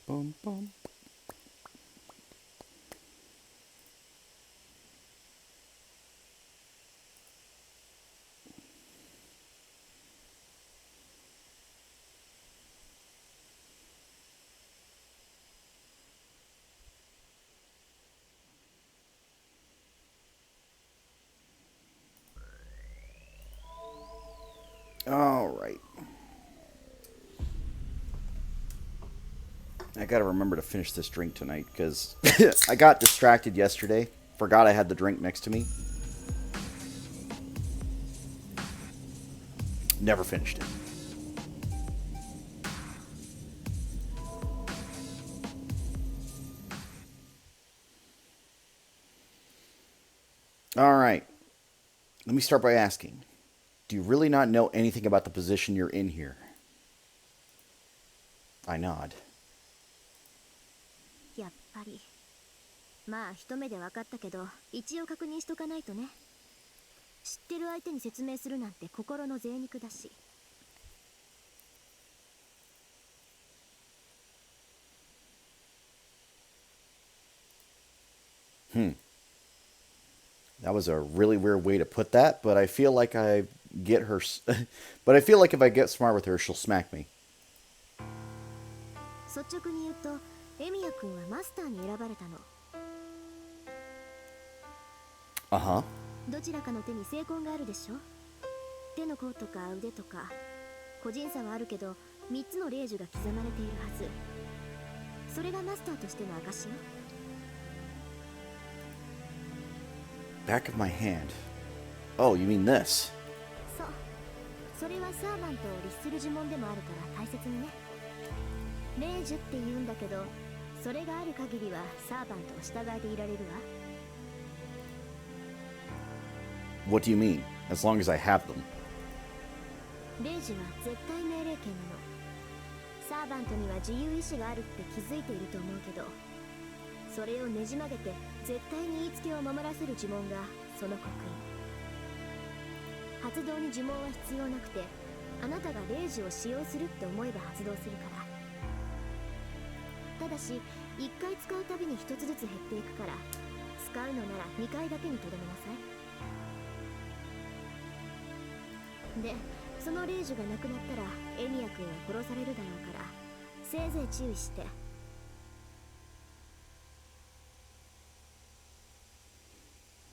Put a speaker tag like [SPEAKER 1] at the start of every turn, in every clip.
[SPEAKER 1] Boom, boom. All right. I gotta remember to finish this drink tonight because I got distracted yesterday. Forgot I had the drink next to me. Never finished it. All right. Let me start by asking, do you really not know anything about the position you're in here? I nod.
[SPEAKER 2] やっぱりまあ一目で分かったけど一応確認しとかないとね。知ってる相手に説明するなんて心の贅肉だし。
[SPEAKER 1] Hmm. That was a really weird way to put that, but I feel like I get her. But I feel like if I get smart with her, she'll smack me.
[SPEAKER 2] 率直に言うとエミヤ君はマスターに選ばれたの。
[SPEAKER 1] Uh huh.
[SPEAKER 2] どちらかの手に成功があるでしょ。手の甲とか腕とか個人差はあるけど3つの霊樹が刻まれているはず。それがマスターとしての証よ。
[SPEAKER 1] Back of my hand. Oh, you mean this?
[SPEAKER 2] そう。それはサーバントを律する呪文でもあるから大切にね。霊樹って言うんだけど、それがある限りはサーバントを従えていられるわ。
[SPEAKER 1] What do you mean? As long as I have them.
[SPEAKER 2] 霊樹は絶対命令権なの。サーバントには自由意志があるって気づいていると思うけど、それをねじ曲げて絶対に言いつけを守らせる呪文がその刻印。発動に呪文は必要なくて、あなたが霊樹を使用するって思えば発動するから。ただし1回使うたびに1つずつ減っていくから、使うのなら2回だけにとどめなさい。で、その霊樹がなくなったらエミヤ君は殺されるだろうから、せいぜい注意して。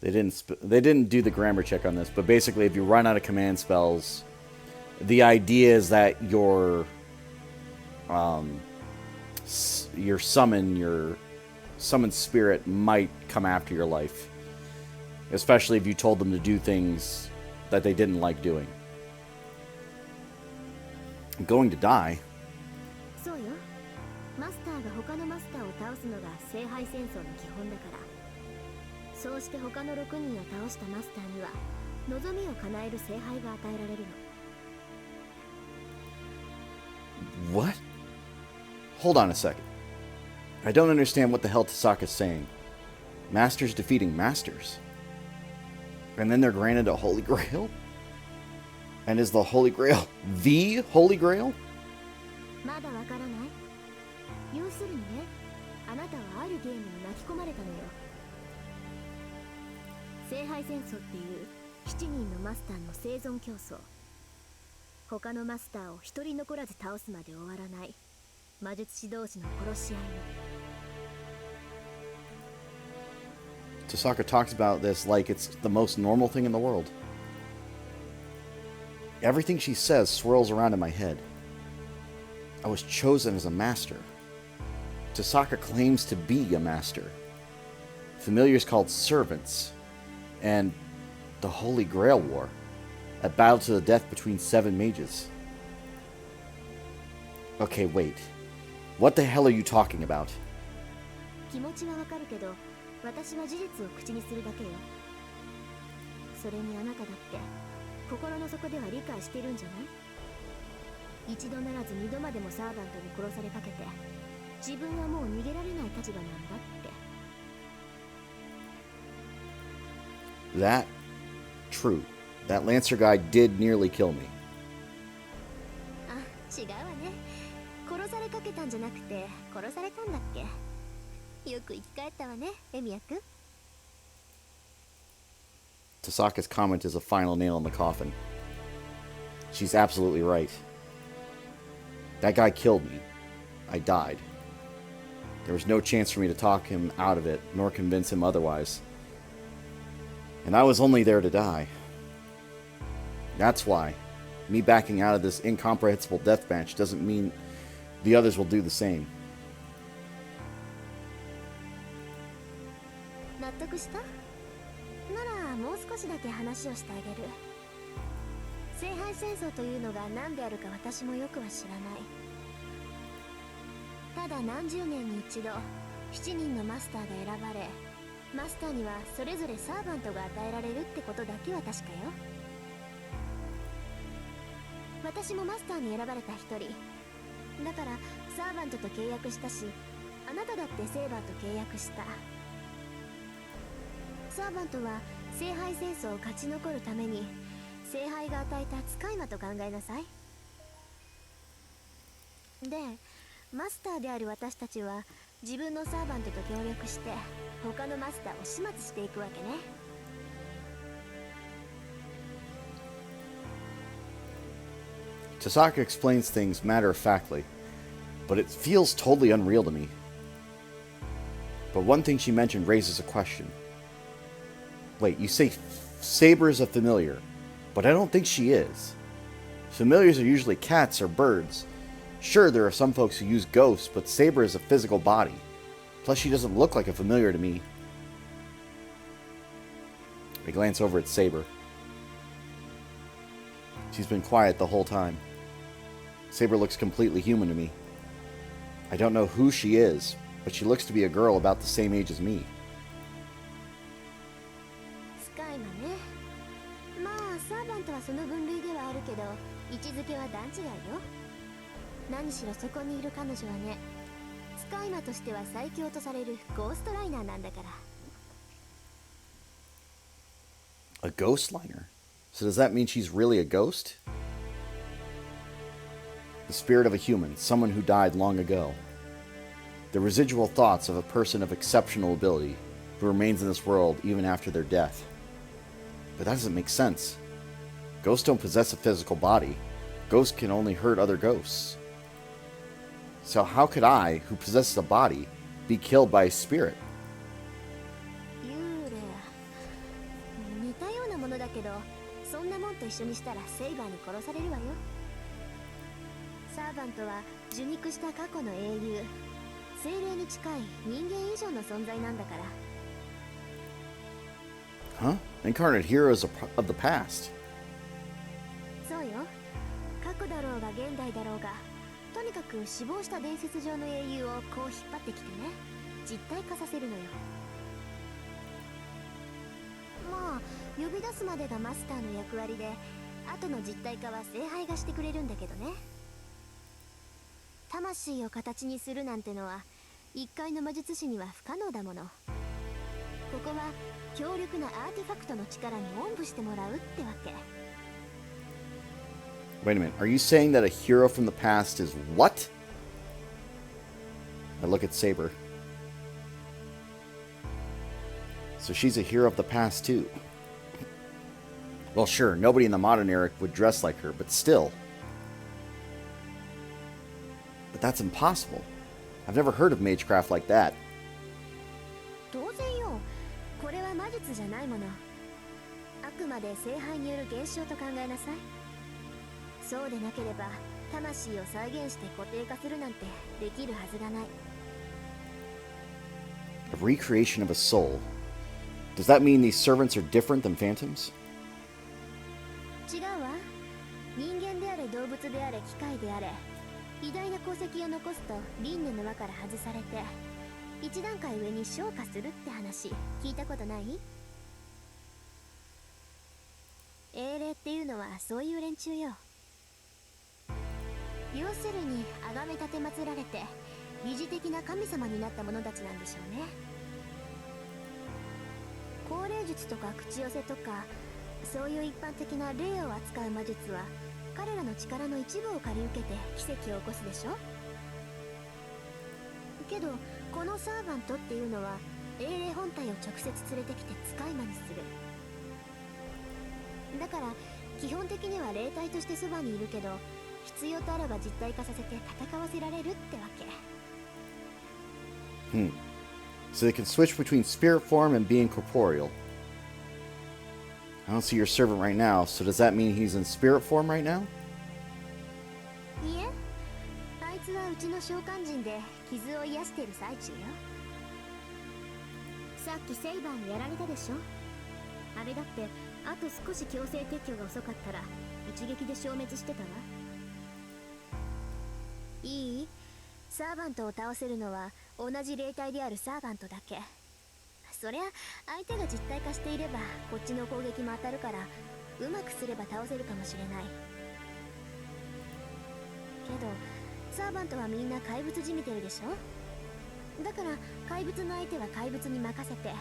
[SPEAKER 1] They didn't do the grammar check on this, but basically, if you run out of command spells, the idea is that your summoned spirit might come after your life, especially if you told them to do things that they didn't like doing. I'm going to die.
[SPEAKER 2] そうよ。マスターが他のマスターを倒すのが聖杯戦争の基本だから。そうして他の6人を倒したマスターには望みを叶える聖杯が与えられるの。
[SPEAKER 1] What? Hold on a second. I don't understand what the hell Tasaka's saying. Masters defeating masters. And then they're granted a Holy Grail? And is the Holy Grail the Holy Grail?
[SPEAKER 2] まだわからない。要するにね、あなたはあるゲームに巻き込まれたのよ。聖杯戦争っていう7人のマスターの生存競争。他のマスターを一人残らず倒すまで終わらない魔術師同士の殺し合いの。
[SPEAKER 1] Tasaka talks about this like it's the most normal thing in the world. Everything she says swirls around in my head. I was chosen as a master. Tasaka claims to be a master. Familiars called servants. And the Holy Grail War. A battle to the death between 7 mages. Okay, wait. What the hell are you talking about?
[SPEAKER 2] 気持ちはわかるけど、私は事実を口にするだけよ。それにあなただって心の底では理解してるんじゃない？一度ならず二度までもサーバントに殺されかけて、自分はもう逃げられない立場なんだって。
[SPEAKER 1] That, true. That Lancer guy did nearly kill me.
[SPEAKER 2] あ、違うわね。こ殺されかけたんじゃなくて殺されたんだっけ。よく生き返ったわね、エミヤ君。
[SPEAKER 1] Tasaka's comment is a final nail in the coffin. She's absolutely right. That guy killed me. I died. There was no chance for me to talk him out of it, nor convince him otherwise. And I was only there to die. That's why me backing out of this incomprehensible deathmatch doesn't mean the others will do the same.
[SPEAKER 2] 納得した？ならもう少しだけ話をしてあげる。聖杯戦争というのが何であるか私もよくは知らない。ただ何十年に一度7人のマスターが選ばれ、マスターにはそれぞれサーバントが与えられるってことだけは確かよ。私もマスターに選ばれた一人だから、サーバントと契約したし、あなただってセーバーと契約した。サーバントは聖杯戦争を勝ち残るために聖杯が与えた使い魔と考えなさい。で、マスターである私たちは自分のサーバントと協力して他のマスターを始末していくわけね。
[SPEAKER 1] Tasaka explains things matter-of-factly, but it feels totally unreal to me. But one thing she mentioned raises a question. Wait, you say Saber is a familiar, but I don't think she is. Familiars are usually cats or birds. Sure, there are some folks who use ghosts, but Saber is a physical body. Plus, she doesn't look like a familiar to me. I glance over at Saber. She's been quiet the whole time. Saber looks completely human to me. I don't know who she is, but she looks to be a girl about the same age as me.
[SPEAKER 2] 使い魔ね。まあサーバントはその分類ではあるけど、位置づけは段違いよ。何しろそこにいる彼女はね、使い魔としては最強とされるゴーストライナーなんだから。
[SPEAKER 1] A ghost liner? So does that mean she's really a ghost? The spirit of a human, someone who died long ago. The residual thoughts of a person of exceptional ability who remains in this world even after their death. But that doesn't make sense. Ghosts don't possess a physical body. Ghosts can only hurt other ghosts. So how could I, who possesses a body, be killed by a spirit?
[SPEAKER 2] 幽霊。似たようなものだけど、そんなもんと一緒にしたらセイバーに殺されるわよ。サーバントは受肉した過去の英雄、精霊に近い人間以上の存在なんだから。
[SPEAKER 1] Huh? Incarnate heroes of the past.
[SPEAKER 2] そうよ。過去だろうが現代だろうが、とにかく死亡した伝説上の英雄をこう引っ張ってきてね、実体化させるのよ。まあ呼び出すまでがマスターの役割で、後の実体化は聖杯がしてくれるんだけどね。魂を形にするなんてのは一介の魔術師には不可能だもの。ここは強力なアーティファクトの力におんぶしてもらうってわけ。
[SPEAKER 1] Wait a minute, are you saying that a hero from the past is what? I look at Saber. So she's a hero of the past too. Well, sure, nobody in the modern era would dress like her, but still. But that's impossible. I've never heard of magecraft like that.
[SPEAKER 2] 当然よ。これは魔術じゃないもの。あくまで聖杯による現象と考えなさい。そうでなければ魂を再現して固定化するなんてできるはずがない。
[SPEAKER 1] A recreation of a soul. Does that mean these servants are different than phantoms?
[SPEAKER 2] 違うわ。人間であれ動物であれ機械であれ、偉大な功績を残すと輪廻の輪から外されて一段階上に昇華するって話聞いたことない？英霊っていうのはそういう連中よ。要するに崇め立て祀られて疑似的な神様になった者たちなんでしょうね。高霊術とか口寄せとか、そういう一般的な霊を扱う魔術は彼らの力の一部を借り受けて奇跡を起こすでしょ。けどこのサーバントっていうのは英霊本体を直接連れてきて使い魔にする。だから基本的には霊体としてそばにいるけど、必要とあれば実体化させて戦わせられるってわけ。
[SPEAKER 1] So they can switch between spirit form and being corporeal. I don't see your servant right now, so does that mean he's in spirit form right now?
[SPEAKER 2] いえ、あいつはうちの召喚人で傷を癒してる最中よ。さっきセイバーにやられたでしょ。あれだってあと少し強制撤去が遅かったら一撃で消滅してたわ。いい？サーバントを倒せるのは同じ霊体であるサーバントだけ。そりゃ相手が実体化していればこっちの攻撃も当たるから、うまくすれば倒せるかもしれないけど、サーバントはみんな怪物じみてるでしょ。だから怪物の相手は怪物に任せて、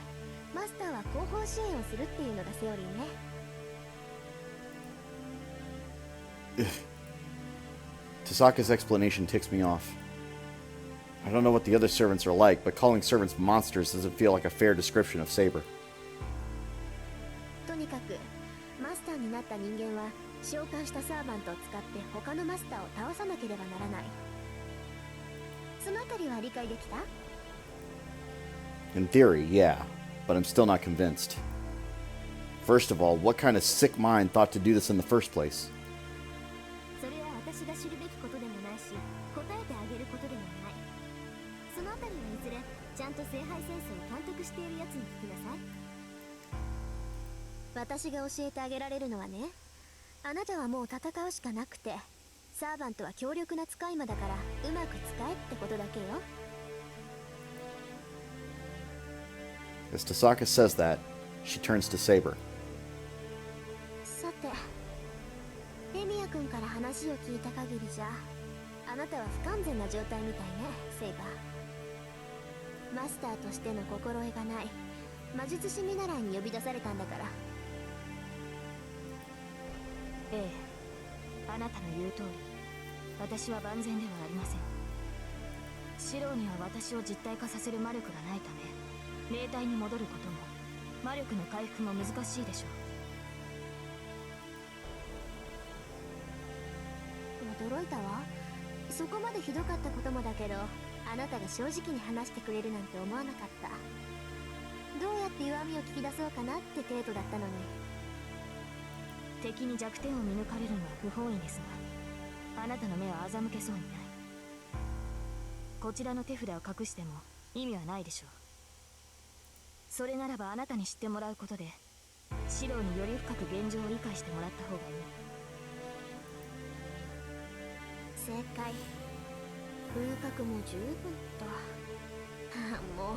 [SPEAKER 2] マスターは後方支援をするっていうのがセオリーね。
[SPEAKER 1] Tasaka's explanation ticks me off. I don't know what the other servants are like, but calling servants monsters doesn't feel like a fair description of Saber.
[SPEAKER 2] とにかくマスターになった人間は召喚したサーバントを使って他のマスターを倒さなければならない。そのあたりは理解できた？
[SPEAKER 1] In theory, yeah, but I'm still not convinced. First of all, what kind of sick mind thought to do this in the first place?
[SPEAKER 2] それは私が知るべきことでもないし、答えてあげることでもない。そのあたりはいずれちゃんと聖杯戦争を監督しているやつに聞きなさい。私が教えてあげられるのはね、あなたはもう戦うしかなくて、サーバントは強力な使い魔だからうまく使えってことだけよ。
[SPEAKER 1] As Tasaka says that, she turns to Saber.
[SPEAKER 2] さて、エミヤ君から話を聞いた限りじゃ、あなたは不完全な状態みたいね、セイバー。マスターとしての心得がない、魔術師見習いに呼び出されたんだから。
[SPEAKER 3] ええ、あなたの言う通り、私は万全ではありません。シローには私を実体化させる魔力がないため、霊体に戻ることも魔力の回復も難しいでしょ
[SPEAKER 2] う。驚いたわ。そこまでひどかったこともだけど、あなたが正直に話してくれるなんて思わなかった。どうやって弱みを聞き出そうかなって程度だったのに。
[SPEAKER 3] 敵に弱点を見抜かれるのは不本意ですが、あなたの目は欺けそうにない。こちらの手札を隠しても意味はないでしょう。それならばあなたに知ってもらうことで、シローにより深く現状を理解してもらった方がいい。
[SPEAKER 2] 正解。風格も十分と。も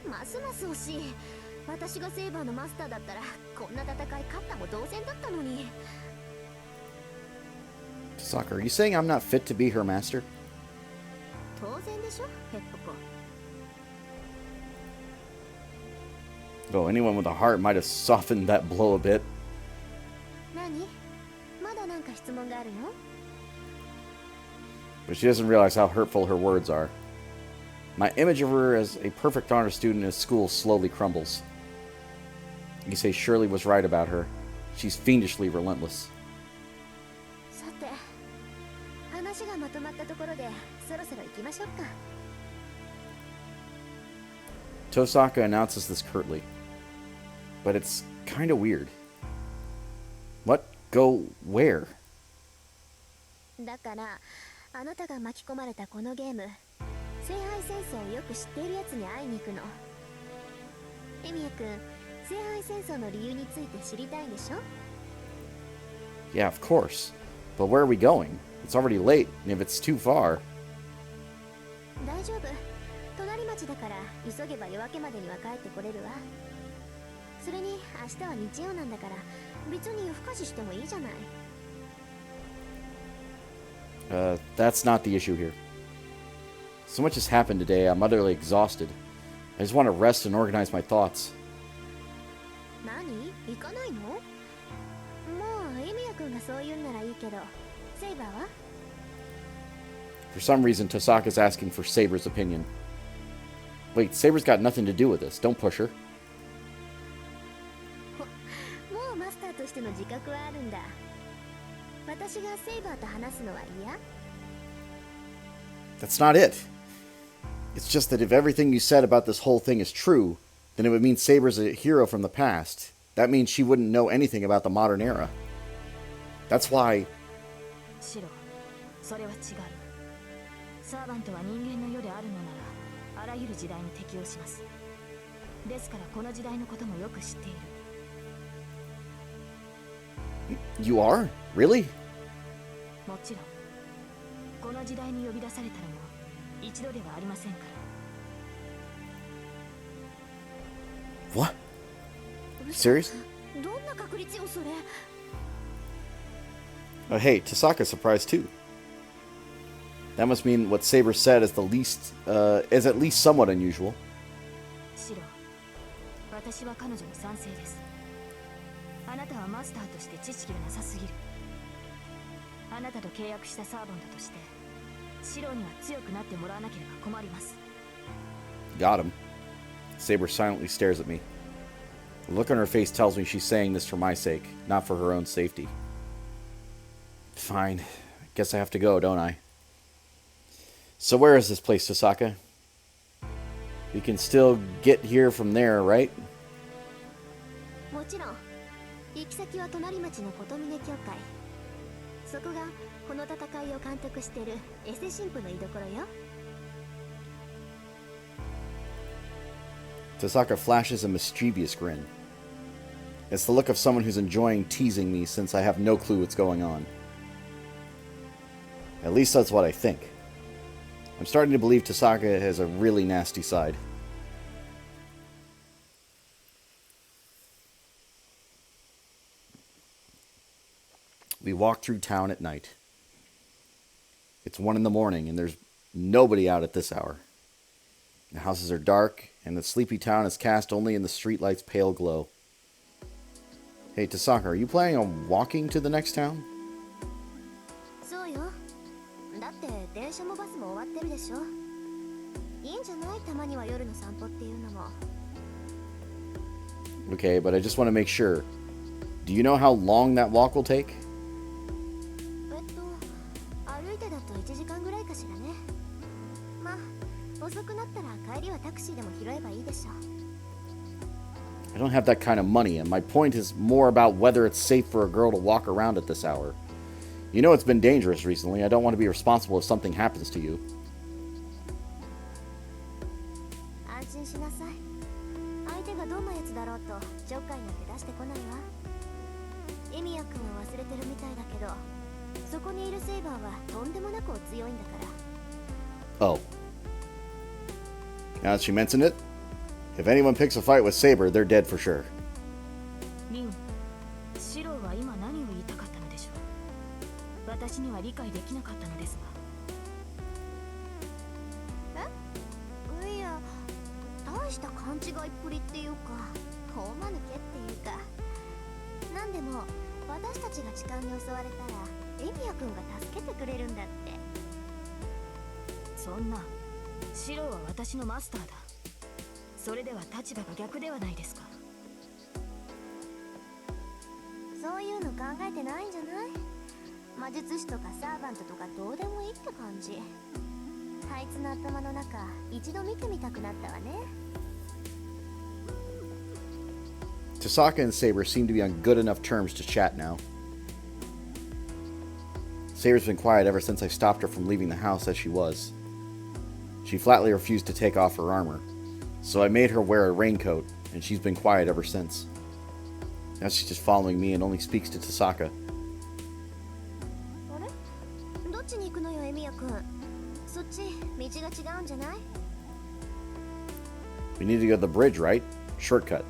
[SPEAKER 2] うますます惜しい。私がセイバーのマスターだったらこんな戦い勝ったも同然だったのに。
[SPEAKER 1] Tasaka, are you saying I'm not fit to be her master?
[SPEAKER 2] 当然でしょ、ヘッポコ。
[SPEAKER 1] Though anyone with a heart might have softened that blow a bit.
[SPEAKER 2] 何？まだなんか質問があるの？
[SPEAKER 1] But she doesn't realize how hurtful her words are. My image of her as a perfect honor student in school slowly crumbles. You say Shirley was right about her. She's fiendishly relentless.
[SPEAKER 2] さて、話がまとまったところでそろそろ行きましょうか。
[SPEAKER 1] Tosaka announces this curtly. But it's kinda weird. What? Go where?
[SPEAKER 2] だからあなたが巻き込まれたこのゲーム、聖杯戦争をよく知っているやつに会いに行くの。エミヤ君、聖杯戦争の理由について知りたいでしょ？
[SPEAKER 1] Yeah, of course. But where are we going? It's already late, and if it's too far...
[SPEAKER 2] 大丈夫。隣町だから急げば夜明けまでには帰ってこれるわ。それに明日は日曜なんだから別に夜更かししてもいいじゃない。
[SPEAKER 1] That's not the issue here. So much has happened today, I'm utterly exhausted. I just want to rest and organize my thoughts.
[SPEAKER 2] 何？行かないの？もうエミヤ君がそう言うならいいけど、セイバーは？
[SPEAKER 1] For some reason, Tosaka's asking for Saber's opinion. Wait, Saber's got nothing to do with this. Don't push her.
[SPEAKER 2] もうマスターとしての自覚はあるんだ。私がセイバーと話すのは嫌？
[SPEAKER 1] That's not it. It's just that if everything you said about this whole thing is true, then it would mean Saber's a hero from the past. That means she wouldn't know anything about the modern era. That's why...
[SPEAKER 3] シロ、それは違う。サーバントは人間の世であるのなら、あらゆる時代に適応します。ですからこの時代のこともよく知っている。
[SPEAKER 1] You are? Really?
[SPEAKER 3] もちろん。この時代に呼び出されたのも一度ではありませんから。
[SPEAKER 1] What? Serious?
[SPEAKER 2] どんな確率よそれ？
[SPEAKER 1] Hey, Tasaka's surprised too. That must mean what Saber said is at least somewhat unusual.
[SPEAKER 3] シロ、私は彼女に賛成です。あなたはマスターとして知識がなさすぎる。あなたと契約したサーバントとして、シロには強くなってもらわなければ困ります。
[SPEAKER 1] Got him. Saber silently stares at me. The look on her face tells me she's saying this for my sake, not for her own safety. Fine. Guess I have to go, don't I? So where is this place, Tasaka? We can still get here from there, right?
[SPEAKER 2] もちろん。行き先は隣町の琴峰教会。そこがこの戦いを監督しているエセ神父の居所よ。
[SPEAKER 1] Tasaka flashes a mischievous grin. It's the look of someone who's enjoying teasing me since I have no clue what's going on. At least that's what I think. I'm starting to believe Tasaka has a really nasty side. We walk through town at night. It's 1 in the morning and there's nobody out at this hour. The houses are dark and the sleepy town is cast only in the streetlight's pale glow. Hey, Tasaka, are you planning on walking to the next town?
[SPEAKER 2] そうよ。だって電車もバスも終わってるでしょ。いいんじゃない？たまには夜の散歩っていうのも。
[SPEAKER 1] Okay, but I just want to make sure. Do you know how long that walk will take?
[SPEAKER 2] 歩いてだと1時間ぐらいかしらね。まあ、遅くなったら帰りはタクシーでも拾えばいいでしょ。
[SPEAKER 1] I don't have that kind of money, and my point is more about whether it's safe for a girl to walk around at this hour. You know it's been dangerous recently. I don't want to be responsible if something happens to you.
[SPEAKER 2] 安心しなさい。相手がどんなやつだろうとちょっかいなんて出してこないわ。エミヤ君は忘れてるみたいだけど、そこにいるセイバーはとんでもなくお強いんだから。
[SPEAKER 1] Oh. Now that she mentioned it, if anyone picks a fight with Saber, they're dead for sure.
[SPEAKER 3] リン、シロは今何を言いたかったのでしょう。私には理解できなかったのですが。
[SPEAKER 2] え？いや、大した勘違いっぷりっていうか、大間抜けっていうか。なんでも私たちが痴漢に襲われたらエミヤ君が助けてくれるんだって。
[SPEAKER 3] そんな、シロは私のマスターだ。それでは立場が逆ではないですか。
[SPEAKER 2] そういうの考えてないんじゃない？魔術師とかサーバントとかどうでもいいって感じ。あいつの頭の中一度見てみたくなったわね。
[SPEAKER 1] Tasaka and Saber seem to be on good enough terms to chat now. Saber's been quiet ever since I stopped her from leaving the house as she was. She flatly refused to take off her armor, so I made her wear a raincoat, and she's been quiet ever since. Now she's just following me and only speaks to Tasaka.
[SPEAKER 2] あれ？どっちに行くのよ、エミヤ君。そっち道が違うんじゃない？
[SPEAKER 1] We need to go to the bridge, right? Shortcut.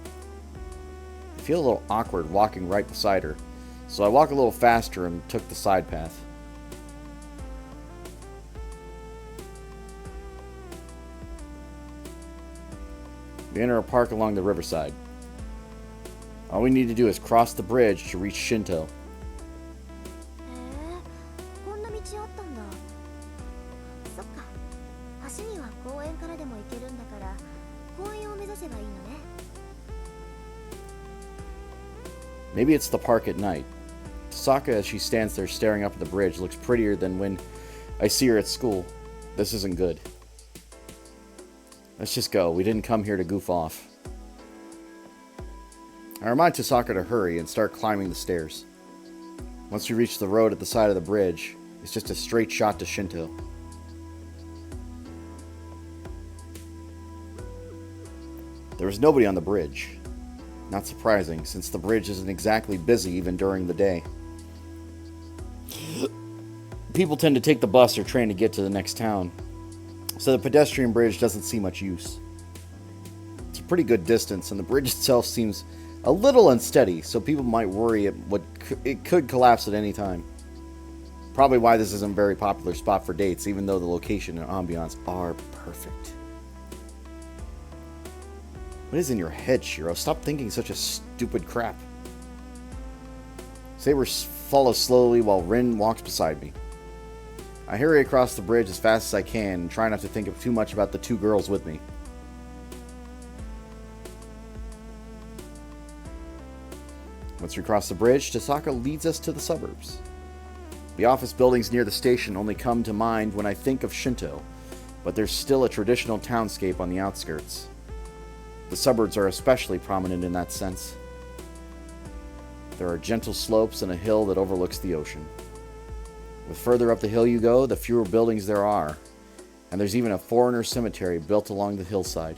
[SPEAKER 1] I feel a little awkward walking right beside her, so I walk a little faster and took the side path. We enter a park along the riverside. All we need to do is cross the bridge to reach Shinto.
[SPEAKER 2] こんな道あったんだ。そっか。橋には公園からでも行けるんだから、
[SPEAKER 1] Maybe it's the park at night. Tasaka, as she stands there staring up at the bridge, looks prettier than when I see her at school. This isn't good. Let's just go. We didn't come here to goof off. I remind Tasaka to hurry and start climbing the stairs. Once we reach the road at the side of the bridge, it's just a straight shot to Shinto. There was nobody on the bridge. Not surprising, since the bridge isn't exactly busy even during the day. People tend to take the bus or train to get to the next town, so the pedestrian bridge doesn't see much use. It's a pretty good distance, and the bridge itself seems a little unsteady, so people might worry it could collapse at any time. Probably why this isn't a very popular spot for dates, even though the location and ambiance are perfect. What is in your head, Shiro? Stop thinking such a stupid crap. Saber follows slowly while Rin walks beside me. I hurry across the bridge as fast as I can and try not to think too much about the two girls with me. Once we cross the bridge, Tasaka leads us to the suburbs. The office buildings near the station only come to mind when I think of Shinto, but there's still a traditional townscape on the outskirts. The suburbs are especially prominent in that sense. There are gentle slopes and a hill that overlooks the ocean. The further up the hill you go, the fewer buildings there are, and there's even a foreigner cemetery built along the hillside.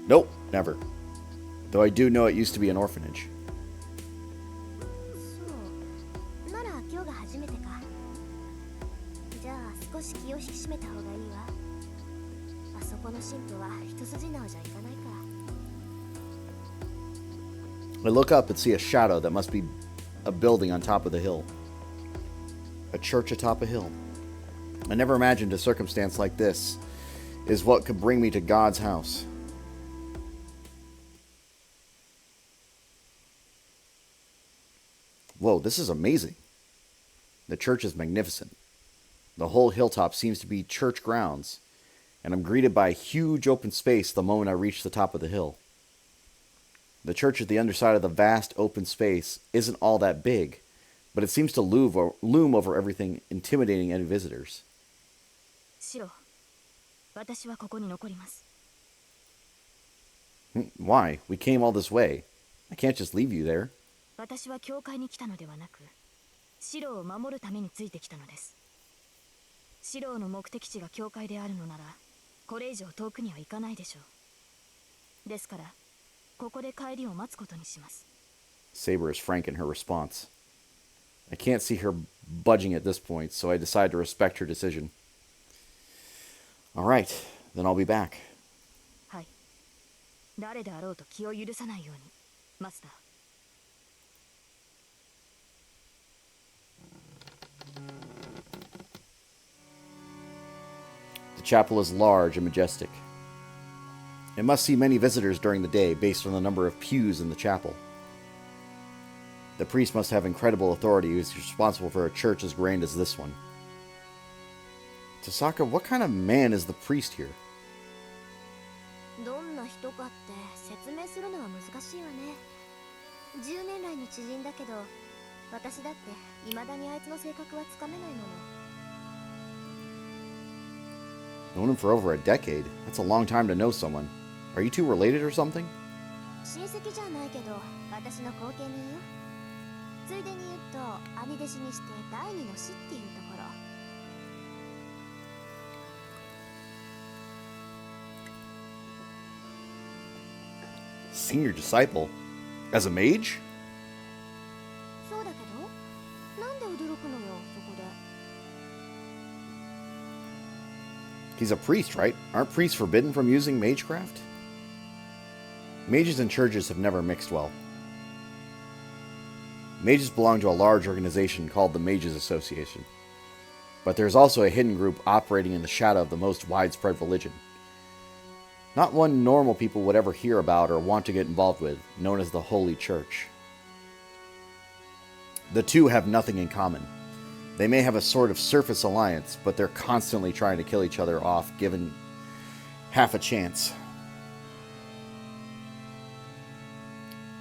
[SPEAKER 1] Nope, never. Though I do know it used to be an orphanage. I look up and see a shadow that must be a building on top of the hill. A church atop a hill. I never imagined a circumstance like this is what could bring me to God's house. Whoa, this is amazing. The church is magnificent. The whole hilltop seems to be church grounds, and I'm greeted by a huge open space the moment I reach the top of the hill. The church at the underside of the vast open space isn't all that big, but it seems to loom over everything, intimidating any visitors. Why? We came all this way. I can't just leave you there.
[SPEAKER 3] 私は教会に来たのではなく、シロを守るためについてきたのです。シロの目的地が教会であるのなら、これ以上遠くには行かないでしょう。ですから、ここで帰りを待つことにします。
[SPEAKER 1] Saber is frank in her response. I can't see her budging at this point, so I decide to respect her decision. All right, then I'll be back.
[SPEAKER 3] はい。誰であろうと気を許さないように、マスター。
[SPEAKER 1] The chapel is large and majestic. It must see many visitors during the day based on the number of pews in the chapel. The priest must have incredible authority who is responsible for a church as grand as this one. Tasaka, what kind of man is the priest here?
[SPEAKER 2] どんな人かって説明するのは難しいわね。10年来の知人だけど、私だって未だにあいつの性格はつかめないもの。
[SPEAKER 1] Known him for over a decade. That's a long time to know someone. Are you two related or something?
[SPEAKER 2] 親戚じゃないけど、私の後見人よ。ついでに言うと、兄弟子にして第二の師っていうところ。
[SPEAKER 1] Senior disciple? As a mage?
[SPEAKER 2] そうだけど、なんで驚くのよ、そこで。
[SPEAKER 1] He's a priest, right? Aren't priests forbidden from using magecraft? Mages and churches have never mixed well. Mages belong to a large organization called the Mages Association. But there's also a hidden group operating in the shadow of the most widespread religion. Not one normal people would ever hear about or want to get involved with, known as the Holy Church. The two have nothing in common. They may have a sort of surface alliance, but they're constantly trying to kill each other off, given half a chance.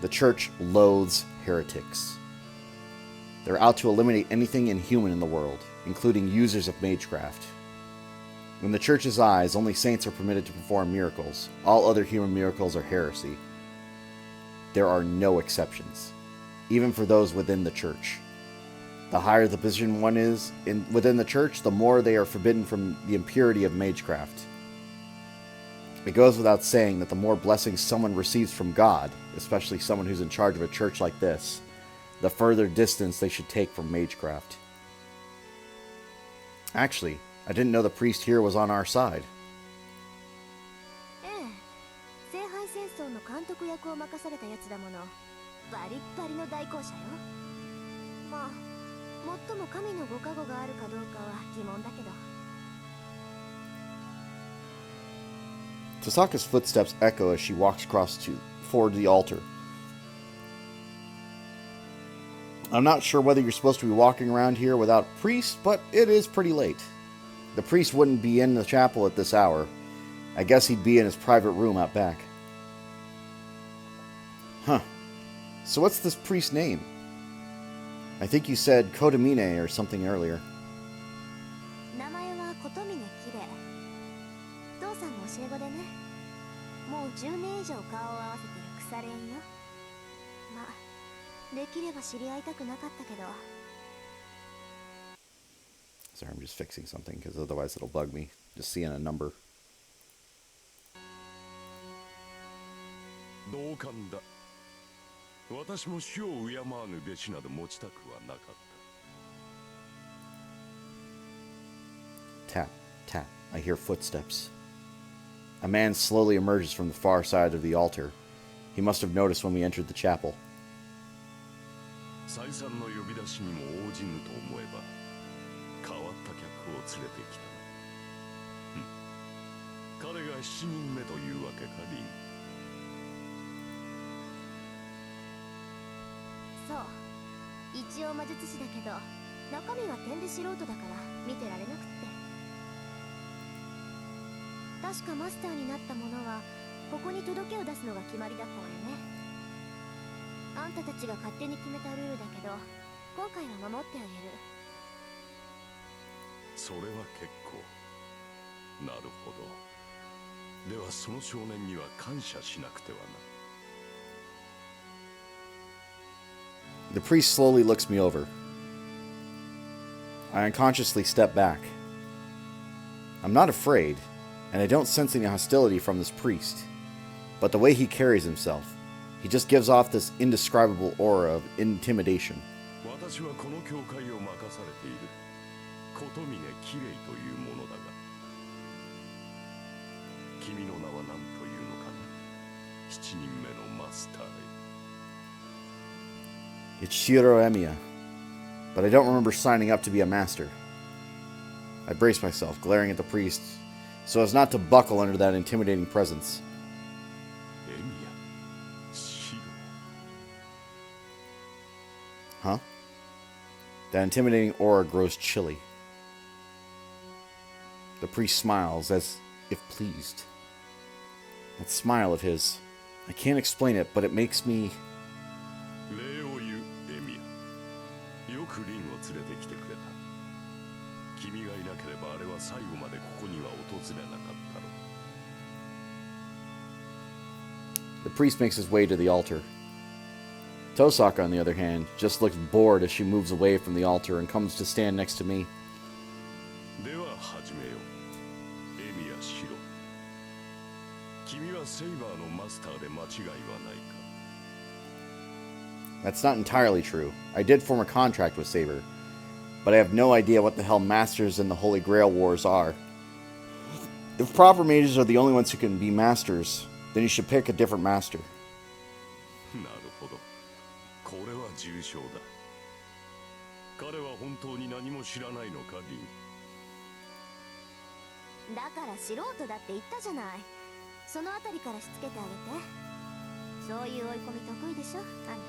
[SPEAKER 1] The church loathes heretics. They're out to eliminate anything inhuman in the world, including users of magecraft. In the church's eyes, only saints are permitted to perform miracles. All other human miracles are heresy. There are no exceptions, even for those within the church. The higher the position one is within the church, the more they are forbidden from the impurity of magecraft. It goes without saying that the more blessings someone receives from God, especially someone who's in charge of a church like this, the further distance they should take from magecraft. Actually, I didn't know the priest here was on our side.
[SPEAKER 2] ええ、聖杯戦争の監督役を任されたやつだもの。バリッバリの大公社よ。まあ、最も神のご加護があるかどうかは疑問だけど。
[SPEAKER 1] Tasaka's footsteps echo as she walks forward to the altar. I'm not sure whether you're supposed to be walking around here without a priest, but it is pretty late. The priest wouldn't be in the chapel at this hour. I guess he'd be in his private room out back. Huh. So what's this priest's name? I think you said Kotomine or something earlier.
[SPEAKER 2] 名前は琴峰綺麗。父さんの教え子でね。もう10年以上顔を合わせてる腐れ縁よ。まあ、できれば知り合いたくなかったけど。
[SPEAKER 1] Sorry, I'm just fixing something because otherwise it'll bug me. Just seeing a number.
[SPEAKER 4] 同感だ。私も死を敬わぬべしなど持ちたくはなかった。
[SPEAKER 1] Tap, tap. I hear footsteps. A man slowly emerges from the far side of the altar. He must have noticed when we entered the chapel.
[SPEAKER 4] 再三の呼び出しにも応じぬと思えば変わった客を連れてきたな。彼が7人目というわけかリン。
[SPEAKER 2] そう、一応魔術師だけど中身は点で素人だから見てられなくって。確かマスターになった者はここに届けを出すのが決まりだったわよね。あんたたちが勝手に決めたルールだけど今回は守ってあげる。
[SPEAKER 4] それは結構。なるほど。ではその少年には感謝しなくてはな。
[SPEAKER 1] The priest slowly looks me over. I unconsciously step back. I'm not afraid, and I don't sense any hostility from this priest. But the way he carries himself, he just gives off this indescribable aura of intimidation.
[SPEAKER 4] 私はこの教会を任されている琴峰綺麗というものだが、君の名は何というのかな。7人目のマスターへ。
[SPEAKER 1] It's Shiro Emiya, but I don't remember signing up to be a master. I brace myself, glaring at the priest, so as not to buckle under that intimidating presence.
[SPEAKER 4] エミヤ、シロ。
[SPEAKER 1] Huh? That intimidating aura grows chilly. The priest smiles, as if pleased. That smile of his, I can't explain it, but it makes me...
[SPEAKER 4] 礼を言うエミヤ。よくリンを連れてきてくれた。君がいなければあれは最後までここには訪れなかったろう。
[SPEAKER 1] The priest makes his way to the altar. Tosaka, on the other hand, just looks bored as she moves away from the altar and comes to stand next to me.
[SPEAKER 4] では始めよう。エミヤ・シロ。君はセイバーのマスターで間違いはないか。
[SPEAKER 1] That's not entirely true. I did form a contract with Saber, but I have no idea what the hell Masters in the Holy Grail Wars are. If proper mages are the only ones who can be masters, then you should pick a different master.
[SPEAKER 4] なるほど。これは重傷だ。彼は本当に何も知らないのか、リン。
[SPEAKER 2] だから素人だって言ったじゃない。そのあたりからしつけてあげて。そういう追い込み得意でしょ、あん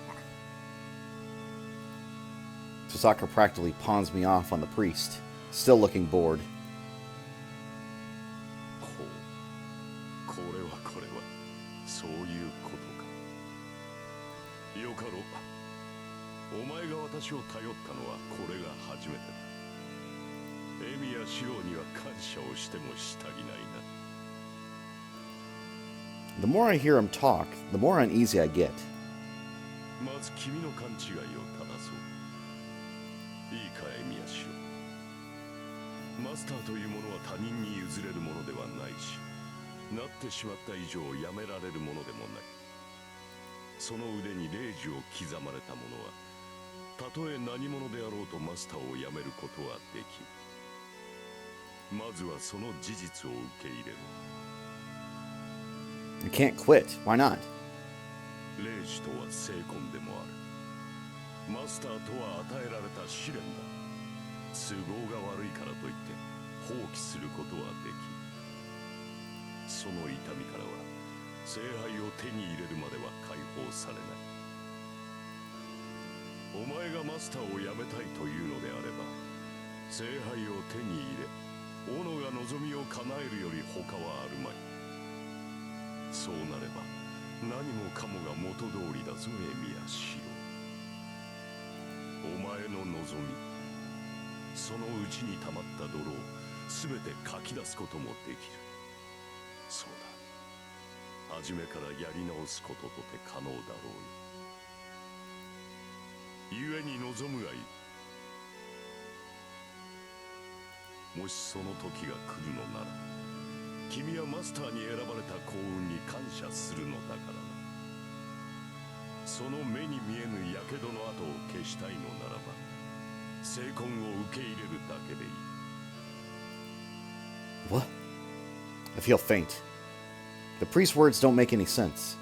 [SPEAKER 2] た。
[SPEAKER 1] Tosaka practically pawns me off on the priest, still looking bored.
[SPEAKER 4] これはそういうことか。よかろう。お前が私を頼ったのはこれが初めてだ。エミやシロには感謝をしてもしたぎないな。
[SPEAKER 1] The more I hear him talk, the more uneasy I get.
[SPEAKER 4] まず君の勘違いを正そう。いいかエミやシロ。マスターというものは他人に譲れるものではないし、なってしまった以上やめられるものでもない。その腕に霊樹を刻まれた者は、たとえ何者であろうとマスターをやめることはできる。まずはその事実を受け入れろ。
[SPEAKER 1] I can't quit. Why not?
[SPEAKER 4] 霊樹とは聖魂でもある。マスターとは与えられた試練だ。都合が悪いからといって放棄することはできる。その痛みからは聖杯を手に入れるまでは解放されない。お前がマスターを辞めたいというのであれば、聖杯を手に入れ斧が望みを叶えるより他はあるまい。そうなれば何もかもが元通りだぞエミヤシロ。お前の望み、そのうちに溜まった泥を全てかき出すこともできる。そうだ、初めからやり直すこととて可能だろうよ。故に望むがいい。もしその時が来るのなら、君はマスターに選ばれた幸運に感謝するのだからな。その目に見えぬ火傷の跡を消したいのならば、聖魂を受け入れるだけでいい。
[SPEAKER 1] What? I feel faint. The priest's words don't make any sense.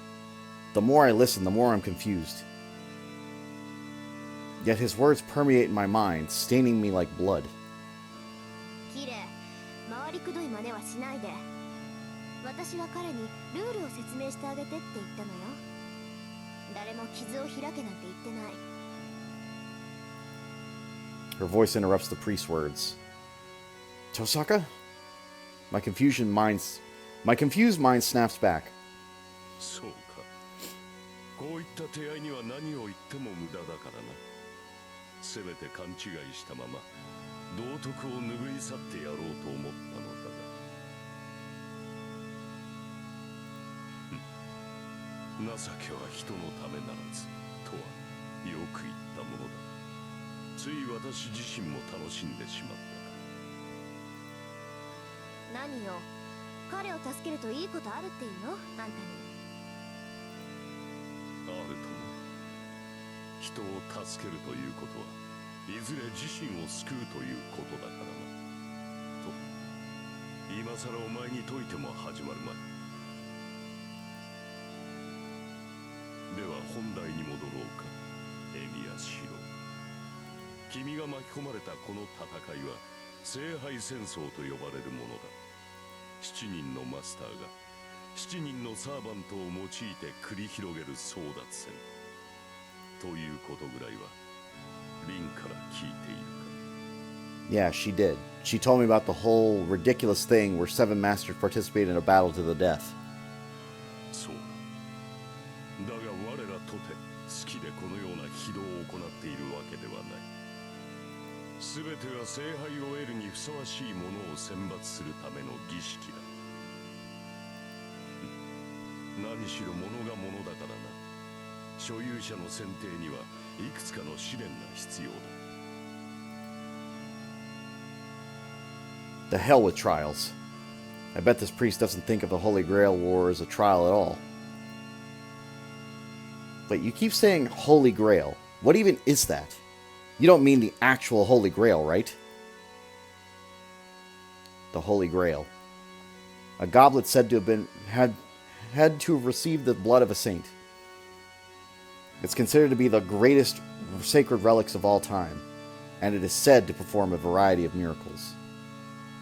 [SPEAKER 1] The more I listen, the more I'm confused. Yet his words permeate my mind, staining me like blood.
[SPEAKER 2] キレ、回りくどい真似はしないで。私は彼にルールを説明してあげてって言ったのよ。誰も傷を開けなんて言ってない。
[SPEAKER 1] Her voice interrupts the priest's words. Tosaka? My confused mind snaps back.
[SPEAKER 4] そうか。こういった手合いには何を言っても無駄だからな。せめて勘違いしたまま道徳を拭い去ってやろうと思ったのだが。情けは人のためならずとはよく言ったものだ。つい私自身も楽しんでしまった。
[SPEAKER 2] 何よ、彼を助けるといいことあるっていうの？あんたに。
[SPEAKER 4] あるとも。人を助けるということはいずれ自身を救うということだからな。と今さらお前に説いても始まるまい。では本題に戻ろうか、エミヤシロ。君が巻き込まれたこの戦いは聖杯戦争と呼ばれるものだ。7人のマスターが7人のサーバントを用いて繰り広げる争奪戦ということぐらいはリンから聞いているか。
[SPEAKER 1] Yeah, she did. She told me about the whole ridiculous thing where 7 masters participated in a battle to the death.
[SPEAKER 4] そうだ。だが我らとて好きでこのような非道を行っているわけではない。全ては聖杯を得るにふさわしいものを選抜するための儀式だ。何しろ物が物だからな。所有者の選定にはいくつかの試練が必要だ。
[SPEAKER 1] The hell with trials. I bet this priest doesn't think of the Holy Grail War as a trial at all. Wait, you keep saying Holy Grail. What even is that? You don't mean the actual Holy Grail, right? The Holy Grail. A goblet said to have had to have received the blood of a saint. It's considered to be the greatest sacred relics of all time, and it is said to perform a variety of miracles.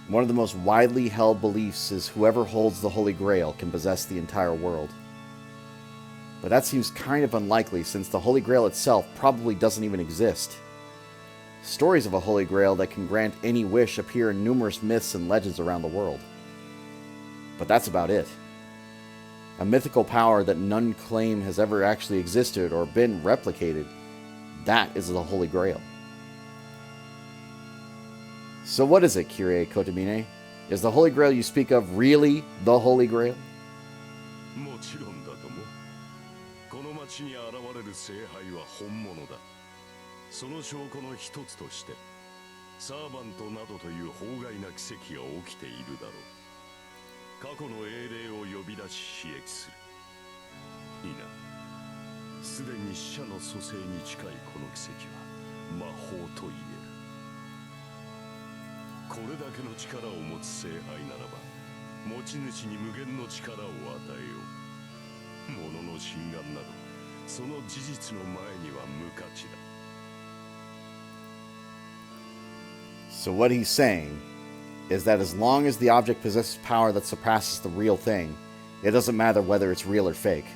[SPEAKER 1] One of the most widely held beliefs is whoever holds the Holy Grail can possess the entire world. But that seems kind of unlikely since the Holy Grail itself probably doesn't even exist. Stories of a Holy Grail that can grant any wish appear in numerous myths and legends around the world. But that's about it. A mythical power that none claim has ever actually existed or been replicated. That is the Holy Grail. So what is it, Kyrie Kotomine? Is the Holy Grail you speak of really the Holy Grail?
[SPEAKER 4] もちろんだとも。この町に現れる聖杯は本物だ。その証拠の一つとして、サーバントなどという法外な奇跡が起きているだろう。過去の英霊を呼び出し刺激する。いいな。すでに死者の蘇生に近いこの奇跡は魔法と言える。これだけの力を持つ聖杯ならば、持ち主に無限の力を与えよう。物の心眼など、その事実の前には無価値だ。
[SPEAKER 1] So what he's saying is that as long as the object possesses power that surpasses the real thing, it doesn't matter whether it's real or fake.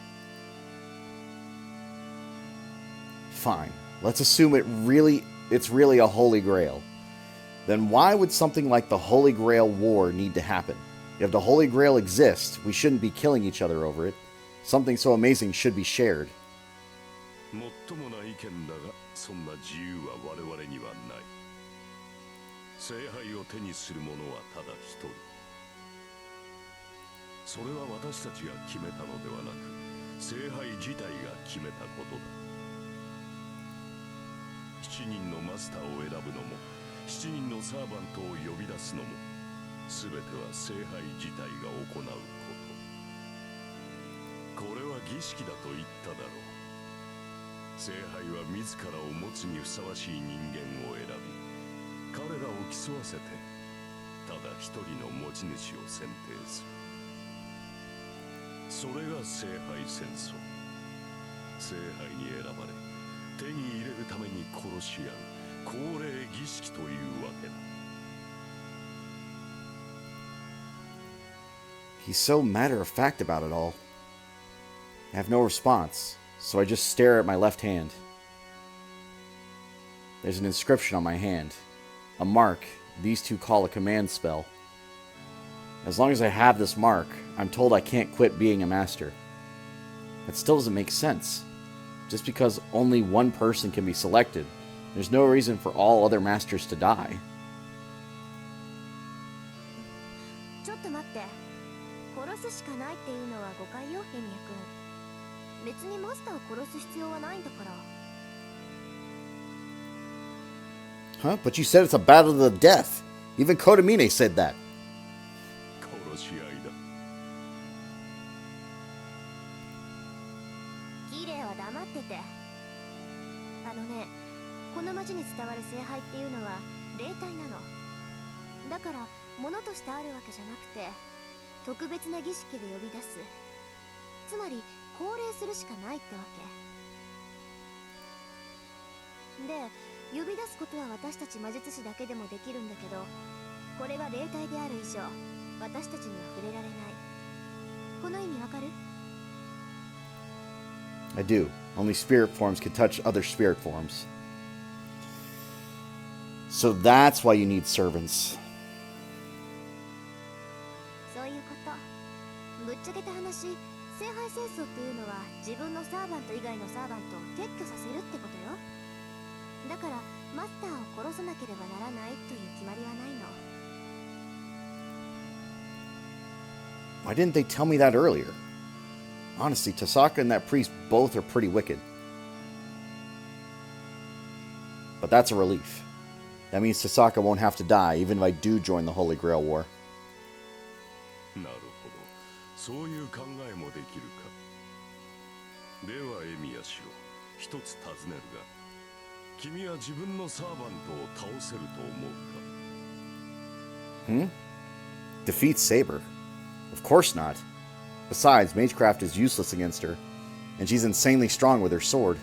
[SPEAKER 1] Fine. Let's assume it's really a Holy Grail. Then why would something like the Holy Grail War need to happen? If the Holy Grail exists, we shouldn't be killing each other over it. Something so amazing should be shared.
[SPEAKER 4] もっともな意見だが、そんな自由は我々にはない。聖杯を手にする者はただ一人。それは私たちが決めたのではなく、聖杯自体が決めたことだ。7人のマスターを選ぶのも、7人のサーバントを呼び出すのも、すべては聖杯自体が行うこと。これは儀式だと言っただろう。聖杯は自らを持つにふさわしい人間を選び、彼らを競わせて、ただ一人の持ち主を選定する。それが聖杯戦争。聖杯に選ばれ、手に入れるために殺し合う恒例儀式というわけだ。
[SPEAKER 1] He's so matter-of-fact about it all. I have no response, so I just stare at my left hand. There's an inscription on my hand. A mark these two call a command spell. As long as I have this mark, I'm told I can't quit being a master. That still doesn't make sense. Just because only one person can be selected, there's no reason for all other masters to die.
[SPEAKER 2] ちょっと待って。殺すしかないっていうのは誤解よ、ヘミヤ君。別にマスターを殺す必要はないんだから。
[SPEAKER 1] Huh? But you said it's a battle to the death. Even Kotomine said that.
[SPEAKER 4] 殺し合いだ。
[SPEAKER 2] キレイは黙ってて。この町に伝わる聖杯っていうのは霊体なの。だから物としてあるわけじゃなくて、特別な儀式で呼び出す。つまり降霊するしかないってわけで、呼び出すことは私たち魔術師だけでもできるんだけど、これが霊体である以上、私たちには触れられない。この意味わかる？
[SPEAKER 1] I do. Only spirit forms can touch other spirit forms. So that's why you need servants.
[SPEAKER 2] そういうこと。ぶっちゃけた話、聖杯戦争っていうのは自分のサーバント以外のサーバントを撤去させるってことよ。だからマスターを殺さなければならないという決まりはないの。
[SPEAKER 1] Why didn't they tell me that earlier? Honestly, Tasaka and that priest both are pretty wicked. But that's a relief. That means Tasaka won't have to die, even if I do join the Holy Grail War.
[SPEAKER 4] なるほど。そういう考えもできるか。ではエミヤシロ、一つ尋ねるが、君は自分のサーバントを倒せると思うか？
[SPEAKER 1] Defeat Saber? Of course not. Besides, Magecraft is useless against her, and she's insanely strong with her sword.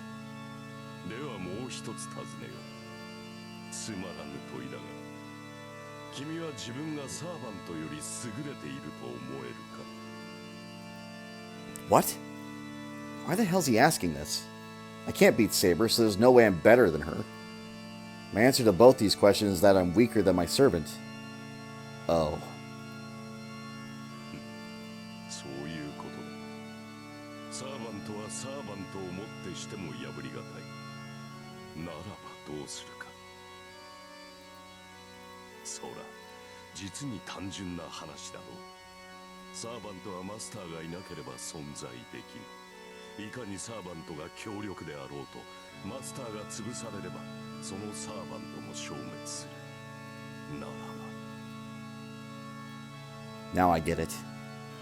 [SPEAKER 4] ではもう一つ尋ねよう。つまらぬ問いだが、君は自分がサーバントより優れていると思えるか？
[SPEAKER 1] What? Why the hell's he asking this? I can't beat Saber, so there's no way I'm better than her. My answer to both these questions is that I'm weaker than my servant. Oh.
[SPEAKER 4] そういうことだ。サーバントはサーバントをもってしても破りがたい。ならばどうするか。そら、実に単純な話だろう。サーバントはマスターがいなければ存在できぬ。いかにサーバントが強力であろうと、マスターが潰されれば、そのサーバントも消滅する。ならば。
[SPEAKER 1] Now I get it.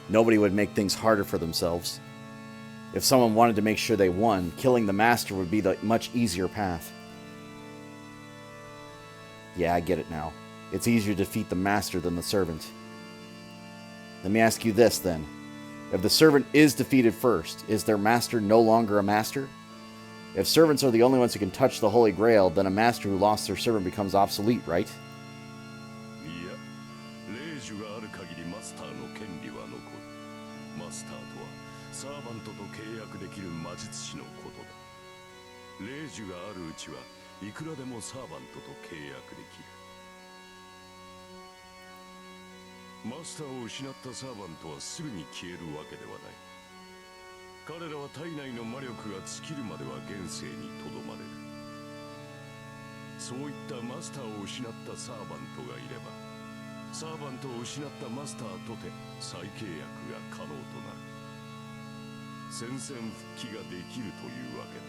[SPEAKER 1] Nobody would make things harder for themselves. If someone wanted to make sure they won, killing the master would be the much easier path. Yeah, I get it now. It's easier to defeat the master than the servant. Let me ask you this then. If the servant is defeated first, is their master no longer a master? If servants are the only ones who can touch the Holy Grail, then a master who lost their servant becomes obsolete, right?
[SPEAKER 4] いや、霊樹がある限りマスターの権利は残る。マスターとはサーバントと契約できる魔術師のことだ。霊樹があるうちはいくらでもサーバントと契約できる。マスターを失ったサーバントはすぐに消えるわけではない。彼らは体内の魔力が尽きるまでは現世にとどまれる。そういったマスターを失ったサーバントがいれば、サーバントを失ったマスターとて再契約が可能となる。宣戦復帰ができるというわけだ。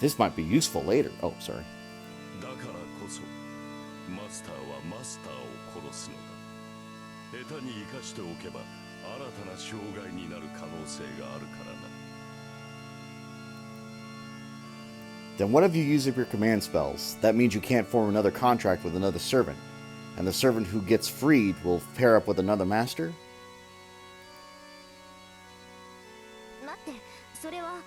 [SPEAKER 1] This might be useful later. Oh, sorry.
[SPEAKER 4] だからこそ、マスターはマスターを殺すのだ。下手に生かしておけば、新たな障害になる可能性があるからな。
[SPEAKER 1] Then what if you use up your command spells? That means you can't form another contract with another servant, and the servant who gets freed will pair up with another master?
[SPEAKER 2] 待って、それは。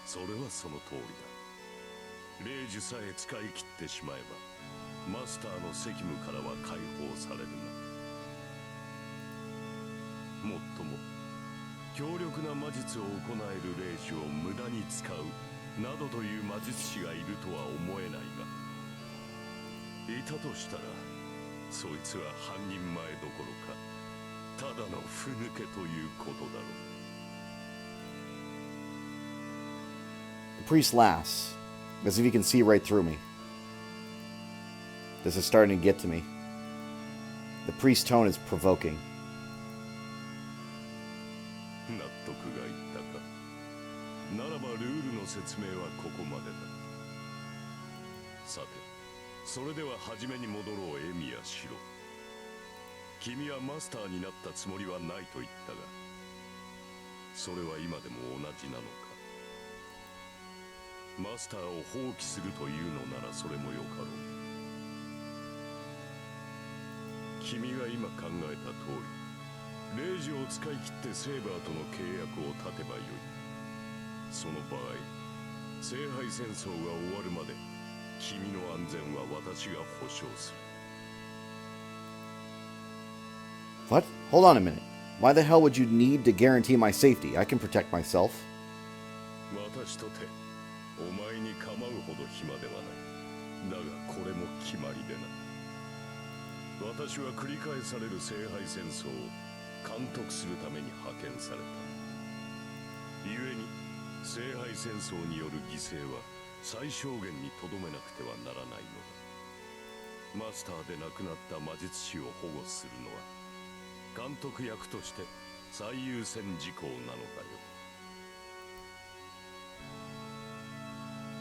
[SPEAKER 4] それはその通りだ。霊樹さえ使い切ってしまえば、マスターの責務からは解放されるな。もっとも、強力な魔術を行える霊樹を無駄に使うなどという魔術師がいるとは思えないが、いたとしたら、そいつは半人前どころか、ただのふぬけということだろう。
[SPEAKER 1] The priest laughs, as if he can see right through me. This is starting to get to me. The priest's tone is provoking.
[SPEAKER 4] 納得がいったか。ならばルールの説明はここまでだ。さて、それでは初めに戻ろうエミヤシロ。君はマスターになったつもりはないと言ったが、それは今でも同じなのか。マスターを放棄するというのならそれもよかろう。君が今考えた通り、霊樹を使い切ってセーバーとの契約を立てばよい。その場合、聖杯戦争が終わるまで君の安全は私が保証する。
[SPEAKER 1] What? Hold on a minute. Why the hell would you need to guarantee my safety? I can protect myself.
[SPEAKER 4] 私とてお前に構うほど暇ではない。だがこれも決まりでな。私は繰り返される聖杯戦争を監督するために派遣された。故に聖杯戦争による犠牲は最小限にとどめなくてはならないのだ。マスターで亡くなった魔術師を保護するのは監督役として最優先事項なのだよ。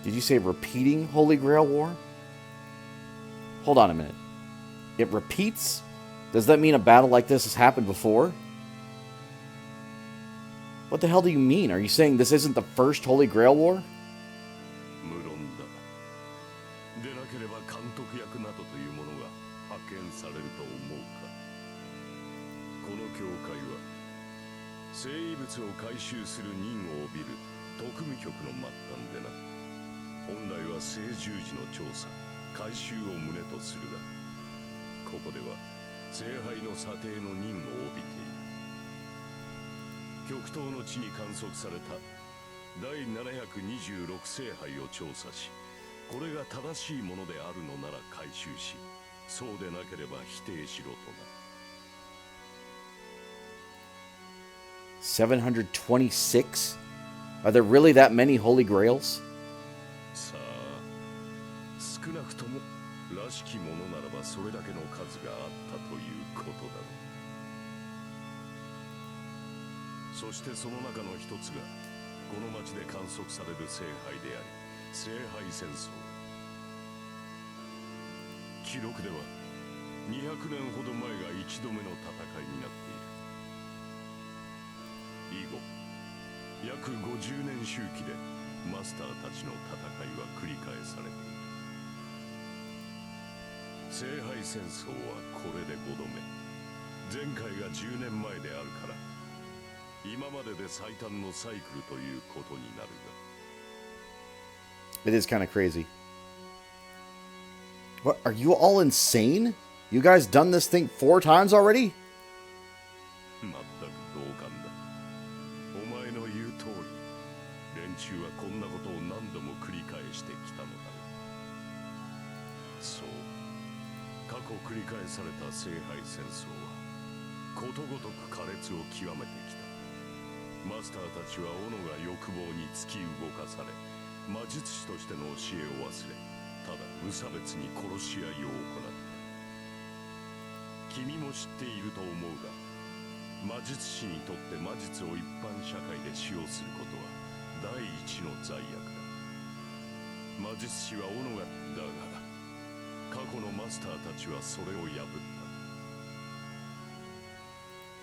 [SPEAKER 1] Did you say repeating Holy Grail War? Hold on a minute. It repeats? Does that mean a battle like this has happened before? What the hell do you mean? Are you saying this isn't the first Holy Grail War?
[SPEAKER 4] 無論だ。でなければ監督役などというものが派遣されると思うか。この教会は聖遺物を回収する任を帯びる特務局の末端でな。本来は聖十字の調査、回収を旨とするが、ここでは聖杯の査定の任を帯びている。極東の地に観測された第726聖杯を調査し、これが正しいものであるのなら回収し、そうでなければ否定しろとな。
[SPEAKER 1] 726? Are there really that many Holy Grails?
[SPEAKER 4] さあ、少なくともらしきものならばそれだけの数があったということだろう。そしてその中の一つがこの町で観測される聖杯であり、聖杯戦争。記録では200年ほど前が一度目の戦いになっている。以後約50年周期でマスターたちの戦いは繰り返されている。聖杯戦争はこれで5度目。前回が10年前であるから、今までで最短のサイクルということになるが。
[SPEAKER 1] It is kind of crazy. What? Are you all insane? You guys done this thing 4 times already?
[SPEAKER 4] まったく同感だ。お前の言う通り、連中はこんなことを何度も繰り返してきたのだ。そう、過去繰り返された聖杯戦争はことごとく苛烈を極めてきた。マスターたちは斧が欲望に突き動かされ、魔術師としての教えを忘れ、ただ無差別に殺し合いを行った。君も知っていると思うが、魔術師にとって魔術を一般社会で使用することは第一の罪悪だ。魔術師は斧がだが、過去のマスターたちはそれを破った。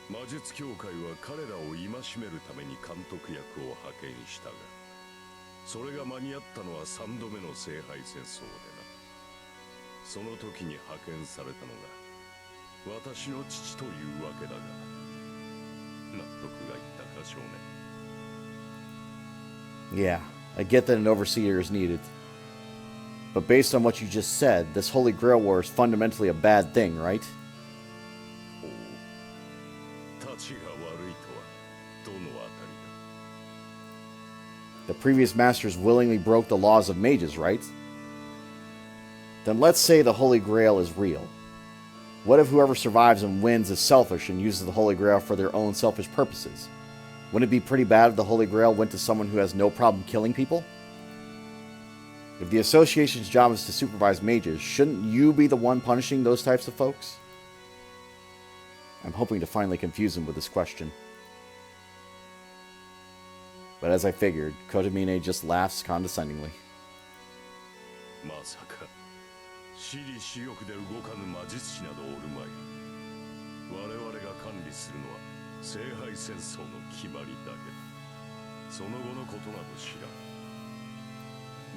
[SPEAKER 4] 魔術協会は彼らを戒めるために監督役を派遣したが、それが間に合ったのは3度目の聖杯戦争でな。その時に派遣されたのが私の父というわけだが、納得がいったか少年。
[SPEAKER 1] Yeah, I get that an overseer is needed. But based on what you just said, this Holy Grail War is fundamentally a bad thing, right?
[SPEAKER 4] ほう、立ちが悪いとはどのあたりだ。
[SPEAKER 1] The previous masters willingly broke the laws of mages, right? Then let's say the Holy Grail is real. What if whoever survives and wins is selfish and uses the Holy Grail for their own selfish purposes? Wouldn't it be pretty bad if the Holy Grail went to someone who has no problem killing people? If the association's job is to supervise mages, shouldn't you be the one punishing those types of folks? I'm hoping to finally confuse him with this question. But as I figured, Kotomine just laughs condescendingly.
[SPEAKER 4] まさか私利私欲で動かぬ魔術師などおるまい。我々が管理するのは聖杯戦争の決まりだけだ。その後のことなど知らん。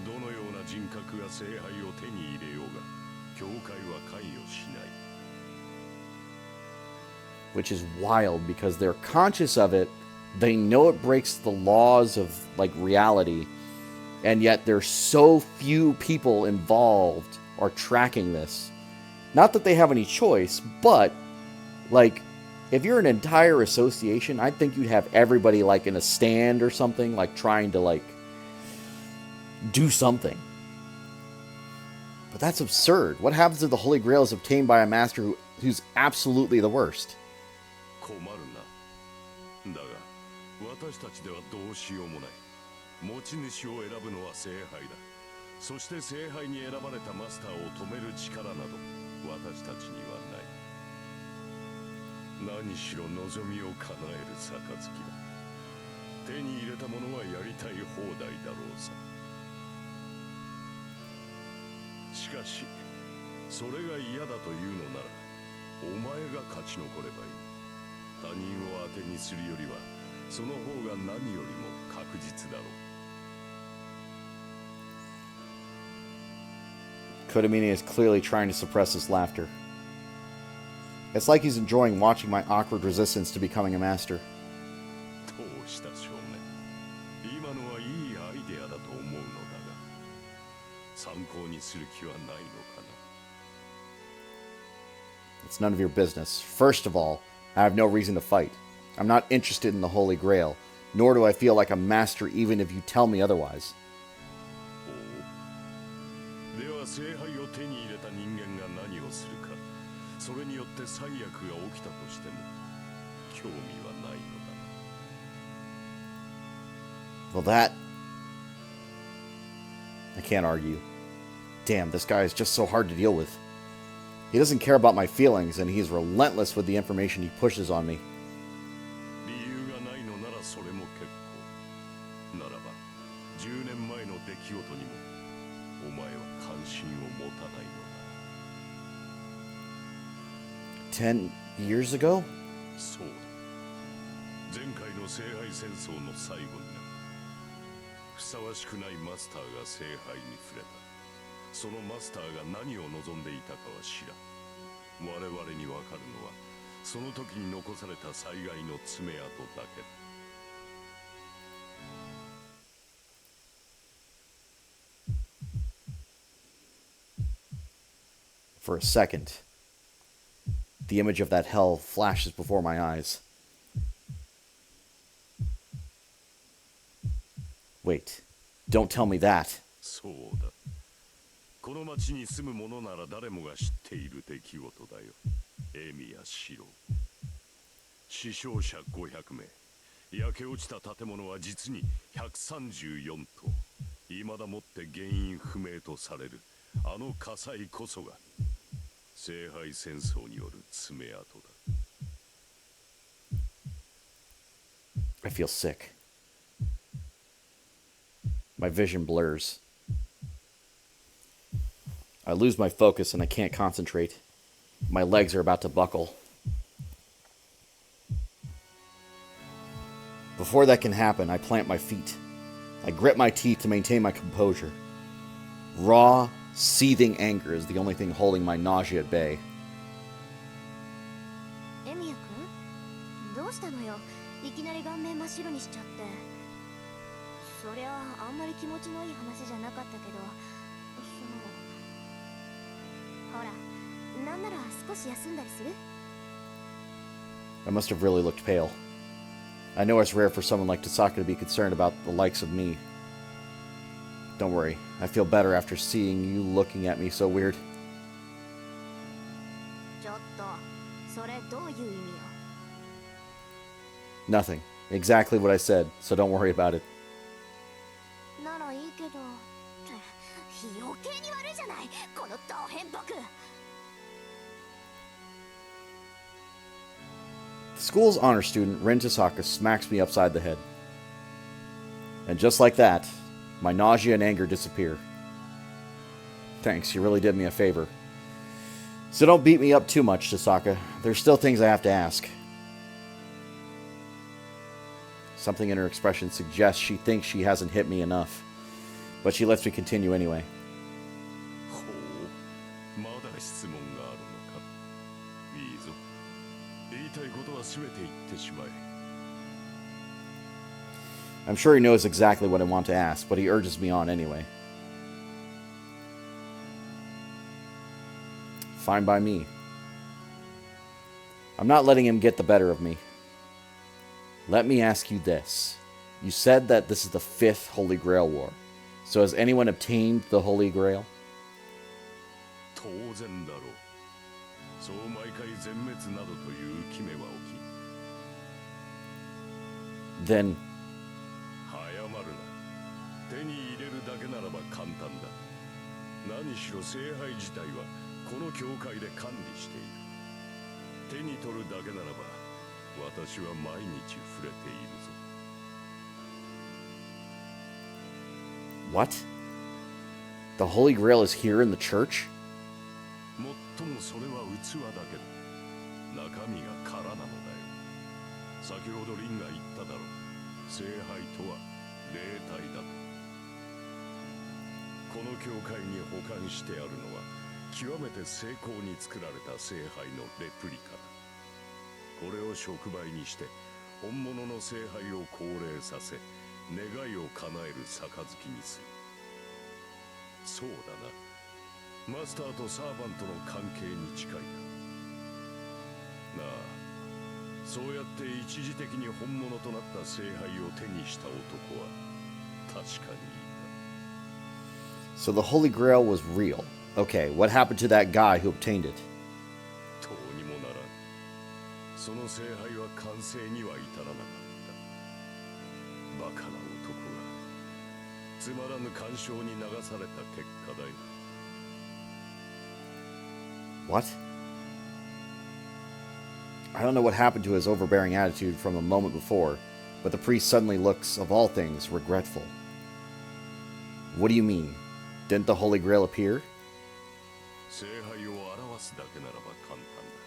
[SPEAKER 4] どのような人格が聖杯を手に入れようが、教会は関与しない。
[SPEAKER 1] Which is wild because they're conscious of it. They know it breaks the laws of like reality, and yet there's so few people involved or tracking this. Not that they have any choice, but like if you're an entire association, I think you'd have everybody like in a stand or something, like trying to like do something. But that's absurd. What happens if the Holy Grail is obtained by a master who's absolutely the worst?
[SPEAKER 4] 困るな。だが私たちではどうしようもない。持ち主を選ぶのは聖杯だ。そして聖杯に選ばれたマスターを止める力など私たちにはない。何しろ望みを叶える杯だ。手に入れたものはやりたい放題だろうさ。しかしそれが嫌だというのなら、お前が勝ち残ればいい。他人を当てにするよりはその方が何よりも確実だろう。
[SPEAKER 1] Kotomine is clearly trying to suppress his laughter. It's like he's enjoying watching my awkward resistance to becoming a master.
[SPEAKER 4] どうした少年。今のはいいアイデアだと思うのだが、参考にする気はないのかな。
[SPEAKER 1] It's none of your business. First of all, I have no reason to fight. I'm not interested in the Holy Grail, nor do I feel like a master even if you tell me otherwise.
[SPEAKER 4] では聖杯を手に入れた人間が何をするか、それによって最悪が起きたとしても興味はないのだな。
[SPEAKER 1] Well, that... I can't argue. Damn, this guy is just so hard to deal with. He doesn't care about my feelings, and he's relentless with the information he pushes on me.
[SPEAKER 4] 理由がないのならそれも結構。ならば、10年前の出来事にもお前は関心を持たないのだ。
[SPEAKER 1] 10 years ago?
[SPEAKER 4] そうだ。前回の聖杯戦争の最後にな。ふさわしくないマスターが聖杯に触れた。そのマスターが何を望んでいたかは知らん。我々にわかるのは、その時に残された災害の爪痕だけだ。
[SPEAKER 1] For a second, the image of that hell flashes before my eyes. Wait, don't tell me that.
[SPEAKER 4] そうだ。この町に住む者なら誰もが知っている出来事だよ。エミヤシロ。死傷者500名。焼け落ちた建物は実に134棟。未だもって原因不明とされるあの火災こそが聖杯戦争による爪痕だ。
[SPEAKER 1] I feel sick. My vision blurs. I lose my focus and I can't concentrate. My legs are about to buckle. Before that can happen, I plant my feet. I grit my teeth to maintain my composure. Raw, seething anger is the only thing holding my nausea at bay.
[SPEAKER 2] エミヤ君、どうしたのよ。いきなり顔面真っ白にしちゃって。そりゃあんまり気持ちのいい話じゃなかったけど、ほら、なんなら少し休んだりする？
[SPEAKER 1] I must have really looked pale. I know it's rare for someone like Tasaka to be concerned about the likes of me. Don't worry, I feel better after seeing you looking at me so weird.
[SPEAKER 2] ちょっと、それどういう意味よ。
[SPEAKER 1] Nothing. Exactly what I said, so don't worry about it.
[SPEAKER 2] ならいいけど、余計に悪いじゃない、このド変僕。
[SPEAKER 1] The school's honor student, Rin Tasaka, smacks me upside the head. And just like that, my nausea and anger disappear. Thanks, you really did me a favor. So don't beat me up too much, Tasaka. There's still things I have to ask. Something in her expression suggests she thinks she hasn't hit me enough. But she lets me continue anyway.
[SPEAKER 4] ほう、まだ質問があるのか。いいぞ。言いたいことは全て言ってしまえ。
[SPEAKER 1] I'm sure he knows exactly what I want to ask, but he urges me on anyway. Fine by me. I'm not letting him get the better of me. Let me ask you this. You said that this is the 5th Holy Grail War. So has anyone obtained the Holy Grail?
[SPEAKER 4] 当然だろう。そう毎回全滅などという決めは起き。
[SPEAKER 1] Then
[SPEAKER 4] 早まるな。手に入れるだけならば簡単だ。何しろ聖杯自体はこの教会で管理している。手に取るだけならば私は毎日触れているぞ。
[SPEAKER 1] what? The Holy Grail is here in the church?
[SPEAKER 4] もっともそれは器だけど中身が空なのだよ。先ほどリンが言っただろう。聖杯とは霊体だと。この教会に保管してあるのは極めて精巧に作られた聖杯のレプリカだ。これを触媒にして本物の聖杯を降霊させ願いを叶える杯にする。そうだな。マスターとサーバントの関係に近いな。なあ、そうやって一時的に本物となった聖杯を手にした男は確かにいた。
[SPEAKER 1] So the Holy Grail was real. Okay, what happened to that guy who obtained it?
[SPEAKER 4] どうにもならん。その聖杯は完成には至らなかった。バカな男がつまらぬ干渉に流された結果だよ。
[SPEAKER 1] What? I don't know what happened to his overbearing attitude from a moment before, but the priest suddenly looks, of all things, regretful. What do you mean? Didn't the Holy Grail appear?
[SPEAKER 4] 聖杯を表すだけならば簡単だ。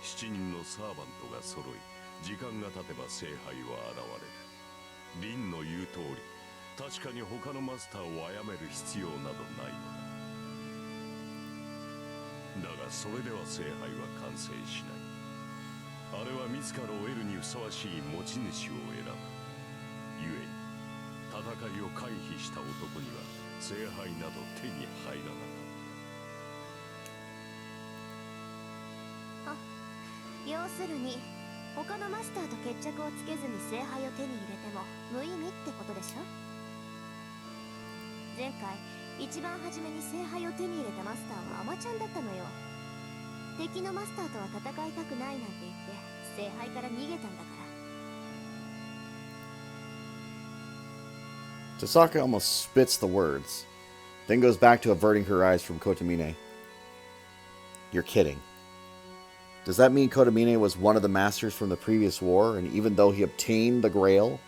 [SPEAKER 4] 7人のサーバントが揃い、時間が経てば聖杯は現れる。リンの言う通り、確かに他のマスターを殺める必要などないのだ。だがそれでは聖杯は完成しない。あれは自らを得るにふさわしい持ち主を選ぶ。故に戦いを回避した男には聖杯など手に入らなかった。
[SPEAKER 2] 要するに他のマスターと決着をつけずに聖杯を手に入れても無意味ってことでしょ。前回一番初めに聖杯を手に入れたマスターはアマちゃんだったのよ。敵のマスターとは戦いたくないなんて言って聖杯から逃げたんだから。
[SPEAKER 1] Tasaka almost spits the words, then goes back to averting her eyes from Kotomine. You're kidding. Does that mean Kotomine was one of the masters from the previous war, and even though he obtained the Grail,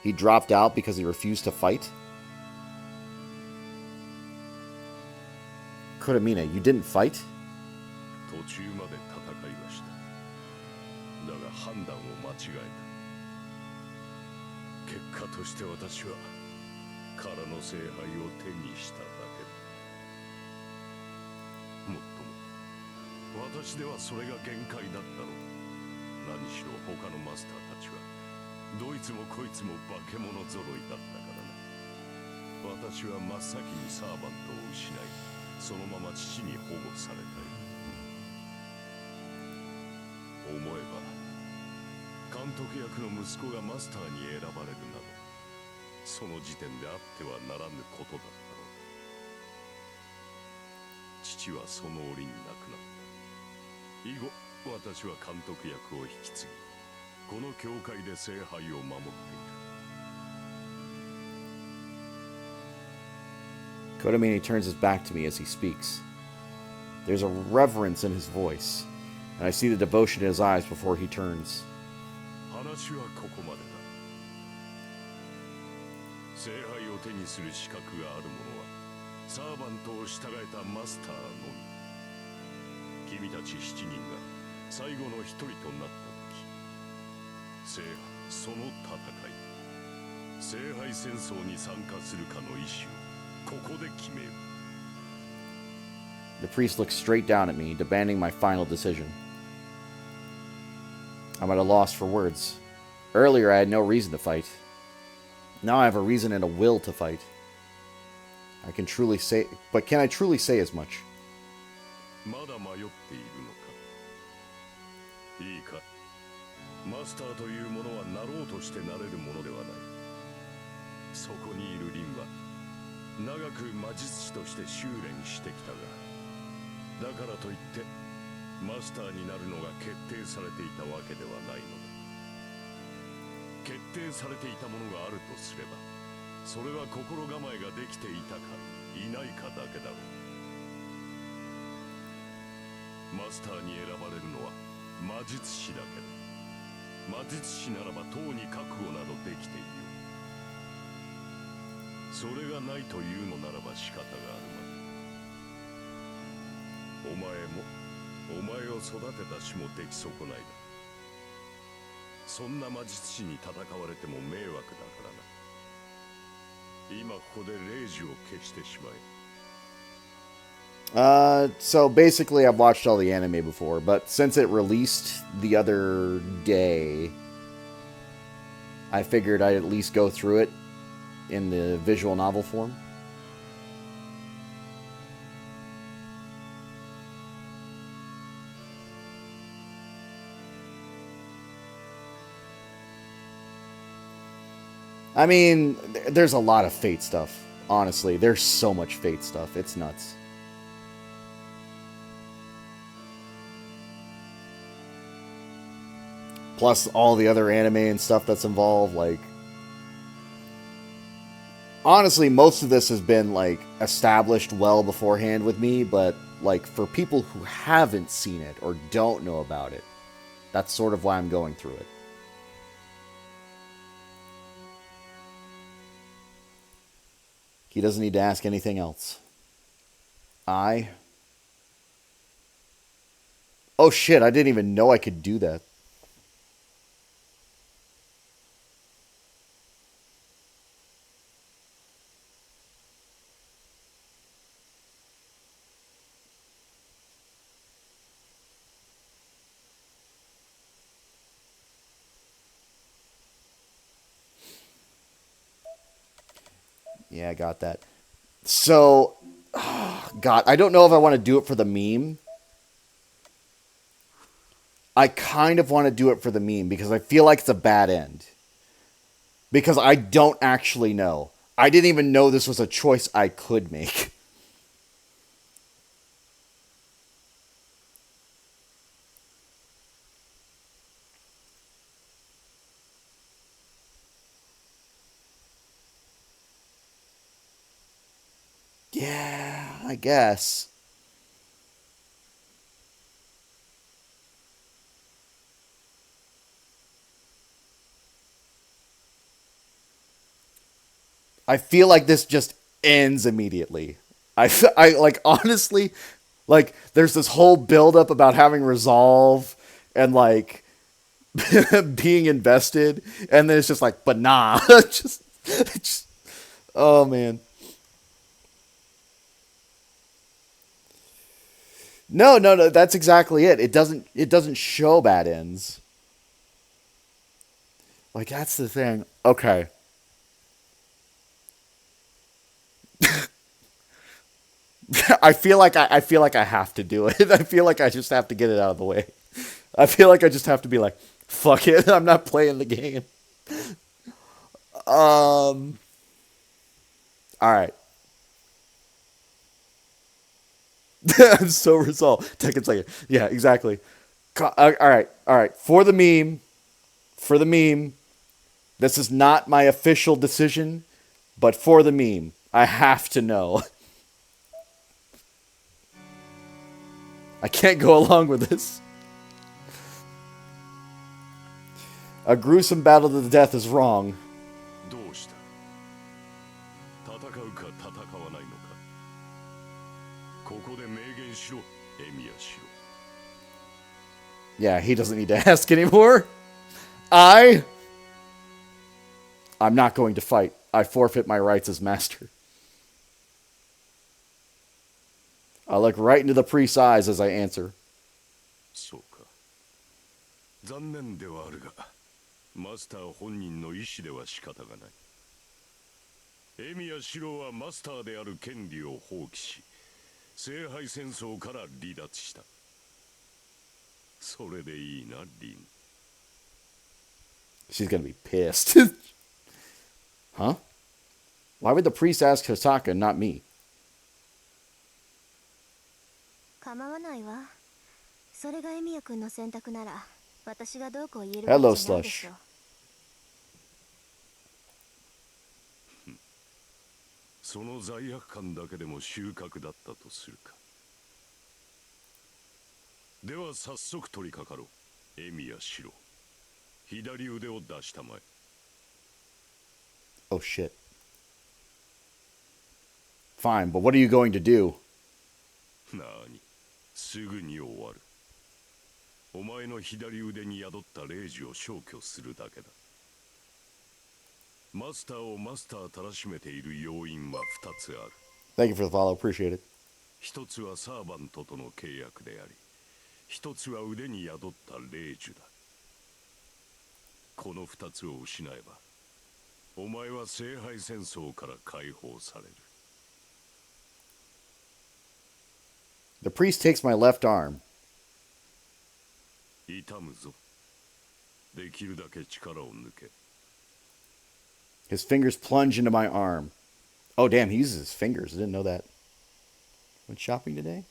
[SPEAKER 1] he dropped out because he refused to fight? Kotomine, you didn't fight?
[SPEAKER 4] 途中まで戦いはした。だが判断を間違えた。結果として私は空の聖杯を手にしただけだ。もっとも私ではそれが限界だったろう。何しろ他のマスターたちはどいつもこいつも化け物揃いだったからな。私は真っ先にサーバントを失い、そのまま父に保護されたよ。思えば監督役の息子がマスターに選ばれるなど、その時点であってはならぬことだったのだ。父はその折に亡くなった。以後私は監督役を引き継ぎ、この教会で聖杯を守っている。
[SPEAKER 1] Kotomine turns his back to me as he speaks. There's a reverence in his voice, and I see the devotion in his eyes before he turns.
[SPEAKER 4] 話はここまでだ。聖杯を手にする資格がある者はサーバントを従えたマスターのみ。君たち7人が最後の一人となった時、その戦い、聖杯戦争に参加するかの意思をここで決めよう。
[SPEAKER 1] The priest looks straight down at me, demanding my final decision. I'm at a loss for words. Earlier, I had no reason to fight. Now I have a reason and a will to fight. But can I truly say as much?
[SPEAKER 4] まだ迷っているのか。いいか。マスターというものはなろうとしてなれるものではない。そこにいるリンは長く魔術師として修練してきたが、だからといってマスターになるのが決定されていたわけではないのだ。決定されていたものがあるとすれば、それは心構えができていたかいないかだけだろう。マスターに選ばれるのは魔術師だけだ。魔術師ならばとうに覚悟などできているよ。それがないというのならば仕方があるまい。お前もお前を育てたしも出来損ないだ。そんな魔術師に戦われても迷惑だからな。今ここでレイジを消してしまえ。
[SPEAKER 1] So basically I've watched all the anime before, but since it released the other day, I figured I'd at least go through it in the visual novel form. I mean, there's a lot of Fate stuff. Honestly, there's so much Fate stuff. It's nuts. Plus all the other anime and stuff that's involved, like... Honestly, most of this has been, like, established well beforehand with me, but, like, for people who haven't seen it or don't know about it, that's sort of why I'm going through it. He doesn't need to ask anything else. Oh shit, I didn't even know I could do that. Yeah, I got that. So, God, I don't know if I want to do it for the meme. I kind of want to do it for the meme because I feel like it's a bad end. Because I don't actually know. I didn't even know this was a choice I could make. Yeah, I guess. I feel like this just ends immediately. I like, honestly, like, there's this whole buildup about having resolve and, like, being invested, and then it's just like, but nah. just, oh, man. No, that's exactly it. It doesn't show bad ends. Like, that's the thing. Okay. I feel like I have to do it. I feel like I just have to get it out of the way. I feel like I just have to be like, fuck it, I'm not playing the game. All right. I'm so resolved. Take a second. Yeah, exactly. All right. For the meme, this is not my official decision, but for the meme, I have to know. I can't go along with this. A gruesome battle to the death is wrong.
[SPEAKER 4] どうした戦うか戦わないのかここで明言しろエミヤシロ
[SPEAKER 1] Yeah, he doesn't need to ask anymore. I'm not going to fight. I forfeit my rights as master. I look right into the priest's eyes as I answer.
[SPEAKER 4] そうか残念ではあるがマスター本人の意思では仕方がないエミヤシロはマスターである権利を放棄し聖杯戦争から離脱したそれでいいなリン
[SPEAKER 1] She's gonna be pissed. Huh? Why would the priest ask Hisaka, not me?
[SPEAKER 2] 構わないわ。それがエミヤ君の選択なら、私がどうこう言えるわけ
[SPEAKER 1] Hello,
[SPEAKER 2] じゃないでしょ。
[SPEAKER 4] その罪悪感だけでも収穫だったとするかでは早速取り掛かろうエミヤシロ左腕を出したまえ
[SPEAKER 1] Oh shit. Fine, but what are you going to do?
[SPEAKER 4] なにすぐに終わるお前の左腕に宿った霊樹を消去するだけだマスターをマスターたらしめている要因は2つある
[SPEAKER 1] Thank you for the follow, appreciate it.
[SPEAKER 4] 一つはサーバントとの契約であり一つは腕に宿った霊樹だこの2つを失えばお前は聖杯戦争から解放される
[SPEAKER 1] The priest takes my left arm.
[SPEAKER 4] 痛むぞできるだけ力を抜け
[SPEAKER 1] His fingers plunge into my arm. Oh, damn, he uses his fingers. I didn't know that. Went shopping today?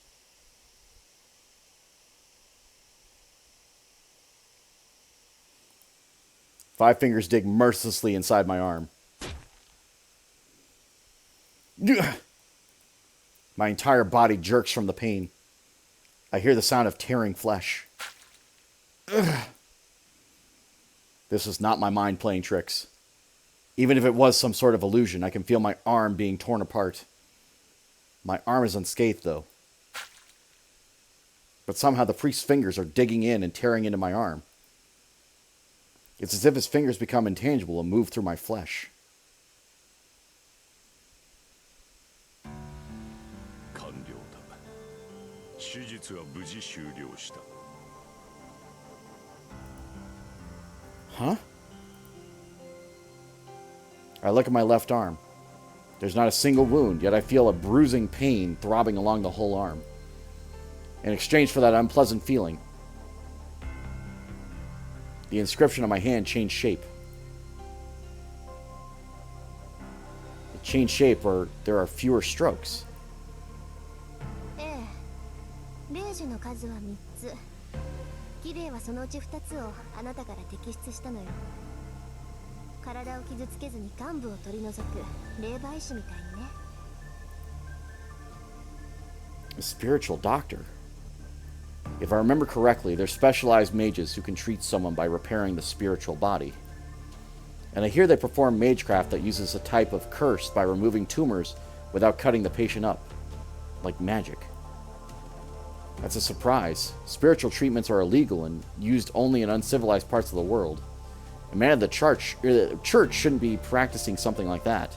[SPEAKER 1] Five fingers dig mercilessly inside my arm. My entire body jerks from the pain. I hear the sound of tearing flesh. This was not my mind playing tricks. Even if it was some sort of illusion, I can feel my arm being torn apart. My arm is unscathed, though. But somehow the priest's fingers are digging in and tearing into my arm. It's as if his fingers become intangible and move through my flesh. Huh? I look at my left arm. There's not a single wound, yet I feel a bruising pain throbbing along the whole arm. In exchange for that unpleasant feeling, the inscription on my hand changed shape. It changed shape where there are fewer strokes.
[SPEAKER 2] 霊樹の数は3つ。キレイはそのうち2つをあなたから摘出したのよ。体を傷つけずに幹部を取り除く霊媒師みたいにね。
[SPEAKER 1] A spiritual doctor. If I remember correctly, they're specialized mages who can treat someone by repairing the spiritual body. And I hear they perform magecraft that uses a type of curse by removing tumors without cutting the patient up. Like magic. That's a surprise. Spiritual treatments are illegal and used only in uncivilized parts of the world. A man of the church shouldn't be practicing something like that.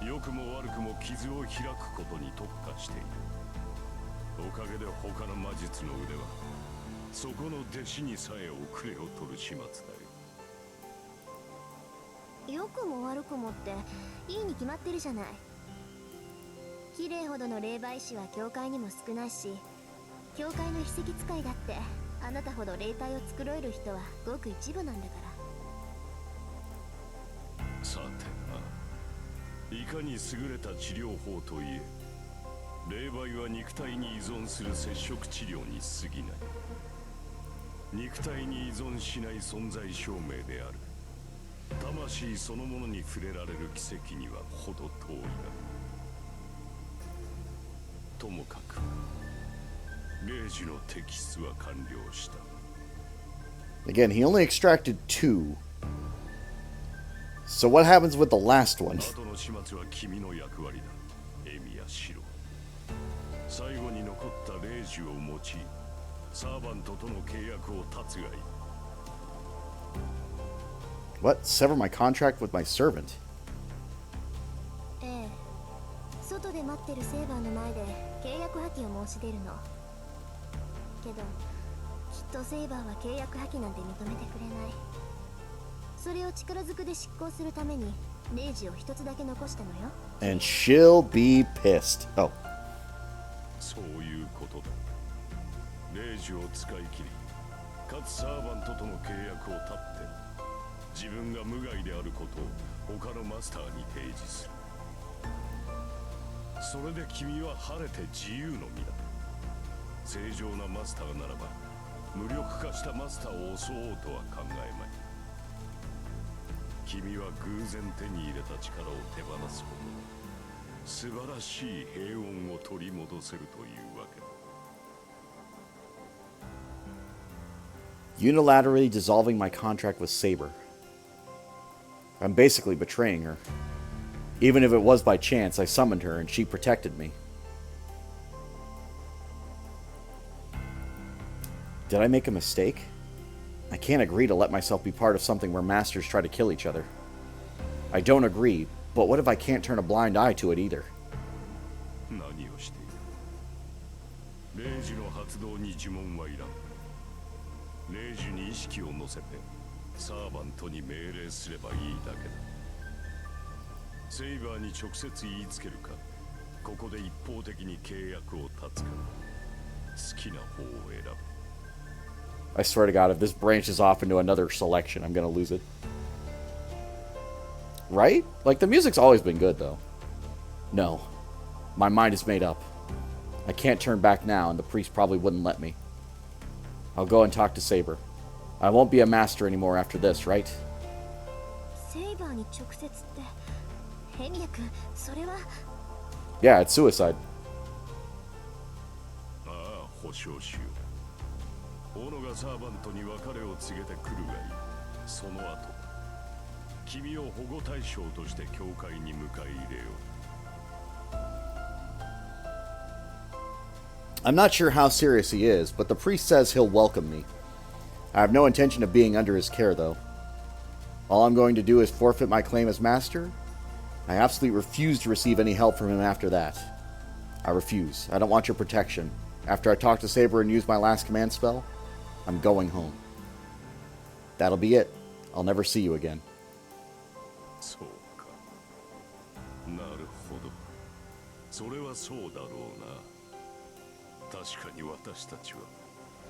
[SPEAKER 2] 良くも悪くもっていいに決まってるじゃない。綺麗ほどの霊媒師は教会にも少ないし、教会の秘跡使いだってあなたほど霊体を作ろえる人はごく一部なんだから。
[SPEAKER 4] さてな、いかに優れた治療法といえ、霊媒は肉体に依存する接触治療に過ぎない。肉体に依存しない存在証明である。魂そのものに触れられる奇跡にはほど遠いが。ともかく、霊樹の摘出は完了した。
[SPEAKER 1] Again, he only extracted 2. So what happens with the last one?
[SPEAKER 4] 後の始末は君の役割だ、エミヤシロ。最後に残った霊樹を用い、サーバントとの契約を断つがいい。
[SPEAKER 1] What? Sever my contract with my servant?
[SPEAKER 2] ええ、外で待ってるセーバーの前で契約破棄を申し出るの。けど、きっとセーバーは契約破棄なんて認めてくれない。それを力ずくで執行するために霊樹を一つだけ残したのよ。
[SPEAKER 1] And she'll be pissed. Oh.
[SPEAKER 4] そういうことだ。霊樹を使い切り、かつサーバントとの契約を断って、自分が無害であることを他のマスターに提示する。それで君は晴れて自由の身だ。正常なマスターならば無力化したマスターを襲おうとは考えまい。君は偶然手に入れた力を手放すことで素晴らしい平穏を取り戻せるというわけだ。
[SPEAKER 1] Unilaterally dissolving my contract with Saber. I'm basically betraying her. Even if it was by chance, I summoned her and she protected me. Did I make a mistake? I can't agree to let myself be part of something where masters try to kill each other. I don't agree, but what if I can't turn a blind eye to it either?
[SPEAKER 4] 何をしている？霊樹の発動に呪文はいらん。霊樹に意識を乗せてサーバントに命令すればいいだけだ。セイバーに直接言いつけるか、ここで一方的に契約を断つか、好きな方を選ぶ。
[SPEAKER 1] I swear to God, if this branches off into another selection, I'm gonna lose it. Right? Like, the music's always been good, though. No. My mind is made up. I can't turn back now, and the priest probably wouldn't let me. I'll go and talk to Saber. I won't be a master anymore after this, right?
[SPEAKER 2] セイバーに直接ってヘミヤ君、それは
[SPEAKER 1] Yeah, it's suicide.
[SPEAKER 4] ああ、保証しよう。オノがサーバントに別れを告げてくるがいい。その後、君を保護対象として教会に迎え入れよう。
[SPEAKER 1] I'm not sure how serious he is, but the priest says he'll welcome me. I have no intention of being under his care, though. All I'm going to do is forfeit my claim as master. I absolutely refuse to receive any help from him after that. I refuse. I don't want your protection. After I talk to Saber and use my last command spell, I'm going home. That'll be it. I'll never see you again.
[SPEAKER 4] そうか。なるほど。それはそうだろうな。確かに私たちは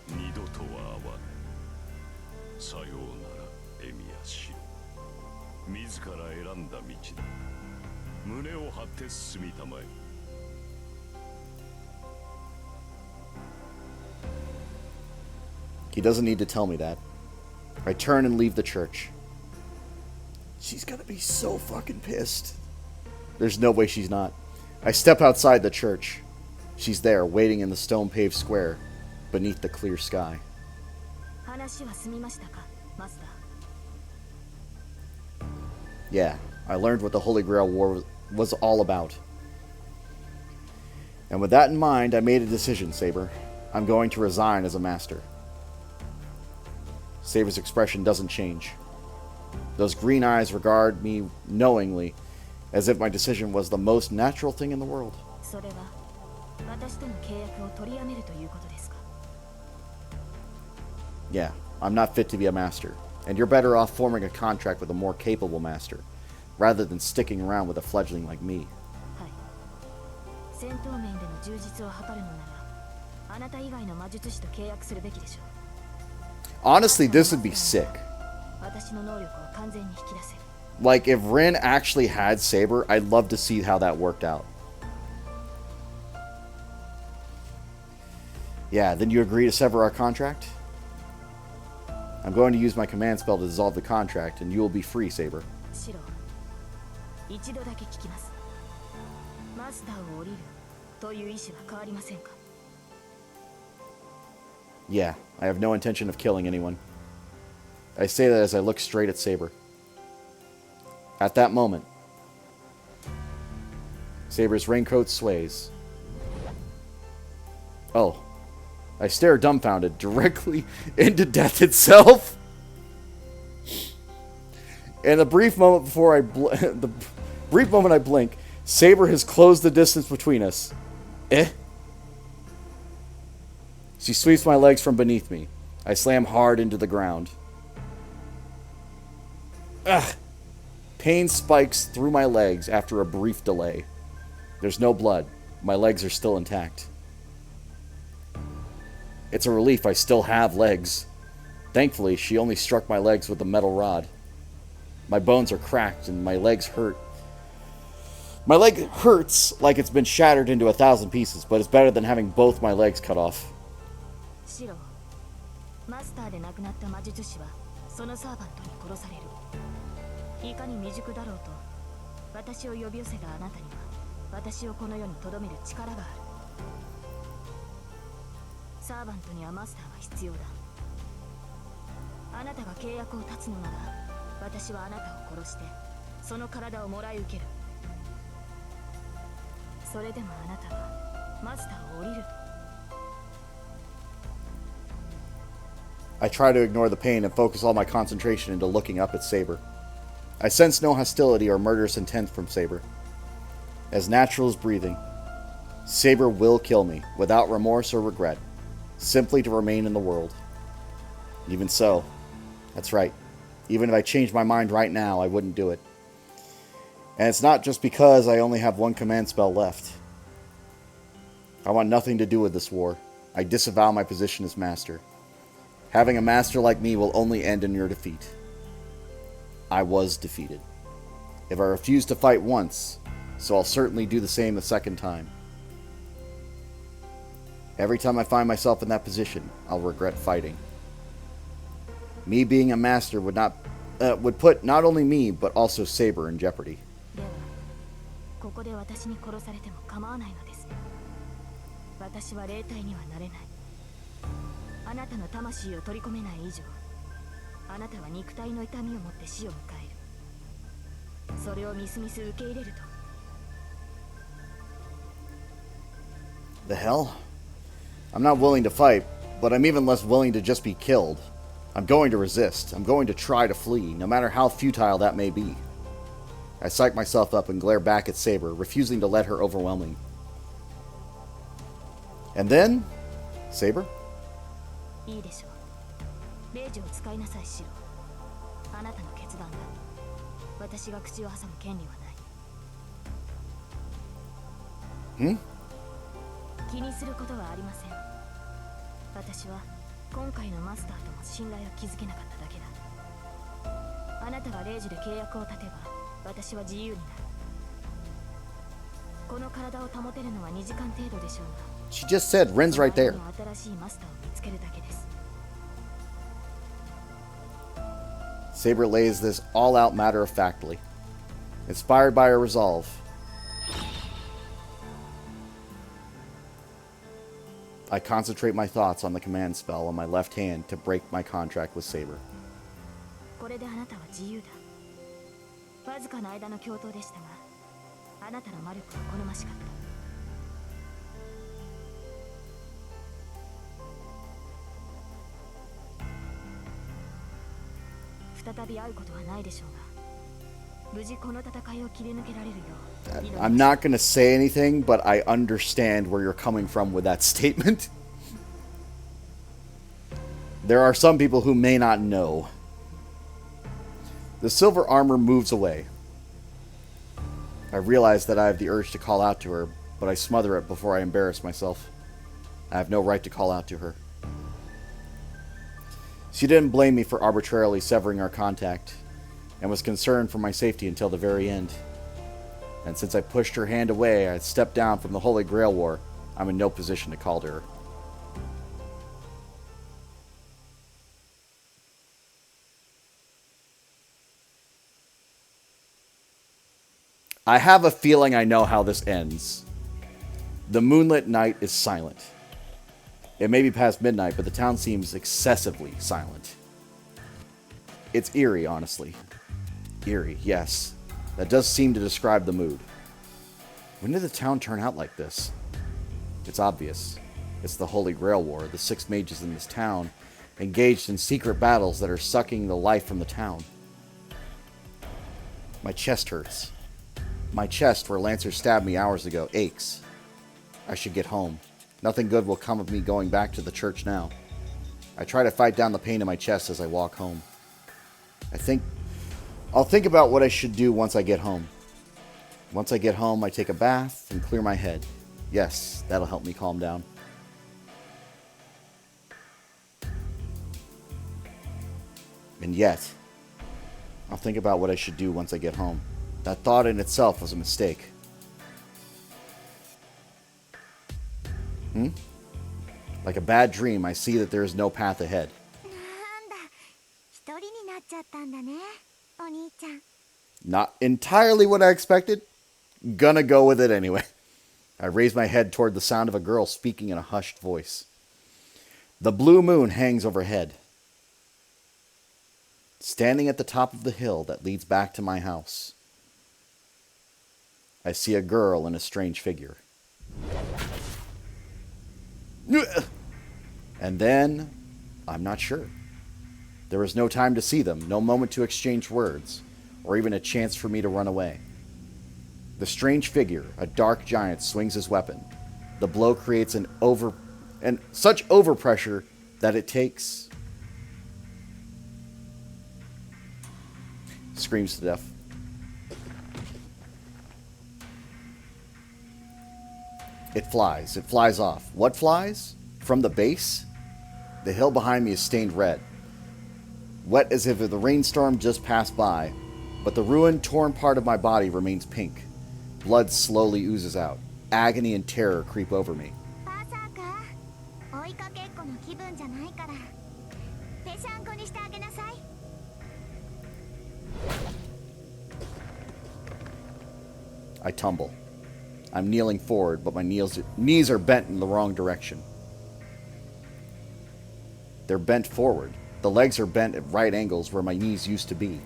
[SPEAKER 4] 二度とは会わない。さようなら、エミヤシロ。自ら選んだ道だ。胸を張って進みたまえ。
[SPEAKER 1] He doesn't need to tell me that. I turn and leave the church. She's gonna be so fucking pissed. There's no way she's not. I step outside the church. She's there, waiting in the stone-paved square, beneath the clear sky.
[SPEAKER 3] 話は済みましたか、マスター。
[SPEAKER 1] Yeah, I learned what the Holy Grail War was all about. And with that in mind, I made a decision, Saber. I'm going to resign as a master. Saber's expression doesn't change. Those green eyes regard me knowingly, as if my decision was the most natural thing in the world.
[SPEAKER 3] それは私との契約を取りやめるということですか。
[SPEAKER 1] Yeah, I'm not fit to be a master, and you're better off forming a contract with a more capable master, rather than sticking around with a fledgling like me.
[SPEAKER 3] はい。戦闘面での充実を図るのなら、あなた以外の魔術師と契約するべきでしょう。
[SPEAKER 1] Honestly, this would be sick.
[SPEAKER 3] 私の能力を完全に引き出せる。
[SPEAKER 1] Like, if Rin actually had Saber, I'd love to see how that worked out. Yeah, then you agree to sever our contract? I'm going to use my command spell to dissolve the contract, and you will be free, Saber.
[SPEAKER 3] シロ、一度だけ聞きます。マスターを降りるという意思は変わりませんか？
[SPEAKER 1] Yeah, I have no intention of killing anyone. I say that as I look straight at Saber. At that moment, Saber's raincoat sways. Oh. I stare dumbfounded directly into death itself. In the brief moment before the brief moment I blink, Saber has closed the distance between us. She sweeps my legs from beneath me. I slam hard into the ground. Ugh. Pain spikes through my legs after a brief delay. There's no blood. My legs are still intact. It's a relief I still have legs. Thankfully, she only struck my legs with a metal rod. My bones are cracked and my legs hurt. My leg hurts like it's been shattered into 1,000 pieces, but it's better than having both my legs cut off.
[SPEAKER 3] シロ、マスターで亡くなった魔術師はそのサーバントに殺される。いかに未熟だろうと、私を呼び寄せたあなたには私をこの世に留める力がある。サーバントにはマスターが必要だ。あなたが契約を断つのなら、私はあなたを殺してその体をもらい受ける。それでもあなたはマスターを降りると。
[SPEAKER 1] I try to ignore the pain and focus all my concentration into looking up at Saber. I sense no hostility or murderous intent from Saber. As natural as breathing, Saber will kill me without remorse or regret, simply to remain in the world. Even so, that's right. Even if I changed my mind right now, I wouldn't do it. And it's not just because I only have one command spell left. I want nothing to do with this war. I disavow my position as master. Having a master like me will only end in your defeat. I was defeated. If I refuse to fight once, so I'll certainly do the same the second time. Every time I find myself in that position, I'll regret fighting. Me being a master would put not only me, but also Saber in jeopardy.
[SPEAKER 3] ではここで私に殺されても構わないのですね。私は霊体にはなれない。あなたの魂を取り込めない以上、あなたは肉体の痛みを持って死を迎える。それをみすみす受け入れると。
[SPEAKER 1] The hell? I'm not willing to fight, but I'm even less willing to just be killed. I'm going to resist. I'm going to try to flee, no matter how futile that may be. I psych myself up and glare back at Saber, refusing to let her overwhelm me. And then, Saber?
[SPEAKER 3] いいでしょう。霊樹を使いなさい、シロ。あなたの決断だ。私が口を挟む権利はない。気にすることはありません。私は今回のマスターとも信頼を築けなかっただけだ。あなたが霊樹で契約を立てば、私は自由になる。この体を保てるのは2時間程度でしょうが。
[SPEAKER 1] She just said, Ren's right there.
[SPEAKER 3] 新しいマスターを見つけるだけです。
[SPEAKER 1] Saber lays this all out matter-of-factly. Inspired by her resolve, I concentrate my thoughts on the command spell on my left hand to break my contract with Saber.
[SPEAKER 3] これであなたは自由だ。わずかな間の共闘でしたが、あなたの魔力は好ましかった。再び会うことはないでしょうが、無事この戦いを切り抜けられるよう。
[SPEAKER 1] I'm not going to say anything, but I understand where you're coming from with that statement. There are some people who may not know. The silver armor moves away. I realize that I have the urge to call out to her, but I smother it before I embarrass myself. I have no right to call out to her. She didn't blame me for arbitrarily severing our contact, and was concerned for my safety until the very end. And since I pushed her hand away, I stepped down from the Holy Grail War, I'm in no position to call to her. I have a feeling I know how this ends. The moonlit night is silent. It may be past midnight, but the town seems excessively silent. It's eerie, honestly. Eerie, yes. That does seem to describe the mood. When did the town turn out like this? It's obvious. It's the Holy Grail War. The 6 mages in this town engaged in secret battles that are sucking the life from the town. My chest hurts. My chest, where Lancer stabbed me hours ago, aches. I should get home. Nothing good will come of me going back to the church now. I try to fight down the pain in my chest as I walk home. I'll think about what I should do once I get home. Once I get home, I take a bath and clear my head. Yes, that'll help me calm down. And yet, I'll think about what I should do once I get home. That thought in itself was a mistake. Like a bad dream, I see that there is no path ahead. Not entirely what I expected. Gonna go with it anyway. I raise my head toward the sound of a girl speaking in a hushed voice. The blue moon hangs overhead. Standing at the top of the hill that leads back to my house, I see a girl in a strange figure. And then, I'm not sure. There was no time to see them, no moment to exchange words, or even a chance for me to run away. The strange figure, a dark giant, swings his weapon. The blow creates such overpressure that it takes... Screams to death. It flies. It flies off. What flies? From the base? The hill behind me is stained red. Wet as if the rainstorm just passed by, but the ruined, torn part of my body remains pink. Blood slowly oozes out. Agony and terror creep over me. I tumble. I'm kneeling forward, but my knees are bent in the wrong direction. They're bent forward. The legs are bent at right angles where my knees used to be.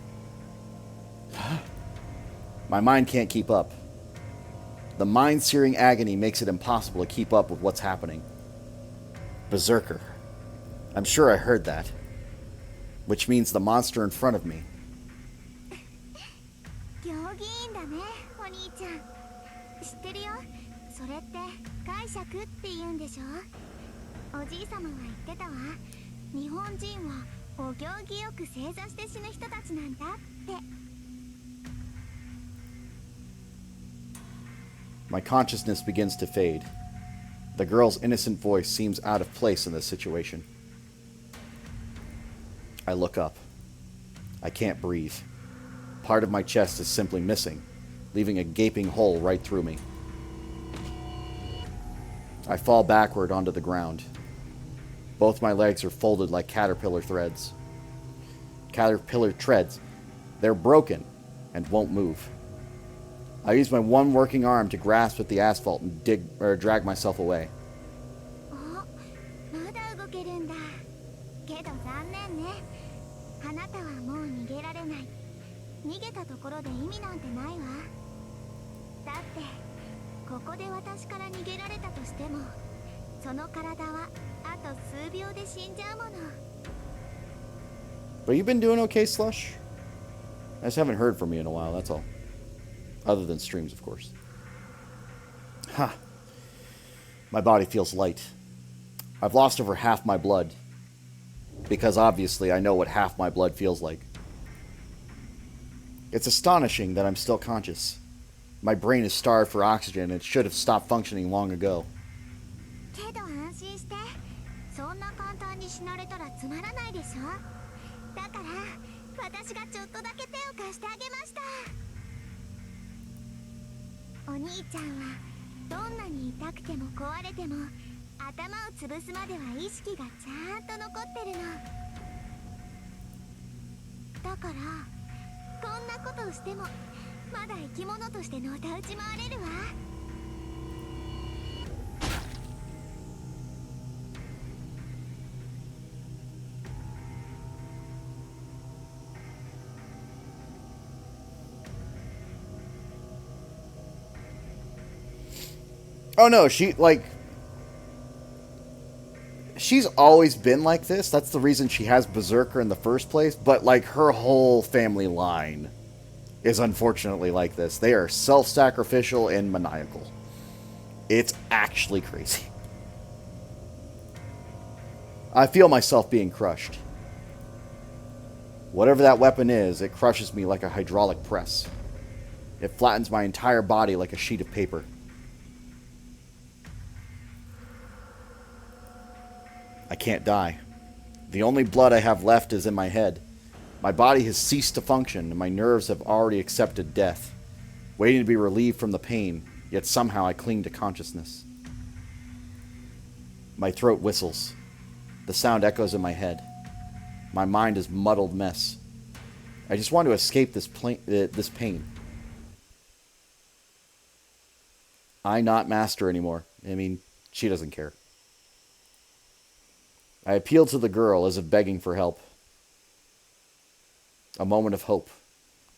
[SPEAKER 1] My mind can't keep up. The mind-searing agony makes it impossible to keep up with what's happening. Berserker. I'm sure I heard that. Which means the monster in front of me. My consciousness begins to fade. The girl's innocent voice seems out of place in this situation. I look up. I can't breathe. Part of my chest is simply missing, leaving a gaping hole right through me. I fall backward onto the ground. Both my legs are folded like caterpillar threads. Caterpillar treads. They're broken and won't move. I use my one working arm to grasp at the asphalt and drag myself away. But you've been doing okay, Slush? I just haven't heard from you in a while, that's all. Other than streams, of course. Ha! My body feels light. I've lost over half my blood. Because obviously I know what half my blood feels like. It's astonishing that I'm still conscious. My brain is starved for oxygen and it should have stopped functioning long ago. Oh no, she's always been like this. That's the reason she has Berserker in the first place. But, like, her whole family line is unfortunately like this. They are self-sacrificial and maniacal. It's actually crazy. I feel myself being crushed. Whatever that weapon is, it crushes me like a hydraulic press. It flattens my entire body like a sheet of paper. I can't die. The only blood I have left is in my head. My body has ceased to function, and my nerves have already accepted death, waiting to be relieved from the pain, yet somehow I cling to consciousness. My throat whistles. The sound echoes in my head. My mind is a muddled mess. I just want to escape this pain. I'm not master anymore. I mean, she doesn't care. I appeal to the girl as if begging for help. A moment of hope.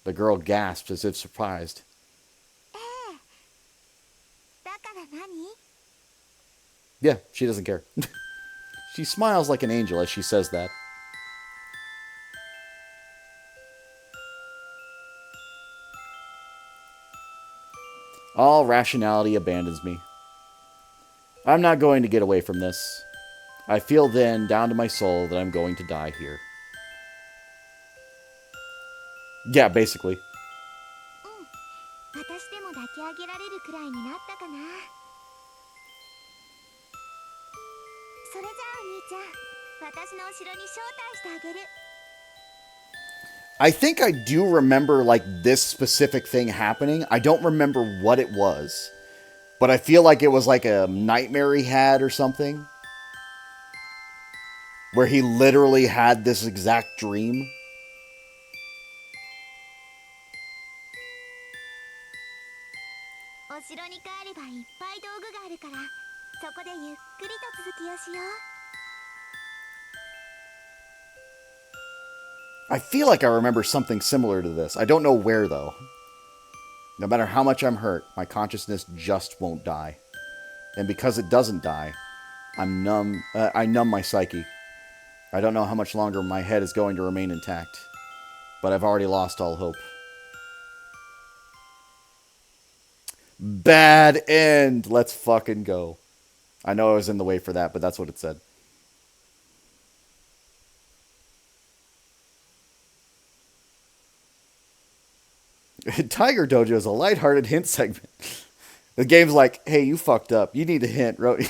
[SPEAKER 1] The girl gasps as if surprised. Yeah, she doesn't care. She smiles like an angel as she says that. All rationality abandons me. I'm not going to get away from this. I feel then, down to my soul, that I'm going to die here. Yeah, basically.
[SPEAKER 2] 私でも抱き上げられるくらいになったかな。それじゃあお兄ちゃん、私の後ろに招待してあげる。
[SPEAKER 1] I think I do remember, like, this specific thing happening. I don't remember what it was. But I feel like it was like a nightmare he had or something. Where he literally had this exact dream.
[SPEAKER 2] お城に帰ればいっぱい道具があるから、そこでゆっくりと続きをしよう。
[SPEAKER 1] I feel like I remember something similar to this. I don't know where, though. No matter how much I'm hurt, my consciousness just won't die. And because it doesn't die, I'm numb. I numb my psyche. I don't know how much longer my head is going to remain intact. But I've already lost all hope. Bad end! Let's fucking go. I know I was in the way for that, but that's what it said. Tiger Dojo is a lighthearted hint segment. The game's like, hey, you fucked up. You need a hint, Rody.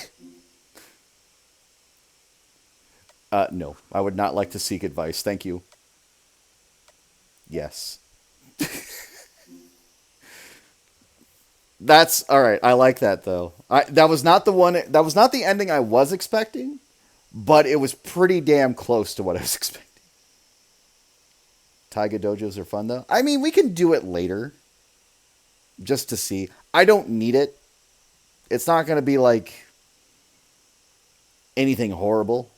[SPEAKER 1] No. I would not like to seek advice. Thank you. Yes. That's alright. I like that though. That was not the ending I was expecting, but it was pretty damn close to what I was expecting. Taiga dojos are fun though. I mean, we can do it later. Just to see. I don't need it. It's not going to be like anything horrible.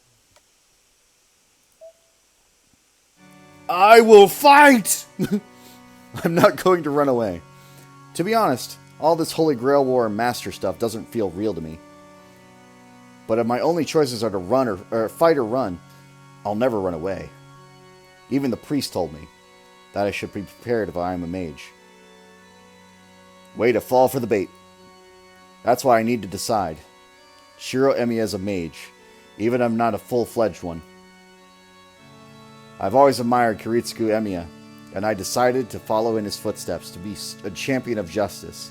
[SPEAKER 1] I will fight! I'm not going to run away. To be honest, all this Holy Grail War and Master stuff doesn't feel real to me. But if my only choices are to run or fight or run, I'll never run away. Even the priest told me that I should be prepared if I am a mage. Way to fall for the bait. That's why I need to decide. Shiro Emiya is a mage, even if I'm not a full-fledged one. I've always admired Kiritsugu Emiya, and I decided to follow in his footsteps to be a champion of justice.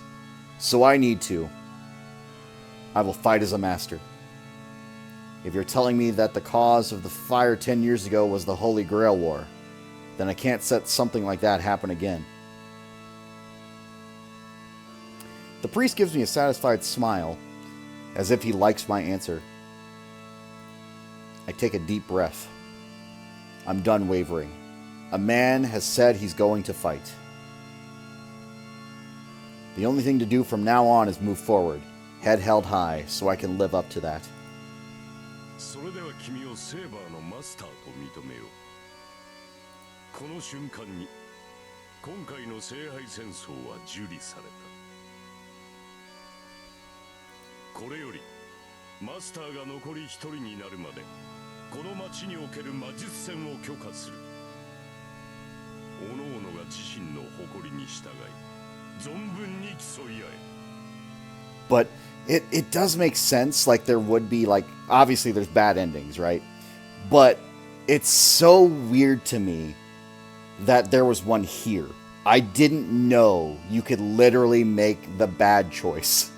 [SPEAKER 1] So I need to. I will fight as a master. If you're telling me that the cause of the fire 10 years ago was the Holy Grail War, then I can't let something like that happen again. The priest gives me a satisfied smile, as if he likes my answer. I take a deep breath. I'm done wavering. A man has said he's going to fight. The only thing to do from now on is move forward, head held high, so I can live up to that.
[SPEAKER 4] それでは君をセーバーのマスターと認めよう。この瞬間に今回の聖杯戦争は受理された。これよりマスターが残り一人になるまでこの町における魔術戦を許可する。各々が自身の誇りに従い存分に競い合え。
[SPEAKER 1] But it does make sense, like there would be, like, obviously there's bad endings, right? But it's so weird to me that there was one here. I didn't know you could literally make the bad choice.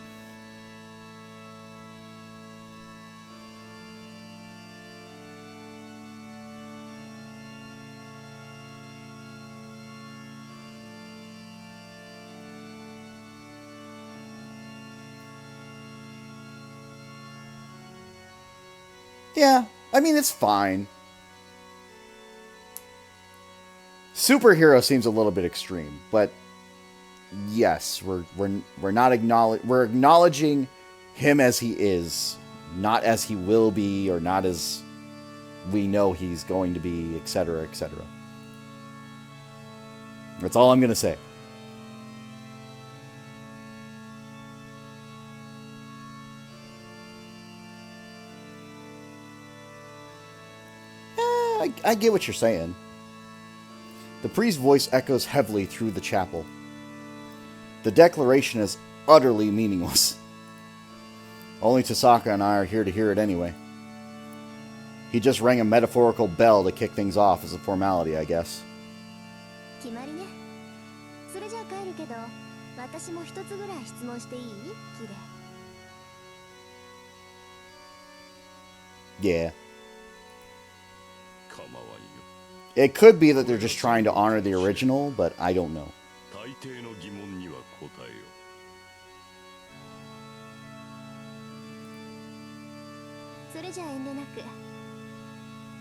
[SPEAKER 1] Yeah, I mean, it's fine. Superhero seems a little bit extreme, but yes, we're not acknowledging him as he is, not as he will be, or not as we know he's going to be, etc., etc. That's all I'm gonna say. I get what you're saying. The priest's voice echoes heavily through the chapel. The declaration is utterly meaningless. Only Tasaka and I are here to hear it anyway. He just rang a metaphorical bell to kick things off as a formality, I guess.
[SPEAKER 2] 決まりね。それじゃあ帰るけど、私も一つぐらい質問していい？キレ。
[SPEAKER 1] Yeah. It could be that they're just trying to honor the original, but I don't know.
[SPEAKER 4] 大抵の疑問には答えよ。
[SPEAKER 2] それじゃあ遠慮なく。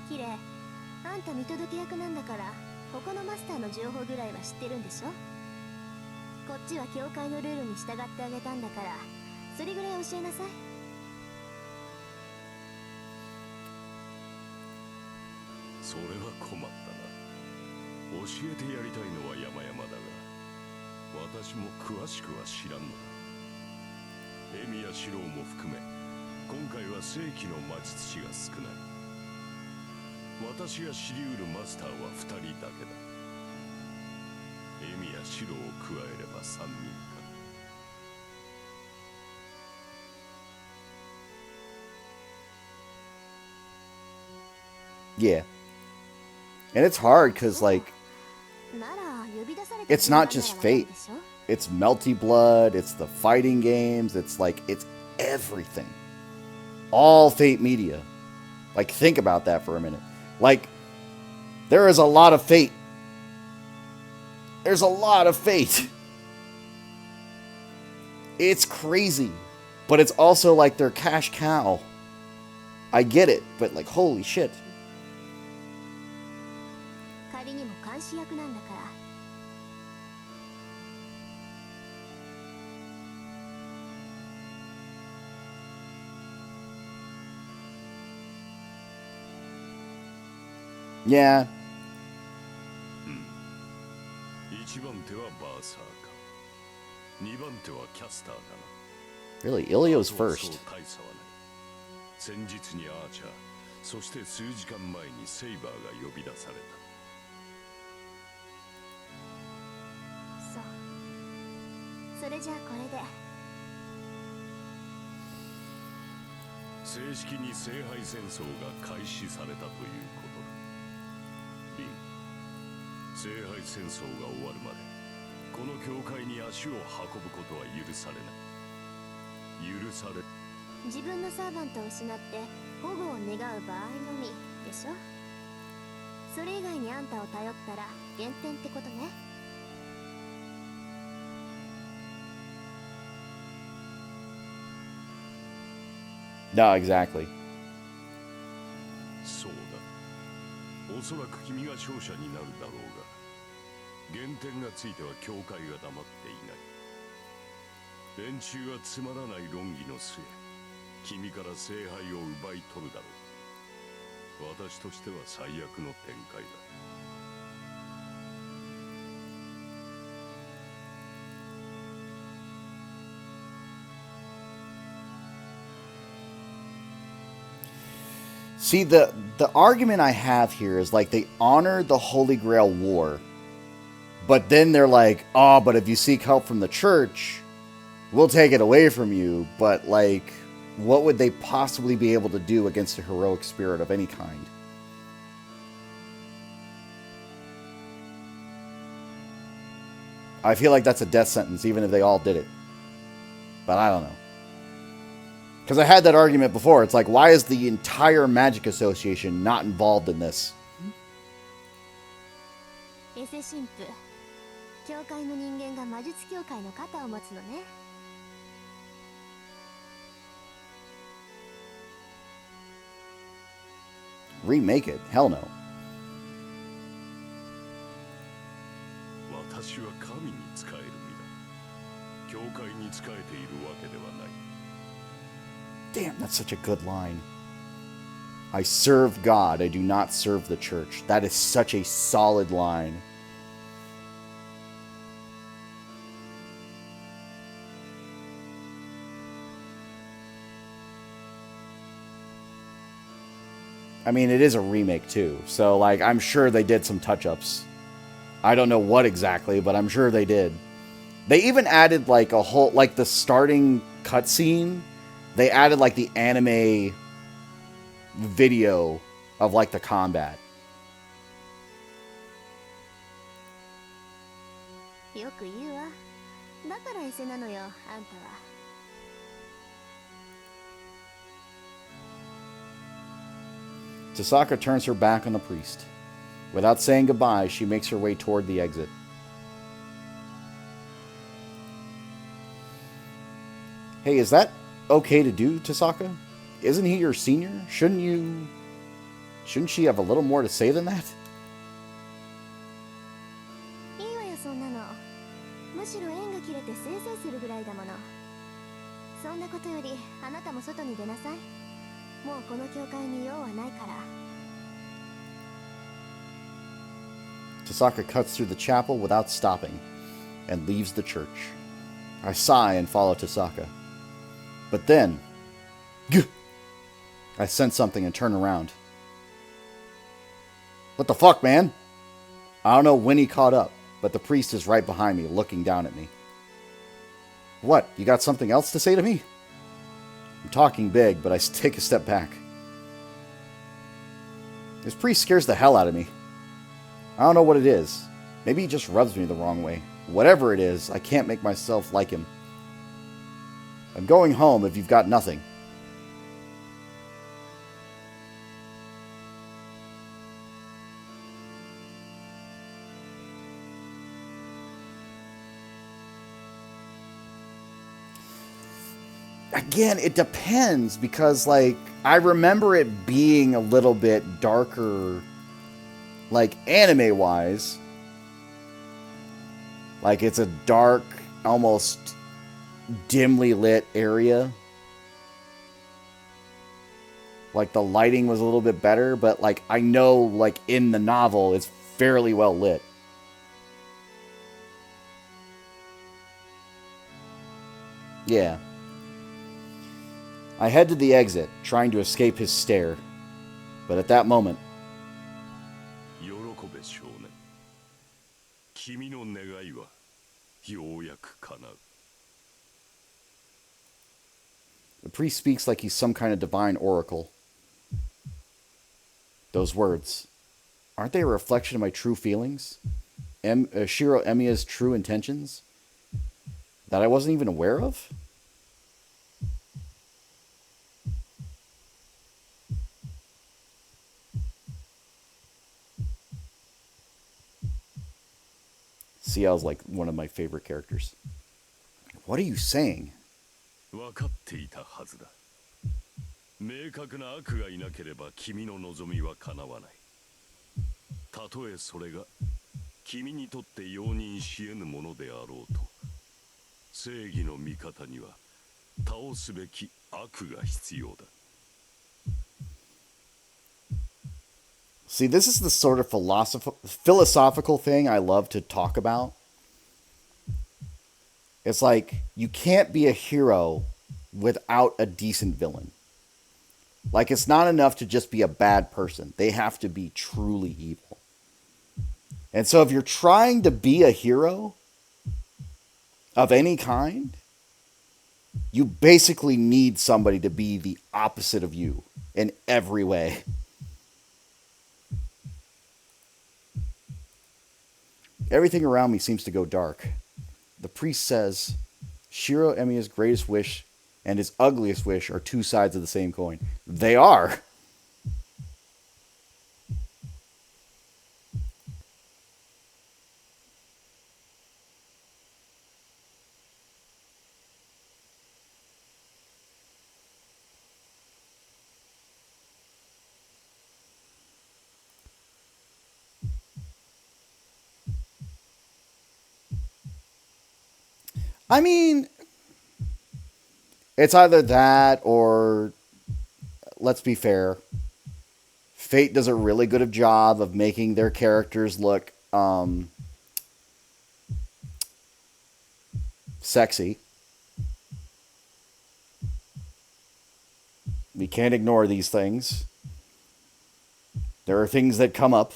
[SPEAKER 2] キレ、あんた見届け役なんだから、他のマスターの情報ぐらいは知ってるんでしょ？こっちは教会のルールに従ってあげたんだから、それぐらい教えなさい。
[SPEAKER 4] それは困ったな。教えてやりたいのは山々だが、私も詳しくは知らんのだ。エミやシロウも含め、今回は正規の魔術師が少ない。私が知り得るマスターは2人だけだ。エミやシロウを加えれば3人か。
[SPEAKER 1] Yeah. And it's hard because, like, it's not just Fate. It's Melty Blood, it's the fighting games, it's like, it's everything. All Fate media. Like, think about that for a minute. Like, there is a lot of Fate. There's a lot of Fate. It's crazy. But it's also like their cash cow. I get it, but like, holy shit.
[SPEAKER 2] 仮にも監視役なんだから。
[SPEAKER 1] Yeah.
[SPEAKER 4] 1番手はバーサーか。2番手はキャスターだな。
[SPEAKER 1] Really, Ilio's first.
[SPEAKER 4] 先日にアーチャー、そして数時間前にセイバーが呼び出された。
[SPEAKER 2] そう。それじゃあこれで。
[SPEAKER 4] 正式に聖杯戦争が開始されたということだ。リン、聖杯戦争が終わるまで、この教会に足を運ぶことは許されない。許され。
[SPEAKER 2] 自分のサーバントを失って保護を願う場合のみでしょ。それ以外にあんたを頼ったら減点ってことね。
[SPEAKER 1] No, exactly.
[SPEAKER 4] そうだ。おそらく君が勝者になるだろうが、減点がついては教会が黙っていない。連中はつまらない論議の末、君から聖杯を奪い取るだろう。私としては最悪の展開だ。
[SPEAKER 1] See, the argument I have here is like they honor the Holy Grail War, but then they're like, oh, but if you seek help from the church, we'll take it away from you. But like, what would they possibly be able to do against a heroic spirit of any kind? I feel like that's a death sentence, even if they all did it. But I don't know. Because I had that argument before. It's like, why is the entire Magic Association not involved in this?
[SPEAKER 2] エセ神父、教会の人間が魔術協会の肩を持つのね。
[SPEAKER 1] Remake it? Hell no.
[SPEAKER 4] 私は神に仕える身だ。教会に仕えているわけではない。
[SPEAKER 1] Damn, that's such a good line. I serve God, I do not serve the church. That is such a solid line. I mean, it is a remake too, so like I'm sure they did some touch-ups. I don't know what exactly, but I'm sure they did. They even added like a whole, like the starting cutscene, they added like the anime video of like the combat.
[SPEAKER 2] よく言うわ。だからエセなのよ、あんたは。
[SPEAKER 1] Tasaka turns her back on the priest. Without saying goodbye, she makes her way toward the exit. Hey, is that okay to do, Tasaka? Isn't he your senior? Shouldn't she have a little more to say than that?
[SPEAKER 2] いいわよ、そんなの。むしろ縁が切れてせいせいするぐらいだもの。そんなことより、あなたも外に出なさい。もうこの教会に用はないから。
[SPEAKER 1] Tasaka cuts through the chapel without stopping and leaves the church. I sigh and follow Tasaka. But then, I sense something and turn around. What the fuck, man? I don't know when he caught up, but the priest is right behind me, looking down at me. What, you got something else to say to me? I'm talking big, but I take a step back. This priest scares the hell out of me. I don't know what it is. Maybe he just rubs me the wrong way. Whatever it is, I can't make myself like him. I'm going home if you've got nothing. Again, it depends because, like, I remember it being a little bit darker, like, anime-wise. Like, it's a dark, almost dimly lit area. Like, the lighting was a little bit better, but, like, I know, like, in the novel, it's fairly well lit. Yeah. I head to the exit, trying to escape his stare. But at that moment... The priest speaks like he's some kind of divine oracle. Those words, aren't they a reflection of my true feelings? Shiro Emiya's true intentions? That I wasn't even aware of? CL's like one of my favorite characters. What are you saying?
[SPEAKER 4] 分かっていたはずだ。明確な悪がいなければ君の望みは叶わない。たとえそれが君にとって容認し得ぬものであろうと、正義の味方には倒すべき悪が必要だ。
[SPEAKER 1] See, this is the sort of philosophical thing I love to talk about. It's like, you can't be a hero without a decent villain. Like, it's not enough to just be a bad person. They have to be truly evil. And so if you're trying to be a hero of any kind, you basically need somebody to be the opposite of you in every way. Everything around me seems to go dark. The priest says, Shiro Emiya's greatest wish and his ugliest wish are two sides of the same coin. They are. I mean, it's either that or, let's be fair, Fate does a really good job of making their characters look sexy. We can't ignore these things. There are things that come up.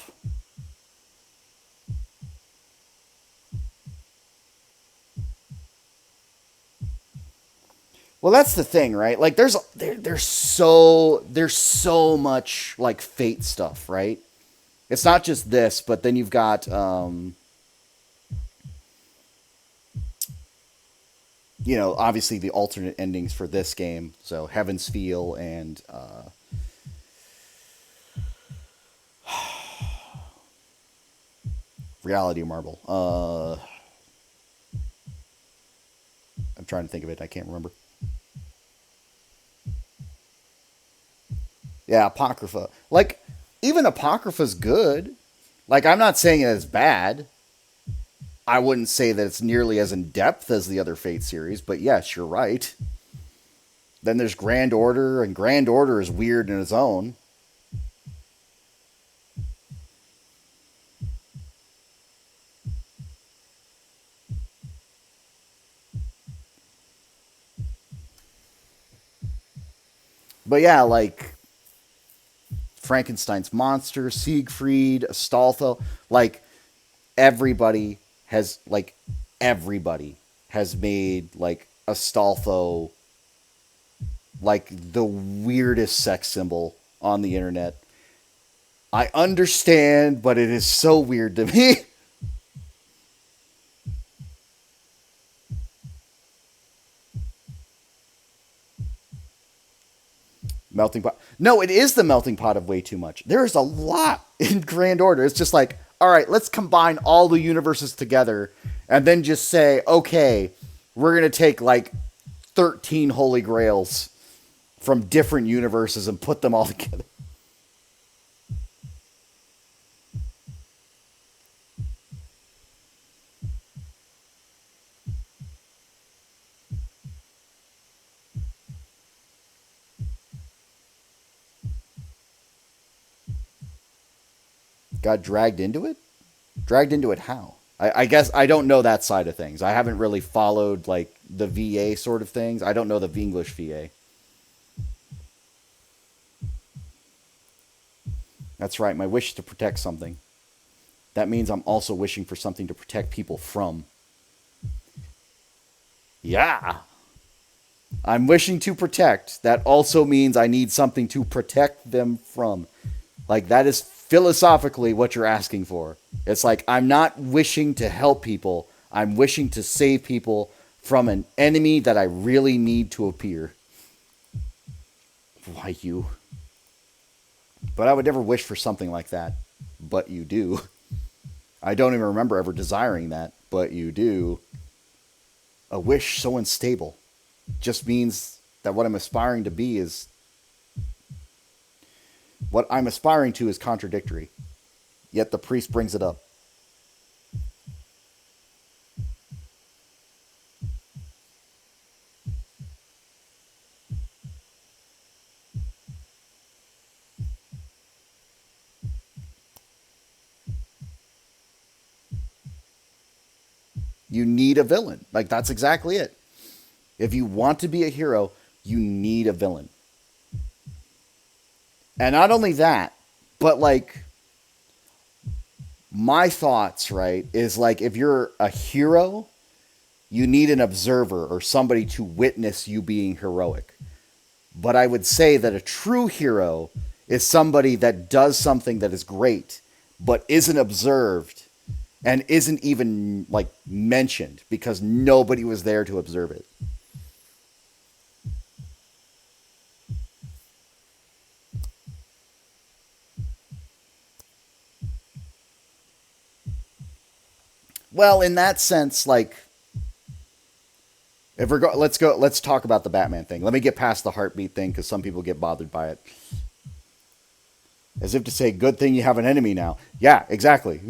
[SPEAKER 1] Well, that's the thing, right? Like, there's so much like Fate stuff, right? It's not just this, but then you've got obviously the alternate endings for this game. So Heaven's Feel and Reality Marble. I'm trying to think of it. I can't remember. Yeah, Apocrypha. Like, even Apocrypha's good. Like, I'm not saying it's bad. I wouldn't say that it's nearly as in depth as the other Fate series, but yes, you're right. Then there's Grand Order, and Grand Order is weird in its own. But yeah, like Frankenstein's monster, Siegfried, Astolfo, like everybody has everybody has made like Astolfo like the weirdest sex symbol on the internet. I understand, but it is so weird to me. Melting pot. No, it is the melting pot of way too much. There is a lot in Grand Order. It's just like, all right, let's combine all the universes together and then just say, okay, we're going to take like 13 Holy Grails from different universes and put them all together. Got dragged into it? Dragged into it how? I guess I don't know that side of things. I haven't really followed like the VA sort of things. I don't know the English VA. That's right. My wish is to protect something. That means I'm also wishing for something to protect people from. Yeah. I'm wishing to protect. That also means I need something to protect them from. Like, that is philosophically what you're asking for. It's like, I'm not wishing to help people. I'm wishing to save people from an enemy that I really need to appear. Why you? But I would never wish for something like that. But you do. I don't even remember ever desiring that. But you do. A wish so unstable just means that what I'm aspiring to be is... What I'm aspiring to is contradictory. Yet the priest brings it up. You need a villain. Like, that's exactly it. If you want to be a hero, you need a villain. And not only that, but like, my thoughts, right, is like, if you're a hero, you need an observer or somebody to witness you being heroic. But I would say that a true hero is somebody that does something that is great, but isn't observed and isn't even like mentioned because nobody was there to observe it. Well, in that sense, like, if let's talk about the Batman thing. Let me get past the heartbeat thing because some people get bothered by it. As if to say, good thing you have an enemy now. Yeah, exactly.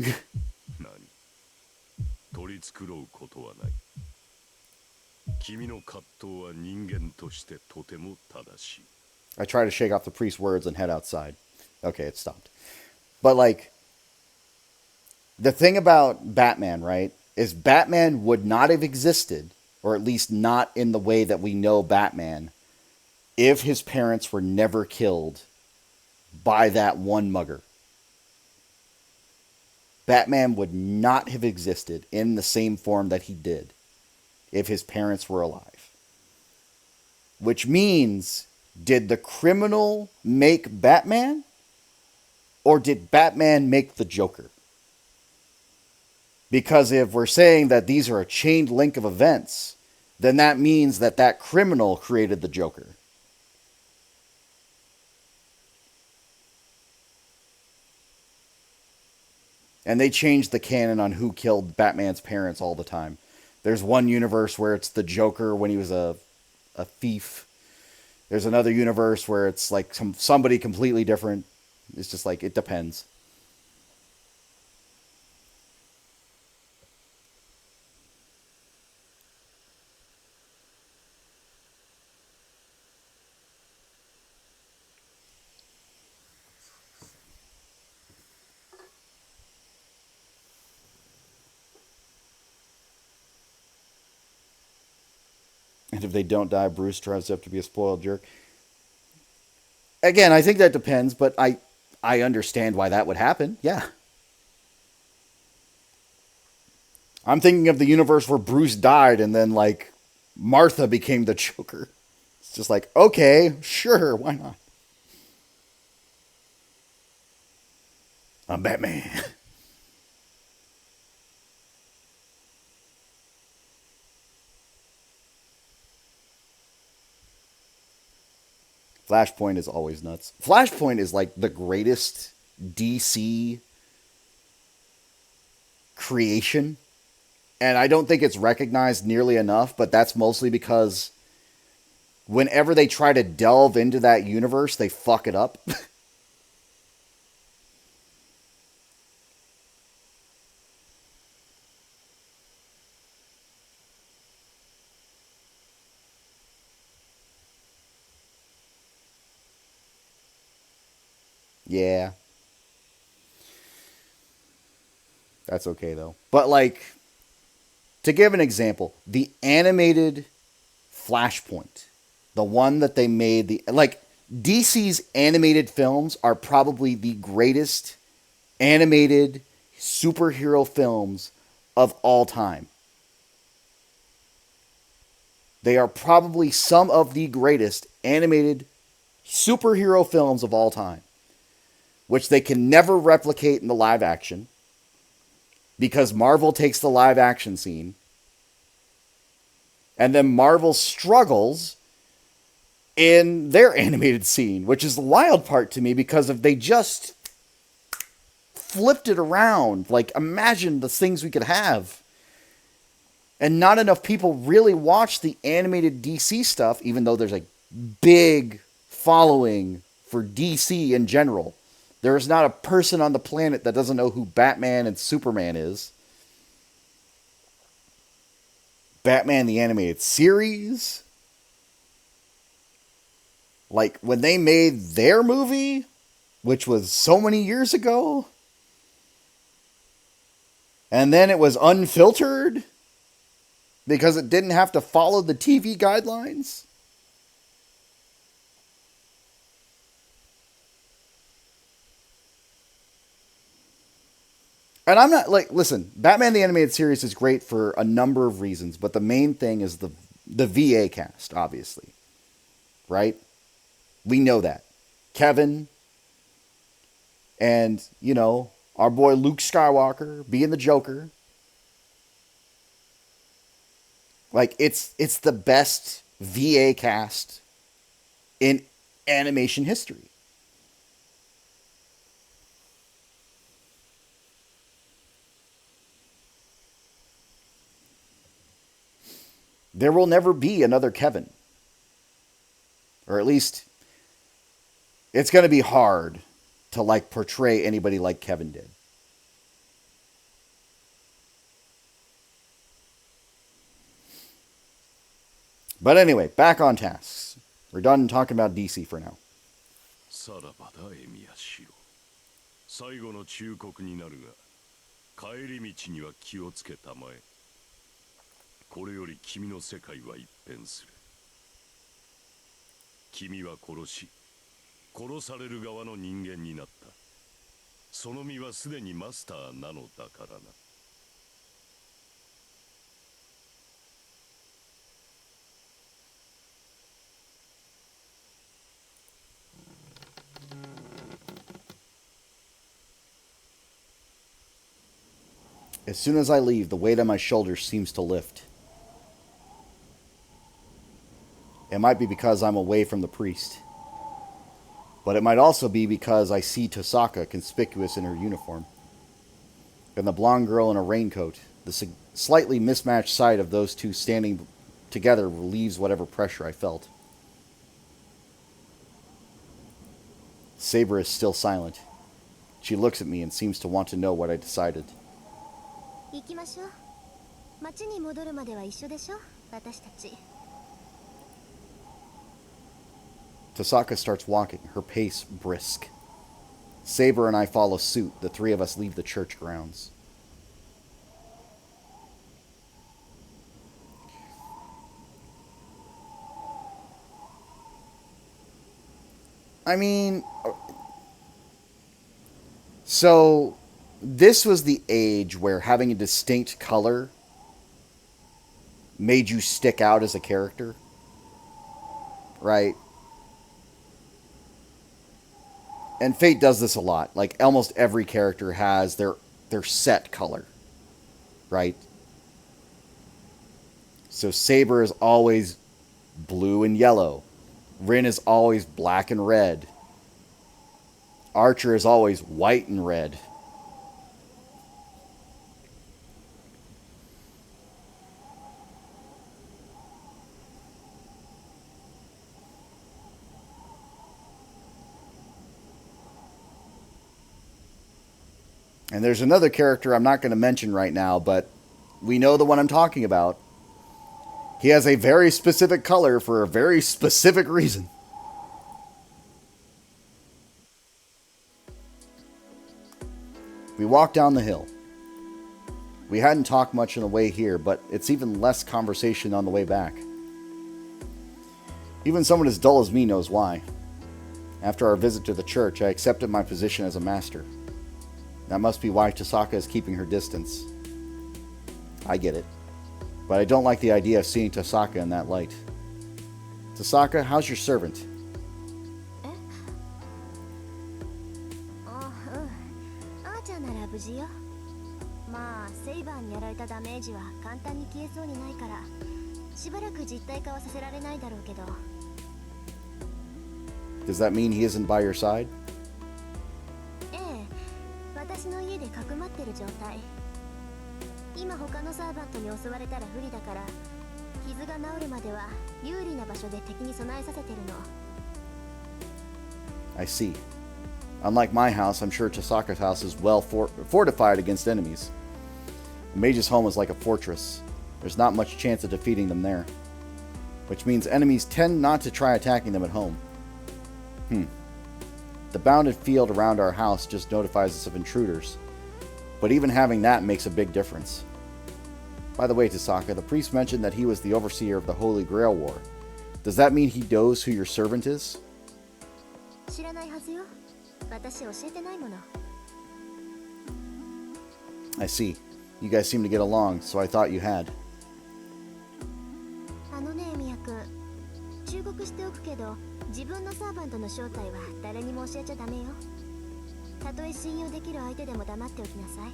[SPEAKER 1] I try to shake off the priest's words and head outside. Okay, it stopped. But like, the thing about Batman, right, is Batman would not have existed, or at least not in the way that we know Batman, if his parents were never killed by that one mugger. Batman would not have existed in the same form that he did if his parents were alive. which means, did the criminal make Batman? Or did Batman make the Joker? Because if we're saying that these are a chained link of events, then that means that that criminal created the Joker. And they changed the canon on who killed Batman's parents all the time. There's one universe where it's the Joker when he was a thief. There's another universe where it's like somebody completely different. It's just like, it depends. And if they don't die, Bruce tries up to be a spoiled jerk. Again, I think that depends, but I understand why that would happen. Yeah. I'm thinking of the universe where Bruce died and then, like, Martha became the Joker. It's just like, okay, sure, why not? I'm Batman. Flashpoint is always nuts. Flashpoint is like the greatest DC creation. And I don't think it's recognized nearly enough, but that's mostly because whenever they try to delve into that universe, they fuck it up. Yeah. That's okay, though. But, like, to give an example, the animated Flashpoint, the one that they made, DC's animated films are probably the greatest animated superhero films of all time. They are probably some of the greatest animated superhero films of all time, which they can never replicate in the live action because Marvel takes the live action scene, and then Marvel struggles in their animated scene, which is the wild part to me because if they just flipped it around, like, imagine the things we could have. And not enough people really watch the animated DC stuff, even though there's a big following for DC in general. There is not a person on the planet that doesn't know who Batman and Superman is. Batman the Animated Series. Like, when they made their movie, which was so many years ago, and then it was unfiltered because it didn't have to follow the TV guidelines. And I'm not, like, listen, Batman the Animated Series is great for a number of reasons, but the main thing is the VA cast, obviously. Right? We know that. Kevin and, you know, our boy Luke Skywalker being the Joker. Like, it's the best VA cast in animation history. There will never be another Kevin. Or at least, it's going to be hard to, like, portray anybody like Kevin did. But anyway, back on tasks. We're done talking about DC for now.
[SPEAKER 4] さらばだエミヤシロ。最後の忠告になるが、帰り道には気をつけたまえ。これより君の世界は一変する。君は殺し、殺される側の人間になった。その身はすでにマスターなのだからな。
[SPEAKER 1] As soon as I leave, the weight on my shoulders seems to lift. It might be because I'm away from the priest. But it might also be because I see Tosaka conspicuous in her uniform. And the blonde girl in a raincoat. The slightly mismatched sight of those two standing together relieves whatever pressure I felt. Saber is still silent. She looks at me and seems to want to know what I decided.
[SPEAKER 2] 行きましょう。町に戻るまでは一緒でしょ、私たち。
[SPEAKER 1] Tosaka starts walking, her pace brisk. Saber and I follow suit. The three of us leave the church grounds. I mean, so this was the age where having a distinct color made you stick out as a character, right? And Fate does this a lot. Like, almost every character has their set color, right? So Saber is always blue and yellow. Rin is always black and red. Archer is always white and red. And there's another character I'm not going to mention right now, but we know the one I'm talking about. He has a very specific color for a very specific reason. We walk down the hill. We hadn't talked much on the way here, but it's even less conversation on the way back. Even someone as dull as me knows why. After our visit to the church, I accepted my position as a master. That must be why Tosaka is keeping her distance. I get it. But I don't like the idea of seeing Tosaka in that light. Tosaka, how's your servant?
[SPEAKER 2] あーちゃんなら無事よ。まあセイバーにやられたダメージは簡単に消えそうにないから、しばらく実体化はさせられないだろうけど。
[SPEAKER 1] Does that mean he isn't by your side?
[SPEAKER 2] ええ、私の家でかくまってる状態。今他のサーバントに襲われたら不利だから、傷が治るまでは有利な場所で敵に備えさせてるの。
[SPEAKER 1] I see. Unlike my house, I'm sure Tosaka's house is well fortified against enemies. The mage's home is like a fortress. There's not much chance of defeating them there. Which means enemies tend not to try attacking them at home. The bounded field around our house just notifies us of intruders. But even having that makes a big difference. By the way, Tosaka, the priest mentioned that he was the overseer of the Holy Grail War. Does that mean he knows who your servant is?
[SPEAKER 2] 知らないはずよ。私教えてないもの。
[SPEAKER 1] I see. You guys seem to get along, so I thought you had.
[SPEAKER 2] あのね、ミヤ君。忠告しておくけど、自分のサーバントの正体は誰にも教えちゃダメよ。たとえ信用できる相手でも黙っておきなさい。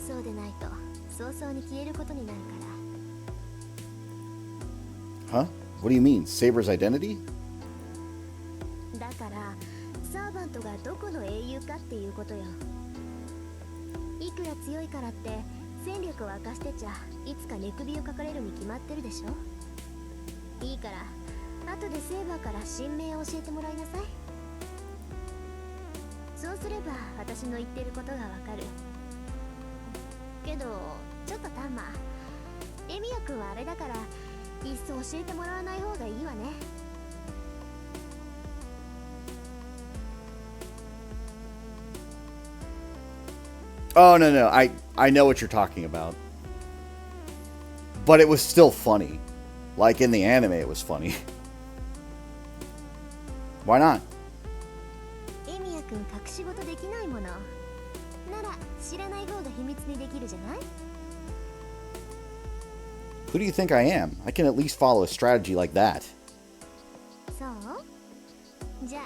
[SPEAKER 2] そうでないと早々に消えることになるから。
[SPEAKER 1] Huh? What do you mean? Saber's identity?
[SPEAKER 2] だからサーバントがどこの英雄かっていうことよ。いくら強いからって戦力を明かしてちゃいつか寝首をかかれるに決まってるでしょ。いいから後でセーバーから新名を教えてもらいなさい。そうすれば私の言ってることがわかる。けどちょっとタンマ、エミヤ君はあれだからいっそ教えてもらわない方がいいわね。
[SPEAKER 1] Oh, no. I know what you're talking about. But it was still funny. Like in the anime, it was funny. Why not?
[SPEAKER 2] エミヤ君隠し事できないもの。なら知らない方が秘密にできるじゃない？
[SPEAKER 1] Who do you think I am? I can at least follow a strategy like that.
[SPEAKER 2] そう？じゃあ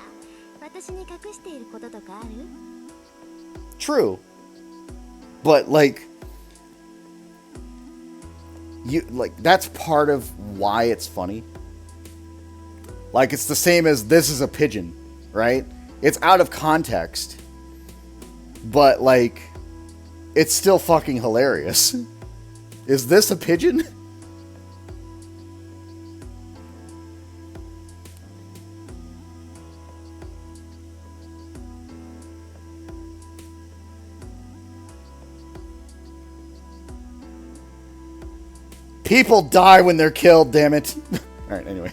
[SPEAKER 2] 私に隠していることとかある？
[SPEAKER 1] True. But, like, you like that's part of why it's funny. Like, it's the same as this is a pigeon, right? It's out of context, but like it's still fucking hilarious. Is this a pigeon? People die when they're killed, damn it. Alright, anyway.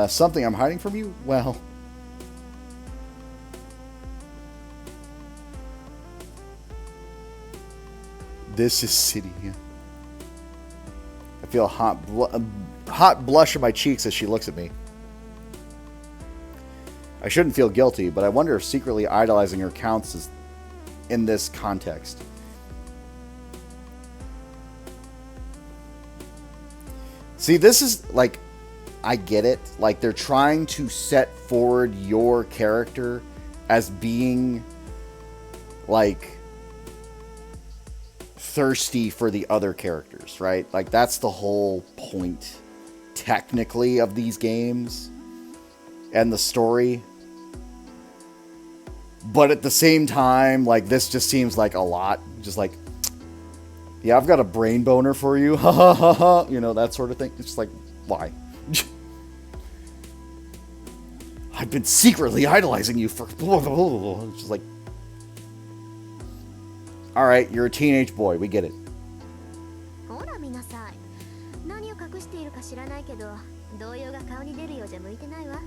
[SPEAKER 1] Something I'm hiding from you? Well. This is city. I feel a hot blush on my cheeks as she looks at me. I shouldn't feel guilty, but I wonder if secretly idolizing her counts as in this context. See, this is, like, I get it. Like, they're trying to set forward your character as being, like, thirsty for the other characters, right? Like, that's the whole point, technically, of these games and the story. But at the same time, like, this just seems like a lot. Just like, yeah, I've got a brain boner for you. Ha ha ha ha. You know, that sort of thing. It's just like, why? I've been secretly idolizing you for... It's just like... Alright, you're a teenage boy. We get it.
[SPEAKER 2] ほら見なさい。何を隠しているか知らないけど、動揺が顔に出るようじゃ向いてないわ。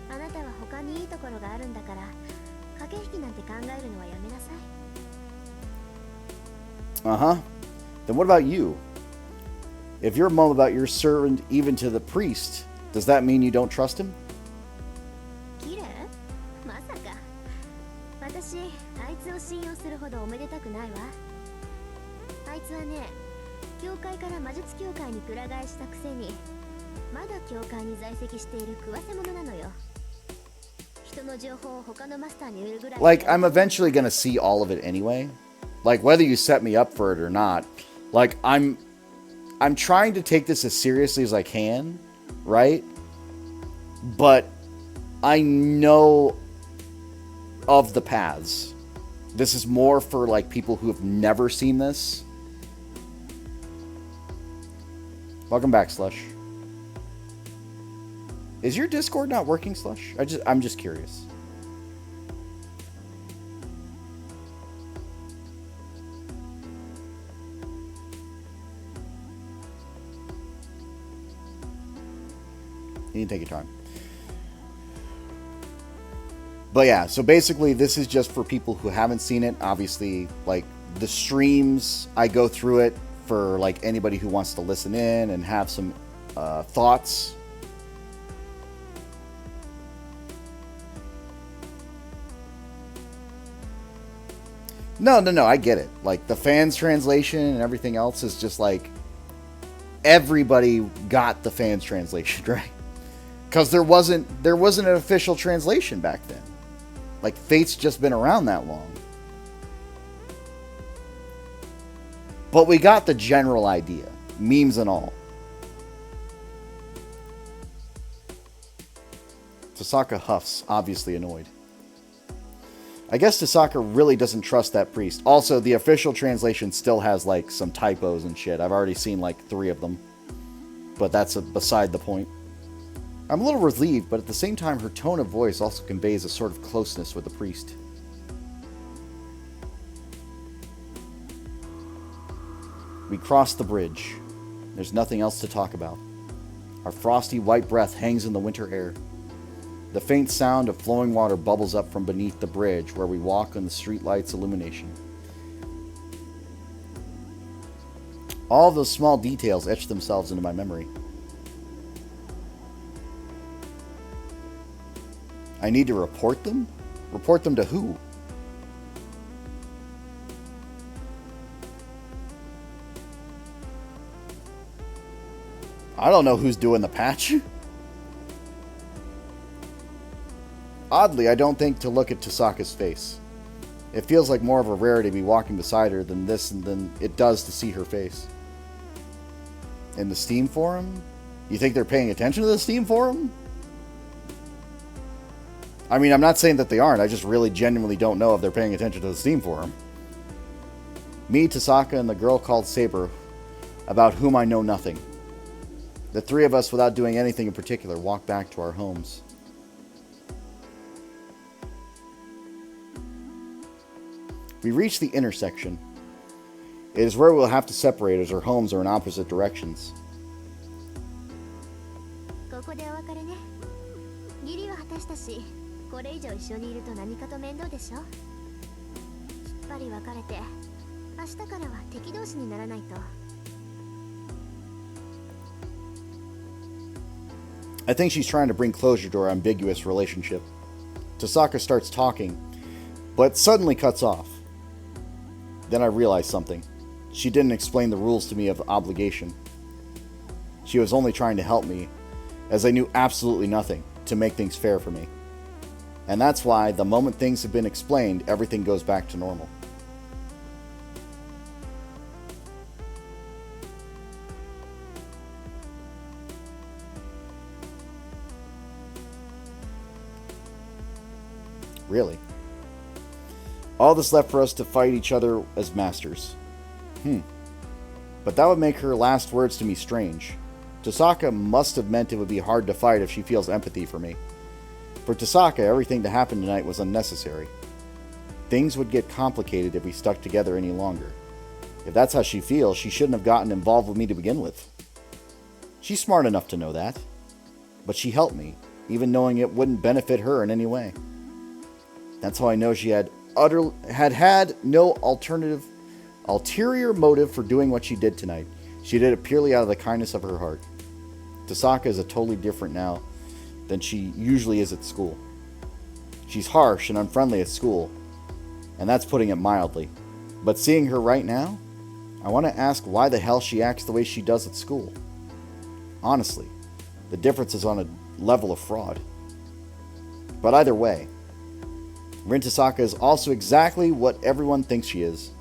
[SPEAKER 2] あなたは他にいいところがあるんだから、駆け引きなんて考えるのはやめなさい。
[SPEAKER 1] Uh-huh. Then what about you? If you're mum about your servant even to the priest, does that mean you don't trust him?
[SPEAKER 2] キレ？まさか。私、あいつを信用するほどおめでたくないわ。あいつはね、教会から魔術協会にくら替えしたくせに、まだ教会に在籍している食わせ者なのよ。人の情報を他のマスターに売るぐらい。
[SPEAKER 1] Like, I'm eventually gonna see all of it anyway. Like, whether you set me up for it or not. Like, I'm trying to take this as seriously as I can, right? But I know of the paths. This is more for, like, people who have never seen this. Welcome back, Slush. Is your Discord not working, Slush? I'm just curious. You need to take your time. But yeah, so basically this is just for people who haven't seen it. Obviously, like, the streams, I go through it for, like, anybody who wants to listen in and have some thoughts. No, I get it. Like, the fans translation and everything else is just like, everybody got the fans translation, right? Because there wasn't an official translation back then. Like, Fate's just been around that long. But we got the general idea. Memes and all. Tasaka huffs, obviously annoyed. I guess Tasaka really doesn't trust that priest. Also, the official translation still has, like, some typos and shit. I've already seen, like, 3 of them. But that's beside the point. I'm a little relieved, but at the same time, her tone of voice also conveys a sort of closeness with the priest. We cross the bridge. There's nothing else to talk about. Our frosty white breath hangs in the winter air. The faint sound of flowing water bubbles up from beneath the bridge where we walk on the streetlight's illumination. All those small details etch themselves into my memory. I need to report them? Report them to who? I don't know who's doing the patch. Oddly, I don't think to look at Tasaka's face. It feels like more of a rarity to be walking beside her than it does to see her face. In the Steam forum? You think they're paying attention to the Steam forum? I mean, I'm not saying that they aren't. I just really genuinely don't know if they're paying attention to the Steam forum. Me, Tasaka, and the girl called Saber, about whom I know nothing. The three of us, without doing anything in particular, walk back to our homes. We reach the intersection. It is where we'll have to separate as our homes are in opposite directions.
[SPEAKER 2] ここでお別れね。義理は果たしたし、これ以上一緒にいると何かと面倒でしょ。きっぱり別れて、明日からは敵同士にならないと。
[SPEAKER 1] I think she's trying to bring closure to our ambiguous relationship. Tasaka starts talking, but suddenly cuts off. Then I realize something. She didn't explain the rules to me of obligation. She was only trying to help me, as I knew absolutely nothing, to make things fair for me. And that's why, the moment things have been explained, everything goes back to normal. Really? All that's left for us to fight each other as masters. But that would make her last words to me strange. Tasaka must have meant it would be hard to fight if she feels empathy for me. For Tasaka, everything that happened tonight was unnecessary. Things would get complicated if we stuck together any longer. If that's how she feels, she shouldn't have gotten involved with me to begin with. She's smart enough to know that. But she helped me, even knowing it wouldn't benefit her in any way. That's how I know she had no ulterior motive for doing what she did tonight. She did it purely out of the kindness of her heart. Tasaka is totally different now than she usually is at school. She's harsh and unfriendly at school, and that's putting it mildly. But seeing her right now, I want to ask why the hell she acts the way she does at school. Honestly, the difference is on a level of fraud. But either way, Rin Tasaka is also exactly what everyone thinks she is.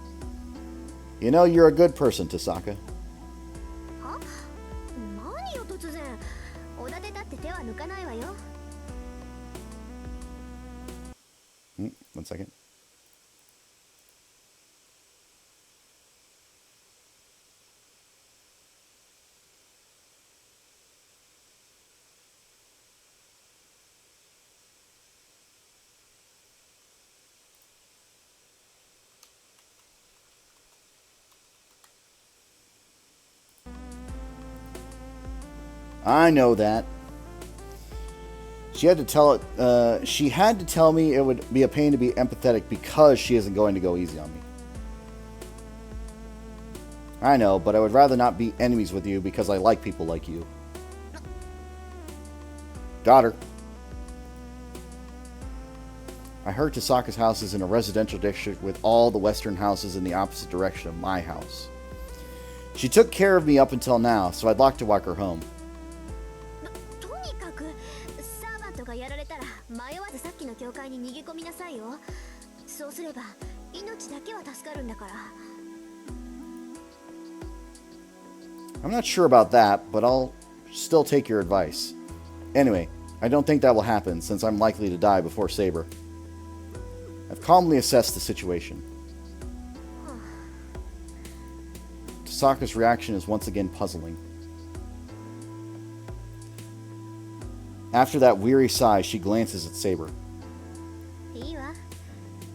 [SPEAKER 1] You know, you're a good person, Tasaka.
[SPEAKER 2] は？何よ突然。おだてたって手は抜かないわよ。
[SPEAKER 1] One second. I know that. She had to tell me it would be a pain to be empathetic because she isn't going to go easy on me. I know, but I would rather not be enemies with you because I like people like you. Got her. I heard Tasaka's house is in a residential district with all the western houses in the opposite direction of my house. She took care of me up until now, so I'd like to walk her home.
[SPEAKER 2] とにかくサーバントがやられたら迷わずさっきの教会に逃げ込みなさいよ。そうすれば命だけは助かるんだから。
[SPEAKER 1] I'm not sure about that, but I'll still take your advice. Anyway, I don't think that will happen since I'm likely to die before Saber. I've calmly assessed the situation. Tasaka's reaction is once again puzzling. After that weary sigh, she glances at Saber.
[SPEAKER 2] いいわ。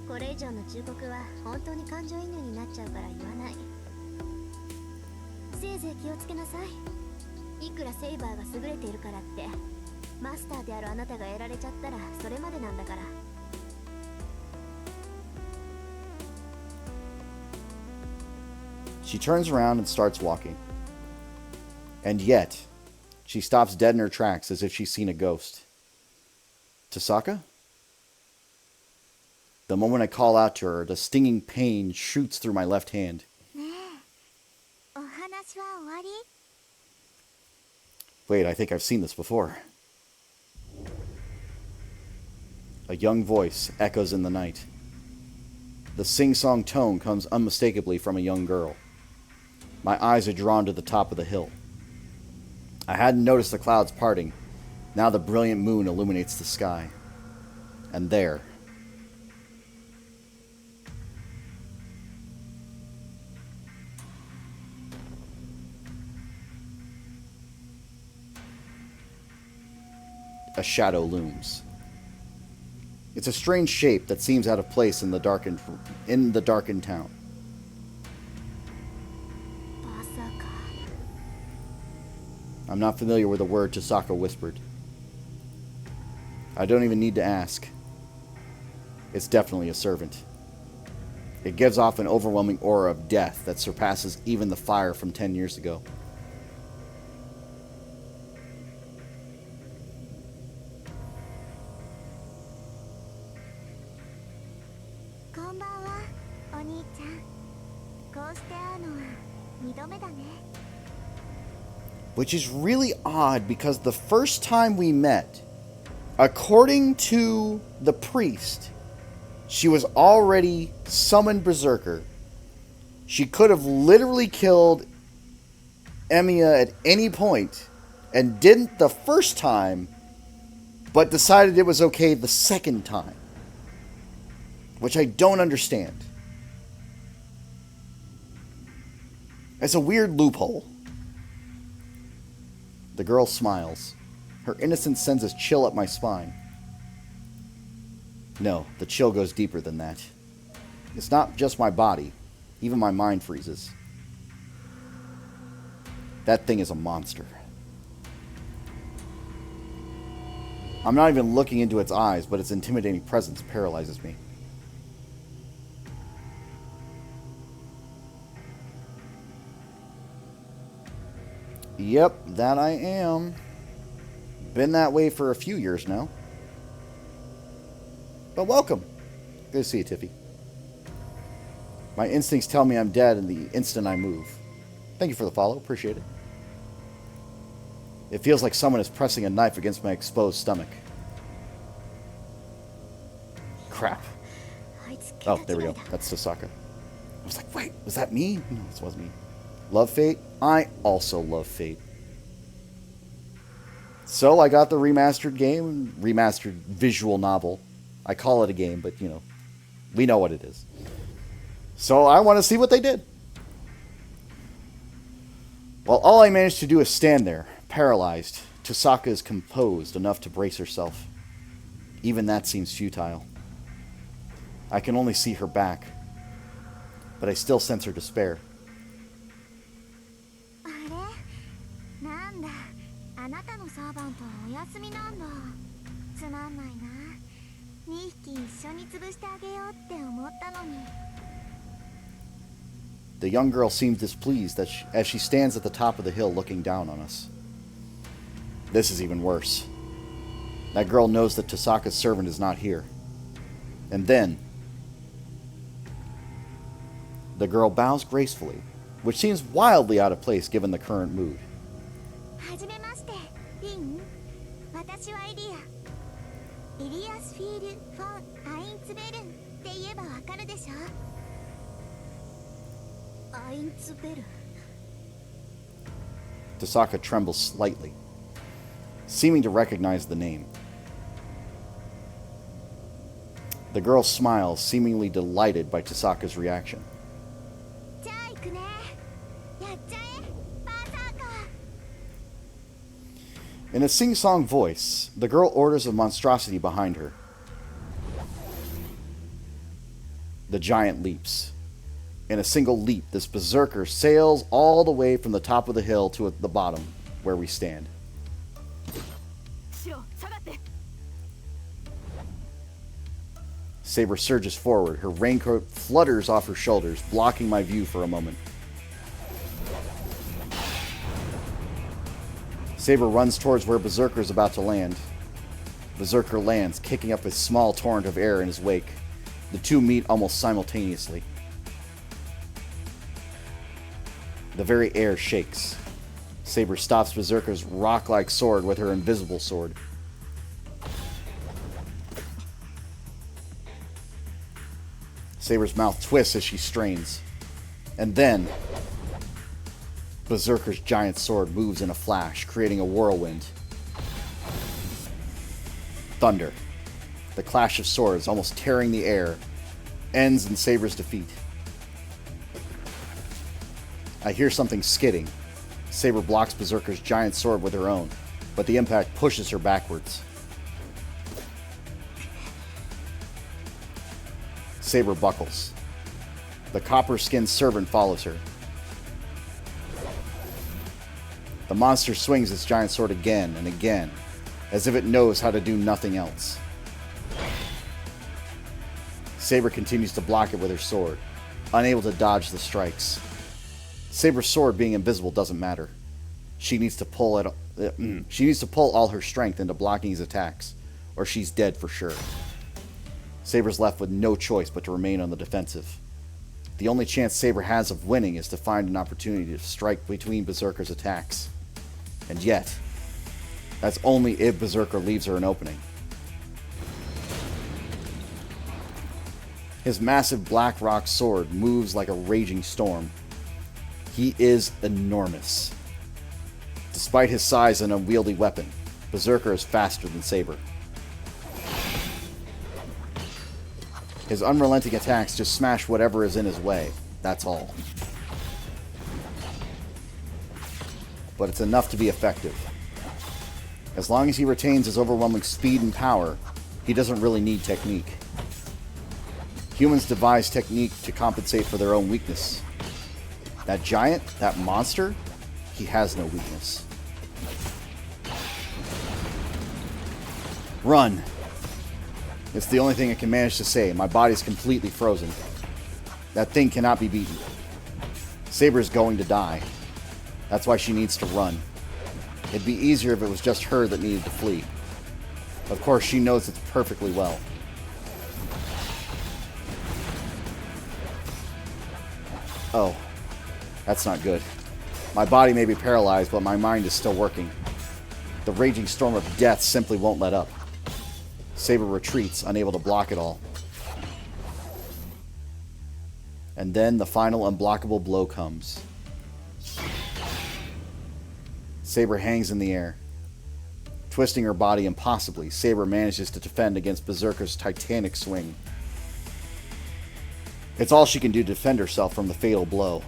[SPEAKER 2] これ以上の忠告は本当に感情移入になっちゃうから言わない。せいぜい気をつけなさい。いくらセイバーが優れているからってマスターであるあなたがやられちゃったらそれまでなんだから。
[SPEAKER 1] She turns around and starts walking. And yet, she stops dead in her tracks as if she's seen a ghost. Tasaka? The moment I call out to her, the stinging pain shoots through my left hand.
[SPEAKER 2] ねえ、お話は終わり？
[SPEAKER 1] Wait, I think I've seen this before. A young voice echoes in the night. The sing-song tone comes unmistakably from a young girl. My eyes are drawn to the top of the hill. I hadn't noticed the clouds parting. Now the brilliant moon illuminates the sky. And there, a shadow looms. It's a strange shape that seems out of place in the darkened town.
[SPEAKER 2] まさか。
[SPEAKER 1] I'm not familiar with the word Tasaka whispered. I don't even need to ask. It's definitely a servant. It gives off an overwhelming aura of death that surpasses even the fire from 10 years ago.
[SPEAKER 2] こんばんは、お兄ちゃん。こうして会うのは2度目だね。
[SPEAKER 1] Which is really odd because the first time we met, according to the priest, she was already summoned Berserker. She could have literally killed Emiya at any point and didn't the first time, but decided it was okay the second time. Which I don't understand. It's a weird loophole. The girl smiles. Her innocence sends a chill up my spine. No, the chill goes deeper than that. It's not just my body. Even my mind freezes. That thing is a monster. I'm not even looking into its eyes, but its intimidating presence paralyzes me. Yep, that I am. Been that way for a few years now. But welcome. Good to see you, Tiffy. My instincts tell me I'm dead in the instant I move. Thank you for the follow. Appreciate it. It feels like someone is pressing a knife against my exposed stomach. Crap. Oh, there we go. That's Tasaka. I was like, wait, was that me? No, this wasn't me. Love Fate? I also love Fate. So I got the remastered game, remastered visual novel. I call it a game, but you know, we know what it is. So I want to see what they did. Well, all I managed to do is stand there, paralyzed. Tasaka is composed enough to brace herself. Even that seems futile. I can only see her back, but I still sense her despair.
[SPEAKER 2] あれ？なんだ、あなたのサーバントはお休みなんだ。つまんないな。2匹一緒に潰してあげようって思ったのに。
[SPEAKER 1] The young girl seems displeased as she stands at the top of the hill looking down on us. This is even worse. That girl knows that Tasaka's servant is not here. And then, the girl bows gracefully, which seems wildly out of place given the current mood.
[SPEAKER 2] はじめまして、リン。私はエリア。エリアスフィール・フォン・アインツベルンって言えばわかるでしょ。アインツベルン。
[SPEAKER 1] Tasaka trembles slightly, seeming to recognize the name. The girl smiles, seemingly delighted by Tasaka's reaction.
[SPEAKER 2] じゃあ行くね。やっちゃえ、バーサーカー。
[SPEAKER 1] In a sing-song voice, the girl orders a monstrosity behind her. The giant leaps. In a single leap, this berserker sails all the way from the top of the hill to the bottom, where we stand. Saber surges forward. Her raincoat flutters off her shoulders, blocking my view for a moment. Saber runs towards where Berserker is about to land. Berserker lands, kicking up a small torrent of air in his wake. The two meet almost simultaneously. The very air shakes. Saber stops Berserker's rock-like sword with her invisible sword. Saber's mouth twists as she strains. And then, Berserker's giant sword moves in a flash, creating a whirlwind. Thunder. The clash of swords, almost tearing the air, ends in Saber's defeat. I hear something skidding. Saber blocks Berserker's giant sword with her own, but the impact pushes her backwards. Saber buckles. The copper-skinned servant follows her. The monster swings its giant sword again and again, as if it knows how to do nothing else. Saber continues to block it with her sword, unable to dodge the strikes. Saber's sword being invisible doesn't matter. She needs to pull all her strength into blocking his attacks, or she's dead for sure. Saber's left with no choice but to remain on the defensive. The only chance Saber has of winning is to find an opportunity to strike between Berserker's attacks. And yet, that's only if Berserker leaves her an opening. His massive black rock sword moves like a raging storm. He is enormous. Despite his size and unwieldy weapon, Berserker is faster than Saber. His unrelenting attacks just smash whatever is in his way. That's all. But it's enough to be effective. As long as he retains his overwhelming speed and power, he doesn't really need technique. Humans devise technique to compensate for their own weakness. That giant, that monster, he has no weakness. Run! It's the only thing I can manage to say. My body's completely frozen. That thing cannot be beaten. Saber's going to die. That's why she needs to run. It'd be easier if it was just her that needed to flee. Of course, she knows it perfectly well. Oh, that's not good. My body may be paralyzed, but my mind is still working. The raging storm of death simply won't let up. Saber retreats, unable to block it all. And then the final unblockable blow comes. Saber hangs in the air. Twisting her body impossibly, Saber manages to defend against Berserker's titanic swing. It's all she can do to defend herself from the fatal blow.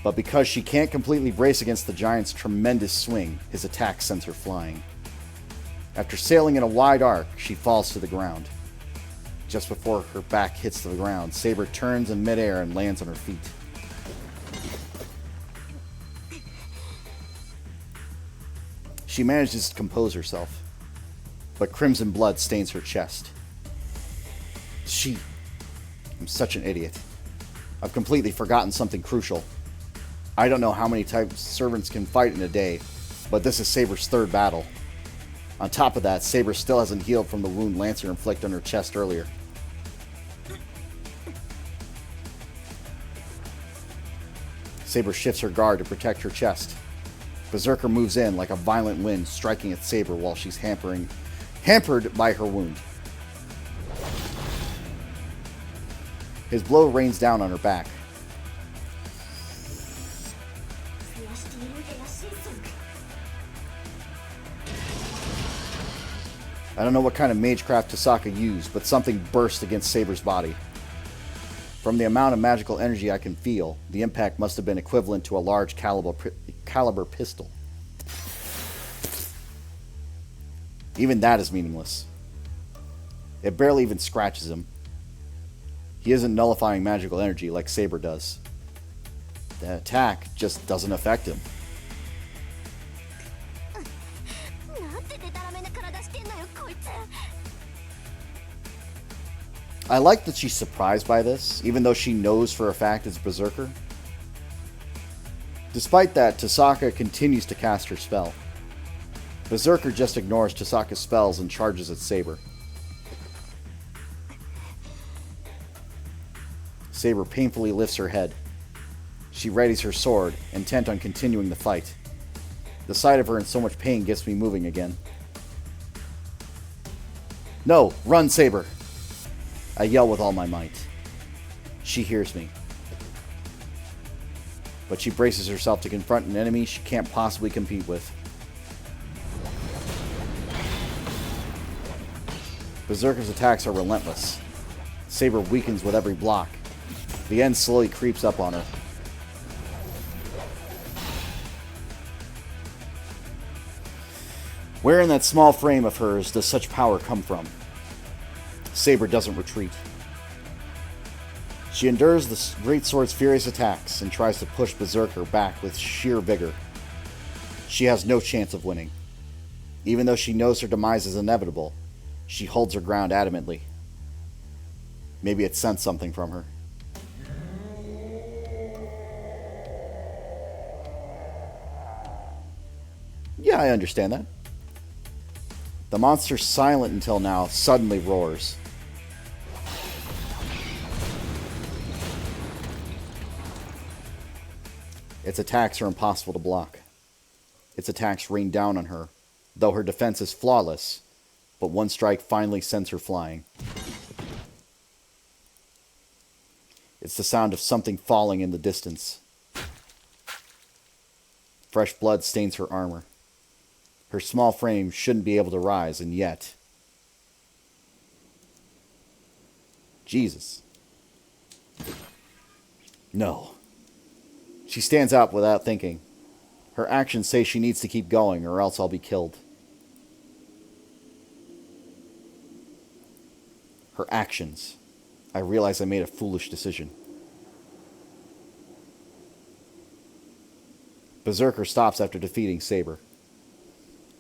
[SPEAKER 1] But because she can't completely brace against the giant's tremendous swing, his attack sends her flying. After sailing in a wide arc, she falls to the ground. Just before her back hits the ground, Saber turns in midair and lands on her feet. She manages to compose herself, but crimson blood stains her chest. I'm such an idiot. I've completely forgotten something crucial. I don't know how many types servants can fight in a day, but this is Saber's third battle. On top of that, Saber still hasn't healed from the wound Lancer inflicted on her chest earlier. Saber shifts her guard to protect her chest. Berserker moves in like a violent wind, striking at Saber while she's hampered by her wound. His blow rains down on her back. I don't know what kind of magecraft Tasaka used, but something burst against Saber's body. From the amount of magical energy I can feel, the impact must have been equivalent to a large caliber pistol. Even that is meaningless. It barely even scratches him. He isn't nullifying magical energy like Saber does. The attack just doesn't affect him. I like that she's surprised by this, even though she knows for a fact it's Berserker. Despite that, Tasaka continues to cast her spell. Berserker just ignores Tasaka's spells and charges at Saber. Saber painfully lifts her head. She readies her sword, intent on continuing the fight. The sight of her in so much pain gets me moving again. No! Run, Saber! I yell with all my might. She hears me. But she braces herself to confront an enemy she can't possibly compete with. Berserker's attacks are relentless. Saber weakens with every block. The end slowly creeps up on her. Where in that small frame of hers does such power come from? Saber doesn't retreat. She endures the great sword's furious attacks and tries to push Berserker back with sheer vigor. She has no chance of winning. Even though she knows her demise is inevitable, she holds her ground adamantly. Maybe it sensed something from her. Yeah, I understand that. The monster, silent until now, suddenly roars. Its attacks are impossible to block. Its attacks rain down on her, though her defense is flawless, but one strike finally sends her flying. It's the sound of something falling in the distance. Fresh blood stains her armor. Her small frame shouldn't be able to rise, and yet... Jesus. No. She stands up without thinking. Her actions say she needs to keep going, or else I'll be killed. Her actions. I realize I made a foolish decision. Berserker stops after defeating Saber.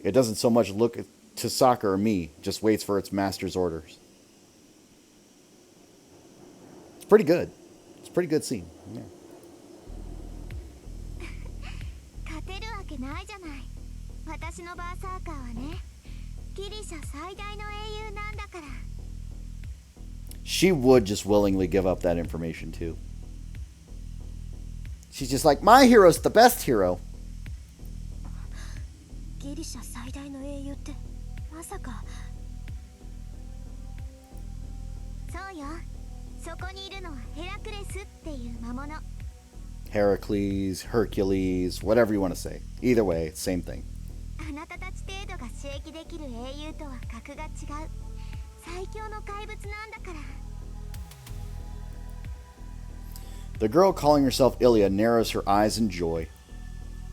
[SPEAKER 1] It doesn't so much look to Sokka or me, just waits for its master's orders. It's pretty good. It's a pretty good scene. Yeah.
[SPEAKER 2] 勝てるわけないじゃない。私のバーサーカーはね、ギリシャ最大の英雄なんだから。
[SPEAKER 1] She would just willingly give up that information too. She's just like, my hero's the best hero.
[SPEAKER 2] ギリシャ最大の英雄ってまさか。そうよ。そこにいるのはヘラクレスっていう魔物。
[SPEAKER 1] Heracles, Hercules, whatever you want to say. Either way, same thing.
[SPEAKER 2] あなたたち程度が刺激できる英雄とは格が違う。最強の怪物なんだから。
[SPEAKER 1] The girl calling herself Ilya narrows her eyes in joy.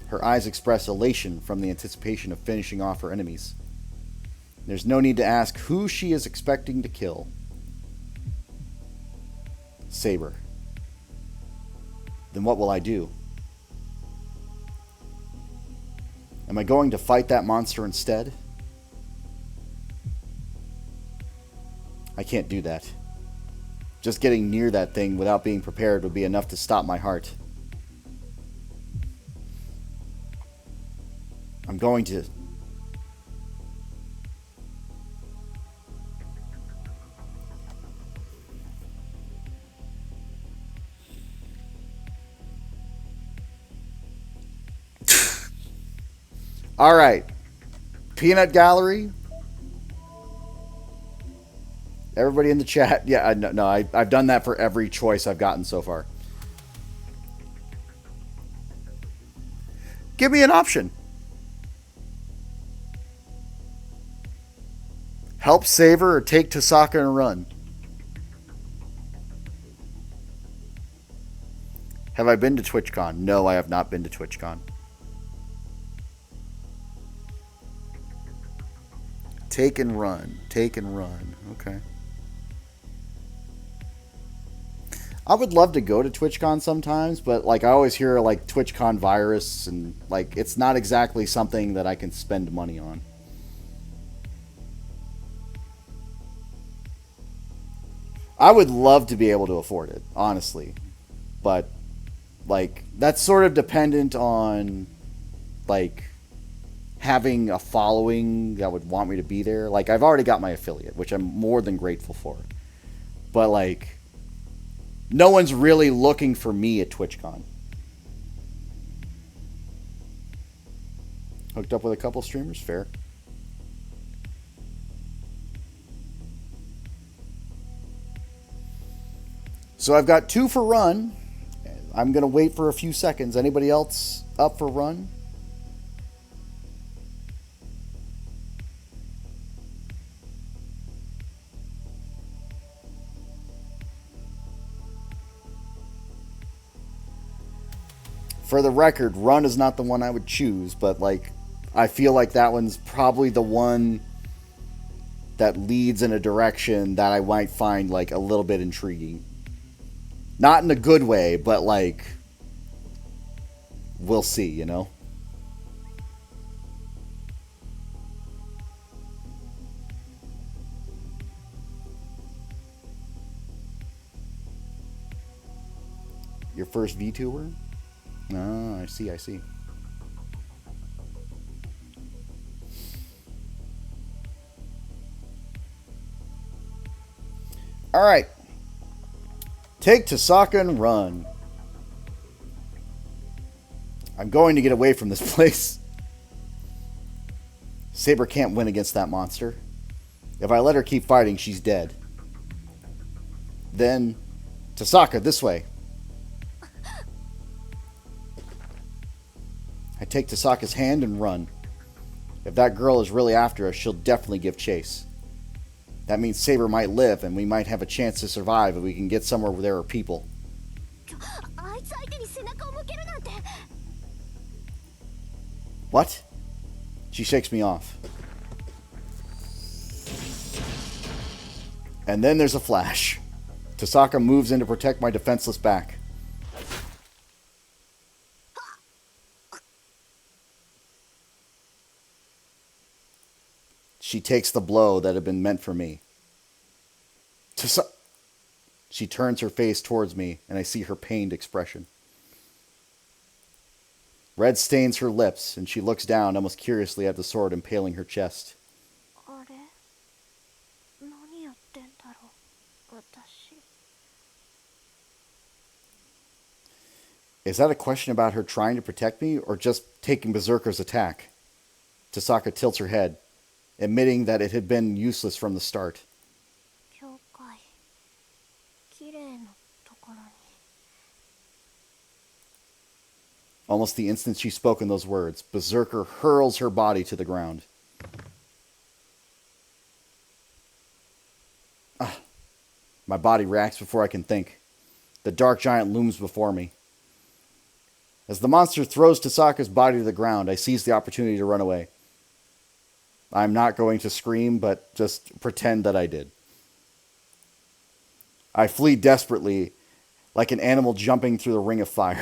[SPEAKER 1] Her eyes express elation from the anticipation of finishing off her enemies. There's no need to ask who she is expecting to kill. Saber. Then what will I do? Am I going to fight that monster instead? I can't do that. Just getting near that thing without being prepared would be enough to stop my heart. I'm going to... All right. Peanut Gallery. Everybody in the chat. Yeah, I've done that for every choice I've gotten so far. Give me an option. Help Saber or take Tosaka and run. Have I been to TwitchCon? No, I have not been to TwitchCon. Take and run. Take and run. Okay. I would love to go to TwitchCon sometimes, but like I always hear like TwitchCon virus and like it's not exactly something that I can spend money on. I would love to be able to afford it, honestly. But like that's sort of dependent on like having a following that would want me to be there. Like, I've already got my affiliate, which I'm more than grateful for. But, like, No one's really looking for me at TwitchCon. Hooked up with a couple streamers, fair. So I've got 2 for run. I'm going to wait for a few seconds. Anybody else up for run? For the record, run is not the one I would choose, but like I feel like that one's probably the one that leads in a direction that I might find like a little bit intriguing. Not in a good way, but like we'll see, you know? Your first VTuber? Oh, I see, I see. All right. Take Tasaka and run. I'm going to get away from this place. Saber can't win against that monster. If I let her keep fighting, she's dead. Then, Tasaka, this way. I take Tasaka's hand and run. If that girl is really after us, she'll definitely give chase. That means Saber might live, and we might have a chance to survive if we can get somewhere where there are people. What? She shakes me off. And then there's a flash. Tasaka moves in to protect my defenseless back. She takes the blow that had been meant for me. She turns her face towards me, and I see her pained expression. Red stains her lips, and she looks down almost curiously at the sword impaling her chest. Is that a question about her trying to protect me, or just taking Berserker's attack? Tasaka tilts her head, admitting that it had been useless from the start. Almost the instant she's spoken those words, Berserker hurls her body to the ground. My body reacts before I can think. The dark giant looms before me. As the monster throws Tasaka's body to the ground, I seize the opportunity to run away. I'm not going to scream, but just pretend that I did. I flee desperately, like an animal jumping through the ring of fire.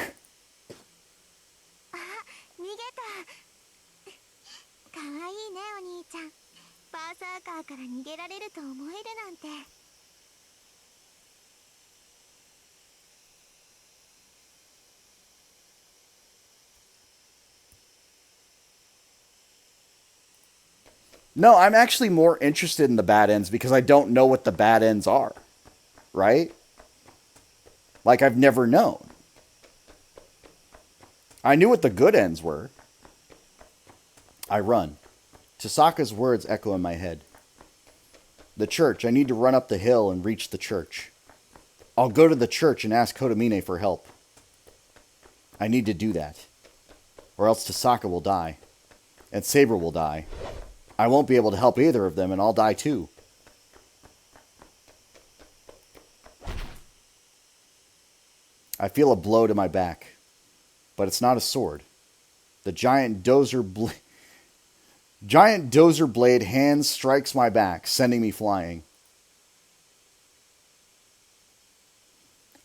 [SPEAKER 1] No, I'm actually more interested in the bad ends because I don't know what the bad ends are. Right? Like, I've never known. I knew what the good ends were. I run. Tasaka's words echo in my head. The church. I need to run up the hill and reach the church. I'll go to the church and ask Kotomine for help. I need to do that. Or else Tasaka will die. And Saber will die. I won't be able to help either of them, and I'll die too. I feel a blow to my back, but it's not a sword. The giant dozer blade hand strikes my back, sending me flying.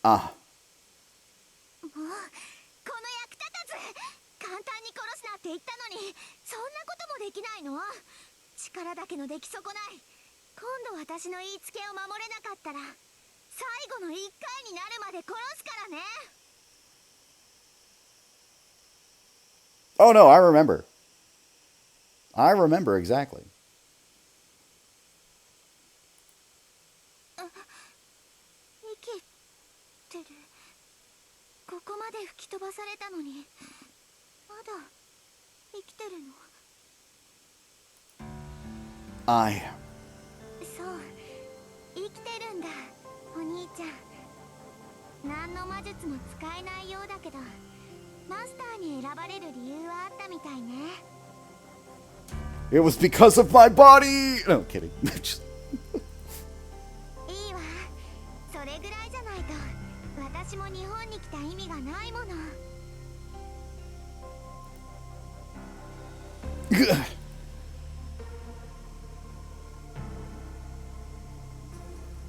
[SPEAKER 1] Ah. Oh no, I remember. I remember exactly.
[SPEAKER 2] たのにまだ生きてるの。そう生きてるんだお兄ちゃん。何の魔術も使えないようだけどマスターに選ばれる理由はあったみたいね。
[SPEAKER 1] It was because of my body! No, kidding.
[SPEAKER 2] いいわ、それぐらいじゃないと私も日本に来た意味がないもの。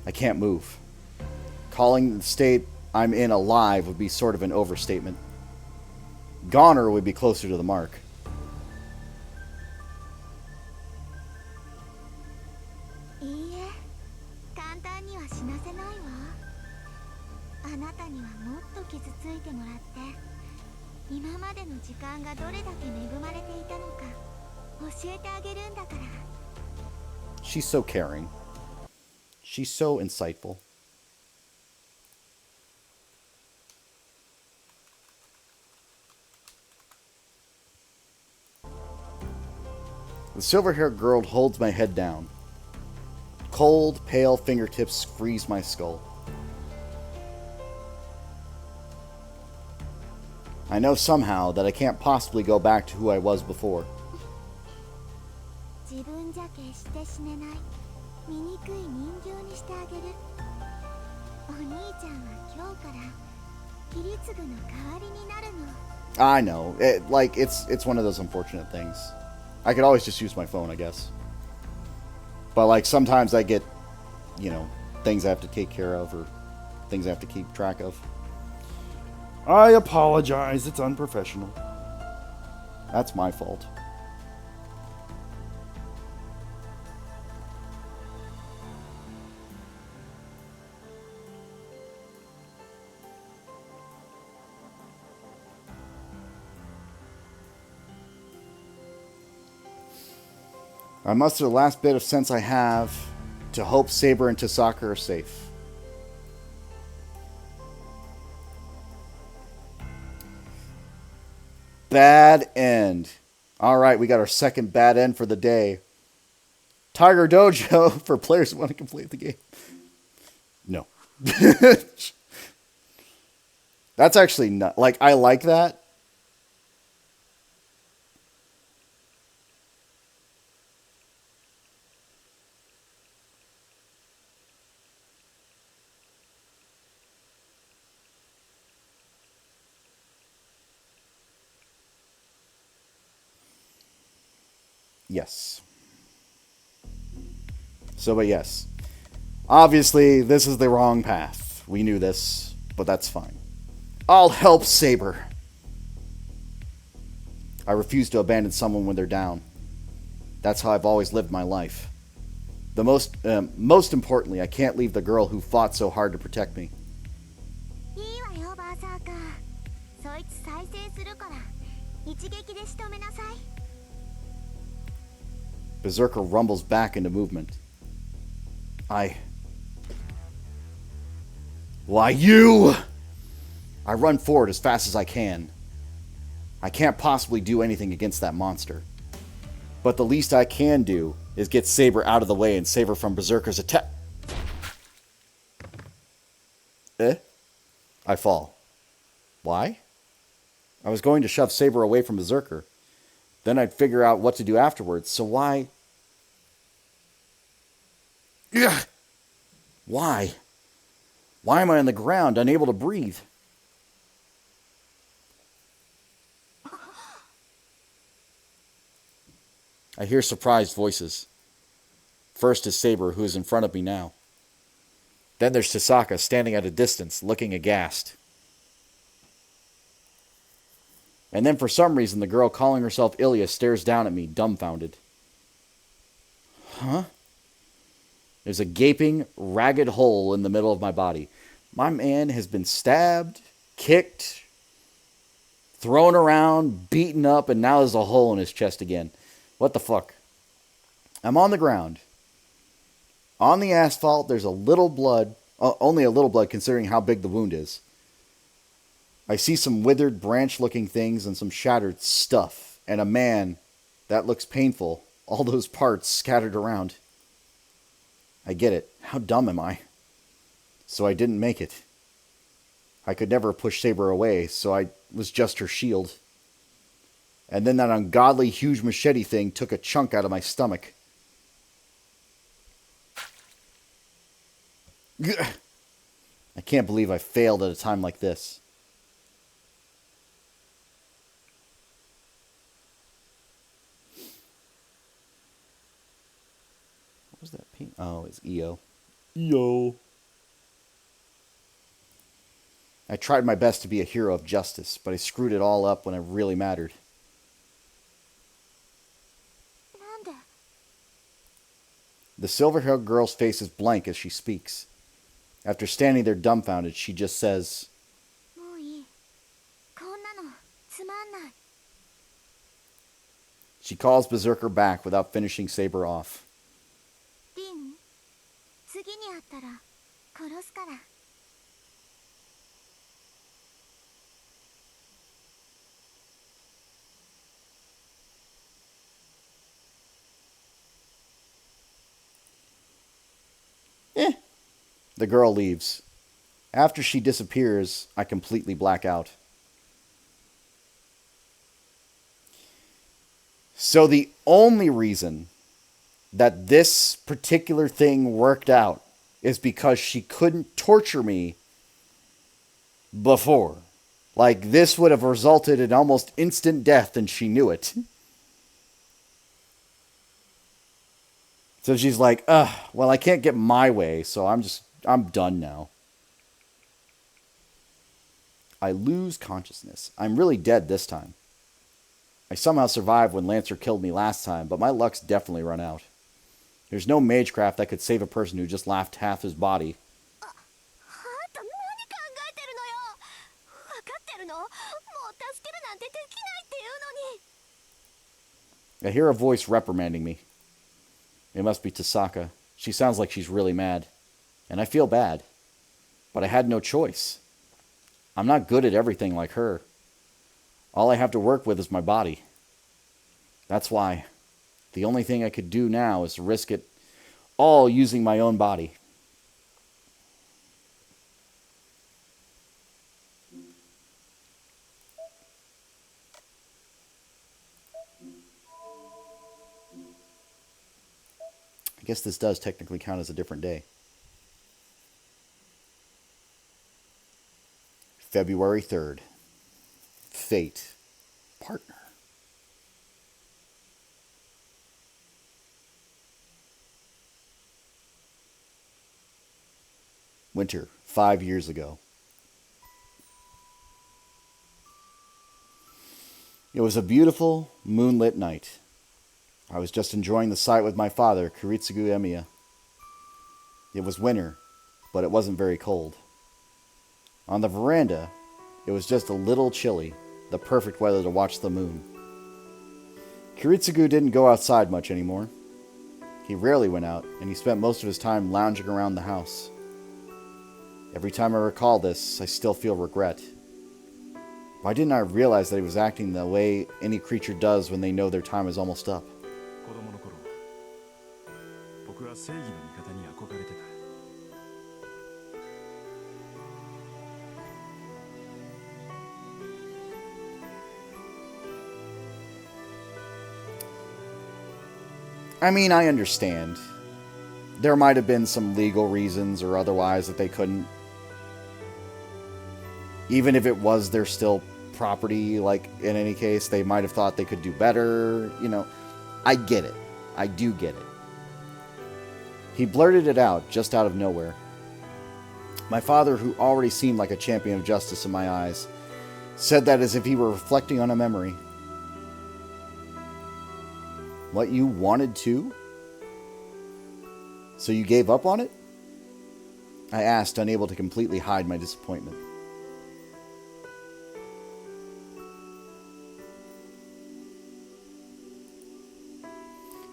[SPEAKER 1] I can't move. Calling the state I'm in alive would be sort of an overstatement. Goner would be closer to the mark.
[SPEAKER 2] いいえ、簡単には死なせないわ。あなたにはもっと傷ついてもらって今までの時間がどれだけ恵まれていたのか教えてあげるんだから。
[SPEAKER 1] She's so caring. She's so insightful. The silver-haired girl holds my head down. Cold, pale fingertips freeze my skull. I know somehow that I can't possibly go back to who I was before.
[SPEAKER 2] 自分じゃ決して死ねない醜い人形にしてあげる。お兄ちゃんは今日からキリツグの代わりになるの。
[SPEAKER 1] I know. It's one of those unfortunate things. I could always just use my phone, I guess. But, like, sometimes I get, things I have to take care of or things I have to keep track of. I apologize. It's unprofessional. That's my fault. I muster the last bit of sense I have to hope Saber and Tasaka are safe. Bad end. Alright, we got our second bad end for the day. Tiger Dojo for players who want to complete the game. No. That's actually not... I like that. Yes. So, but yes. Obviously, this is the wrong path. We knew this, but that's fine. I'll help Saber. I refuse to abandon someone when they're down. That's how I've always lived my life. The most importantly, I can't leave the girl who fought so hard to protect me.
[SPEAKER 2] いいわよバーサーカー。そいつ再生するから一撃で仕留めなさい。
[SPEAKER 1] Berserker rumbles back into movement. Why you? I run forward as fast as I can. I can't possibly do anything against that monster. But the least I can do is get Saber out of the way and save her from Berserker's attack. I fall. Why? I was going to shove Saber away from Berserker. Then I'd figure out what to do afterwards, so why... Ugh! Why? Why am I on the ground, unable to breathe? I hear surprised voices. First is Saber, who is in front of me now. Then there's Tasaka, standing at a distance, looking aghast. And then for some reason, the girl calling herself Ilya stares down at me, dumbfounded. Huh? There's a gaping, ragged hole in the middle of my body. My man has been stabbed, kicked, thrown around, beaten up, and now there's a hole in his chest again. What the fuck? I'm on the ground. On the asphalt, there's a little blood. Only a little blood considering how big the wound is. I see some withered branch-looking things and some shattered stuff, and a man that looks painful, all those parts scattered around. I get it. How dumb am I? So I didn't make it. I could never push Saber away, so I was just her shield. And then that ungodly huge machete thing took a chunk out of my stomach. I can't believe I failed at a time like this. What was that pink? Oh, it's EO. EO. I tried my best to be a hero of justice, but I screwed it all up when it really mattered. The silver-haired girl's face is blank as she speaks. After standing there dumbfounded, she just says, she calls Berserker back without finishing Saber off. The girl leaves. After she disappears, I completely black out. So the only reason that this particular thing worked out is because she couldn't torture me before. Like, this would have resulted in almost instant death, and she knew it. So she's like, well, I can't get my way, so I'm done now. I lose consciousness. I'm really dead this time. I somehow survived when Lancer killed me last time, but my luck's definitely run out. There's no magecraft that could save a person who just laughed half his body. I hear a voice reprimanding me. It must be Tasaka. She sounds like she's really mad. And I feel bad. But I had no choice. I'm not good at everything like her. All I have to work with is my body. That's why the only thing I could do now is risk it all using my own body. I guess this does technically count as a different day. February 3rd. Fate. Partner. Winter, 5 years ago. It was a beautiful, moonlit night. I was just enjoying the sight with my father, Kiritsugu Emiya. It was winter, but it wasn't very cold. On the veranda, it was just a little chilly, the perfect weather to watch the moon. Kiritsugu didn't go outside much anymore. He rarely went out, and he spent most of his time lounging around the house. Every time I recall this, I still feel regret. Why didn't I realize that he was acting the way any creature does when they know their time is almost up? I mean, I understand. There might have been some legal reasons or otherwise that they couldn't. Even if it was their still property, like, in any case, they might have thought they could do better. You know, I get it. I do get it. He blurted it out, just out of nowhere. My father, who already seemed like a champion of justice in my eyes, said that as if he were reflecting on a memory. What, you wanted to? So you gave up on it? I asked, unable to completely hide my disappointment.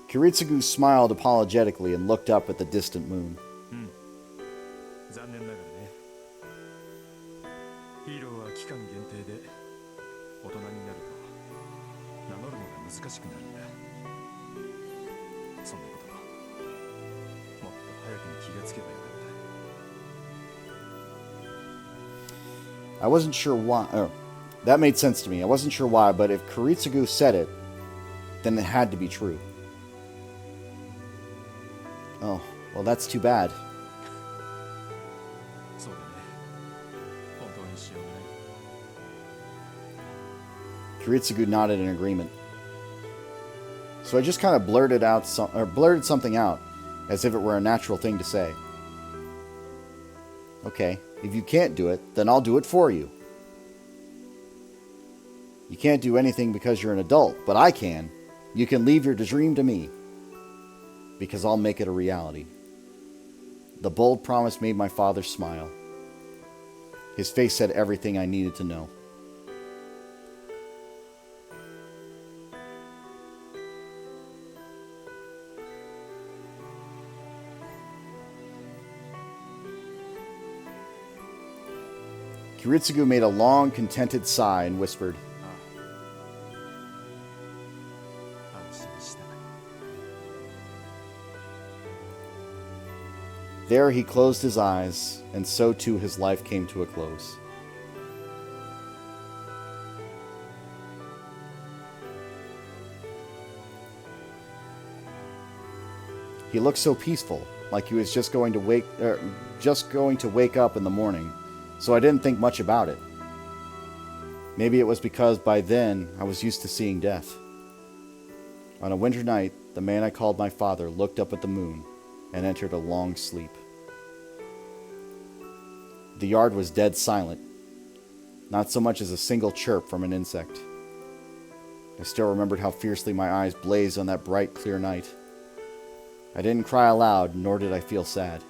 [SPEAKER 1] Kiritsugu smiled apologetically and looked up at the distant moon.
[SPEAKER 5] 難しくなるんだ。そんなこともっと早くに気がつけばよかった。
[SPEAKER 1] I wasn't sure why. That made sense to me. I wasn't sure why, but if Kuritsugu said it, then it had to be true. Oh, well, that's too bad.
[SPEAKER 5] そうだね。本当にしようがない。
[SPEAKER 1] Kuritsugu nodded in agreement. So I just kind of blurted something out, as if it were a natural thing to say. Okay, if you can't do it, then I'll do it for you. You can't do anything because you're an adult, but I can. You can leave your dream to me, because I'll make it a reality. The bold promise made my father smile. His face said everything I needed to know. Kuritsugu made a long, contented sigh and whispered,
[SPEAKER 5] 安心した。
[SPEAKER 1] There he closed his eyes, and so too his life came to a close. He looked so peaceful, like he was just going to wake up in the morning, so I didn't think much about it. Maybe it was because by then I was used to seeing death. On a winter night, the man I called my father looked up at the moon and entered a long sleep. The yard was dead silent, not so much as a single chirp from an insect. I still remembered how fiercely my eyes blazed on that bright, clear night. I didn't cry aloud, nor did I feel sad.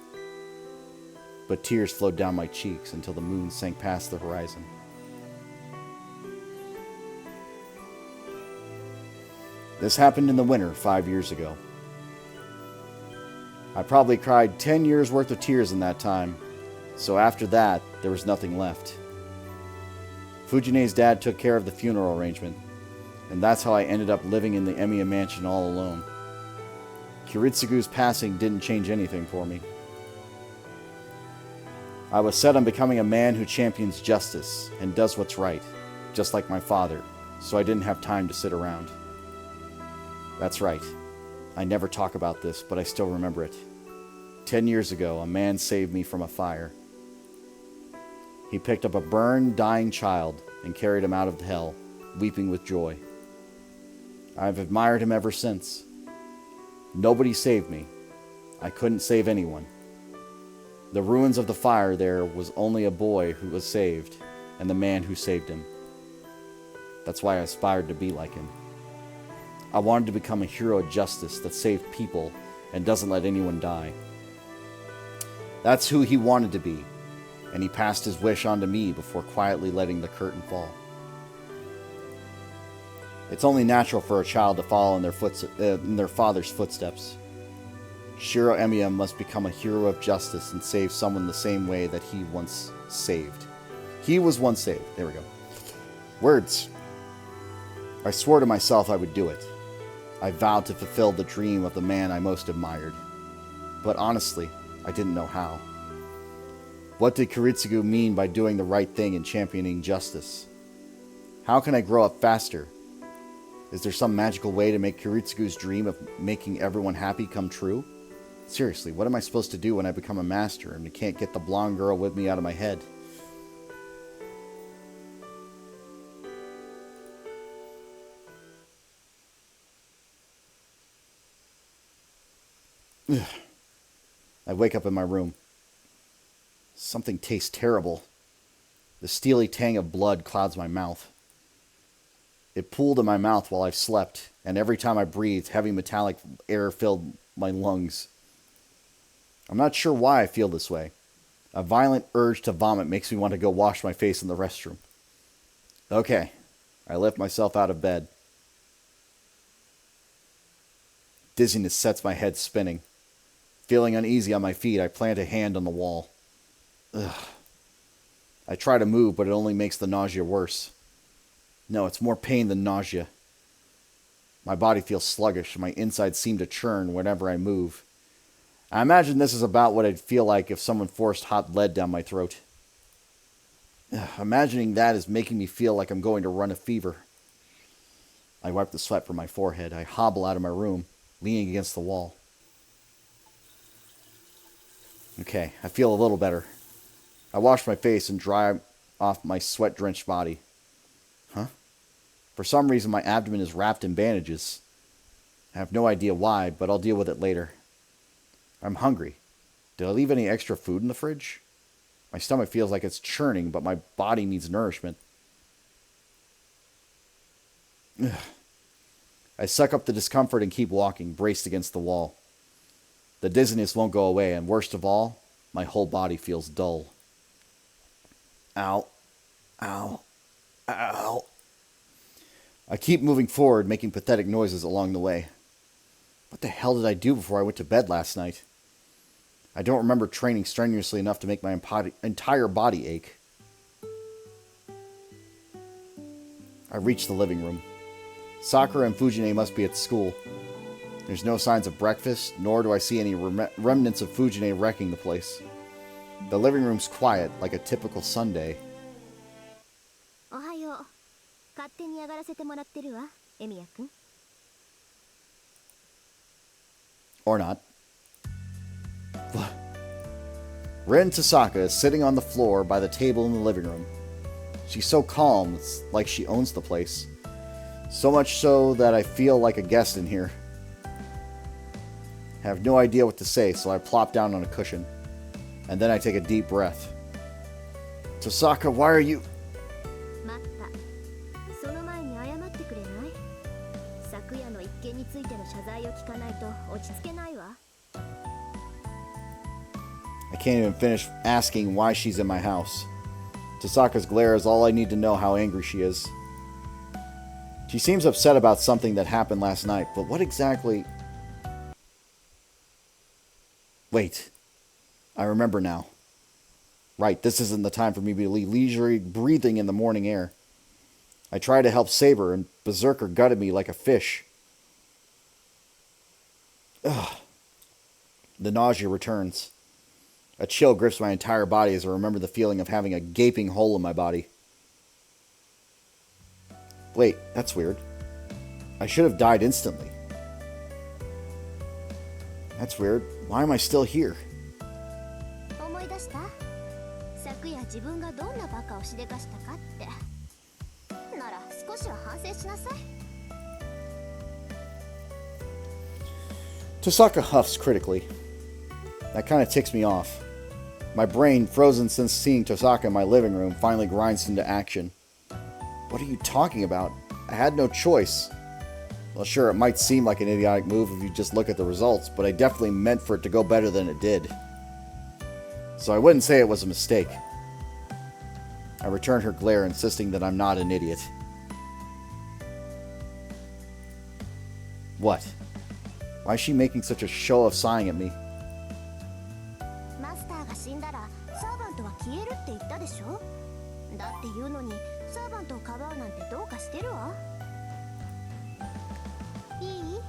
[SPEAKER 1] But tears flowed down my cheeks until the moon sank past the horizon. This happened in the winter 5 years ago. I probably cried 10 years worth of tears in that time, so after that, there was nothing left. Fujine's dad took care of the funeral arrangement, and that's how I ended up living in the Emiya mansion all alone. Kuritsugu's passing didn't change anything for me. I was set on becoming a man who champions justice and does what's right, just like my father, so I didn't have time to sit around. That's right. I never talk about this, but I still remember it. 10 years ago, a man saved me from a fire. He picked up a burned, dying child and carried him out of hell, weeping with joy. I've admired him ever since. Nobody saved me. I couldn't save anyone. The ruins of the fire there was only a boy who was saved, and the man who saved him. That's why I aspired to be like him. I wanted to become a hero of justice that saved people and doesn't let anyone die. That's who he wanted to be, and he passed his wish on to me before quietly letting the curtain fall. It's only natural for a child to follow in their father's footsteps. Shiro Emiya must become a hero of justice and save someone the same way that he once saved. He was once saved. There we go. Words. I swore to myself I would do it. I vowed to fulfill the dream of the man I most admired. But honestly, I didn't know how. What did Kuritsugu mean by doing the right thing and championing justice? How can I grow up faster? Is there some magical way to make Kuritsugu's dream of making everyone happy come true? Seriously, what am I supposed to do when I become a master and I can't get the blonde girl with me out of my head? I wake up in my room. Something tastes terrible. The steely tang of blood clouds my mouth. It pooled in my mouth while I slept, and every time I breathed, heavy metallic air filled my lungs. I'm not sure why I feel this way. A violent urge to vomit makes me want to go wash my face in the restroom. Okay, I lift myself out of bed. Dizziness sets my head spinning. Feeling uneasy on my feet, I plant a hand on the wall. Ugh. I try to move, but it only makes the nausea worse. No, it's more pain than nausea. My body feels sluggish, and my insides seem to churn whenever I move. I imagine this is about what I'd feel like if someone forced hot lead down my throat. Imagining that is making me feel like I'm going to run a fever. I wipe the sweat from my forehead. I hobble out of my room, leaning against the wall. Okay, I feel a little better. I wash my face and dry off my sweat-drenched body. Huh? For some reason, my abdomen is wrapped in bandages. I have no idea why, but I'll deal with it later. I'm hungry. Did I leave any extra food in the fridge? My stomach feels like it's churning, but my body needs nourishment. Ugh. I suck up the discomfort and keep walking, braced against the wall. The dizziness won't go away, and worst of all, my whole body feels dull. Ow. Ow. Ow. I keep moving forward, making pathetic noises along the way. What the hell did I do before I went to bed last night? I don't remember training strenuously enough to make my entire body ache. I reach the living room. Sakura and Fujine must be at school. There's no signs of breakfast, nor do I see any remnants of Fujine wrecking the place. The living room's quiet, like a typical Sunday.
[SPEAKER 2] おはよう。勝手に上がらせてもらってるわ、エミヤくん。
[SPEAKER 1] Or not. Rin Tasaka is sitting on the floor by the table in the living room. She's so calm, it's like she owns the place. So much so that I feel like a guest in here. I have no idea what to say, so I plop down on a cushion. And then I take a deep breath. Tasaka, why are you...
[SPEAKER 2] 待った。その前に謝ってくれない？昨夜の一件についての謝罪を聞かないと落ち着けないわ。
[SPEAKER 1] I can't even finish asking why she's in my house. Tasaka's glare is all I need to know how angry she is. She seems upset about something that happened last night, but what exactly... Wait. I remember now. Right, this isn't the time for me to be leisurely breathing in the morning air. I tried to help Saber, and Berserker gutted me like a fish. Ugh. The nausea returns. A chill grips my entire body as I remember the feeling of having a gaping hole in my body. Wait, that's weird. I should have died instantly. That's weird. Why am I still here?
[SPEAKER 2] 思い出した？昨夜自分がどんなバカをしでかしたかって。なら少しは反省しなさい。
[SPEAKER 1] Tasaka huffs critically. That kind of ticks me off. My brain, frozen since seeing Tasaka in my living room, finally grinds into action. What are you talking about? I had no choice. Well, sure, it might seem like an idiotic move if you just look at the results, but I definitely meant for it to go better than it did. So I wouldn't say it was a mistake. I return her glare, insisting that I'm not an idiot. What? Why is she making such a show of sighing at me?
[SPEAKER 2] マスターが死んだらサーバントは消えるって言ったでしょ？だって言うのにサーバントをかばうなんてどうかしてるわ。いい？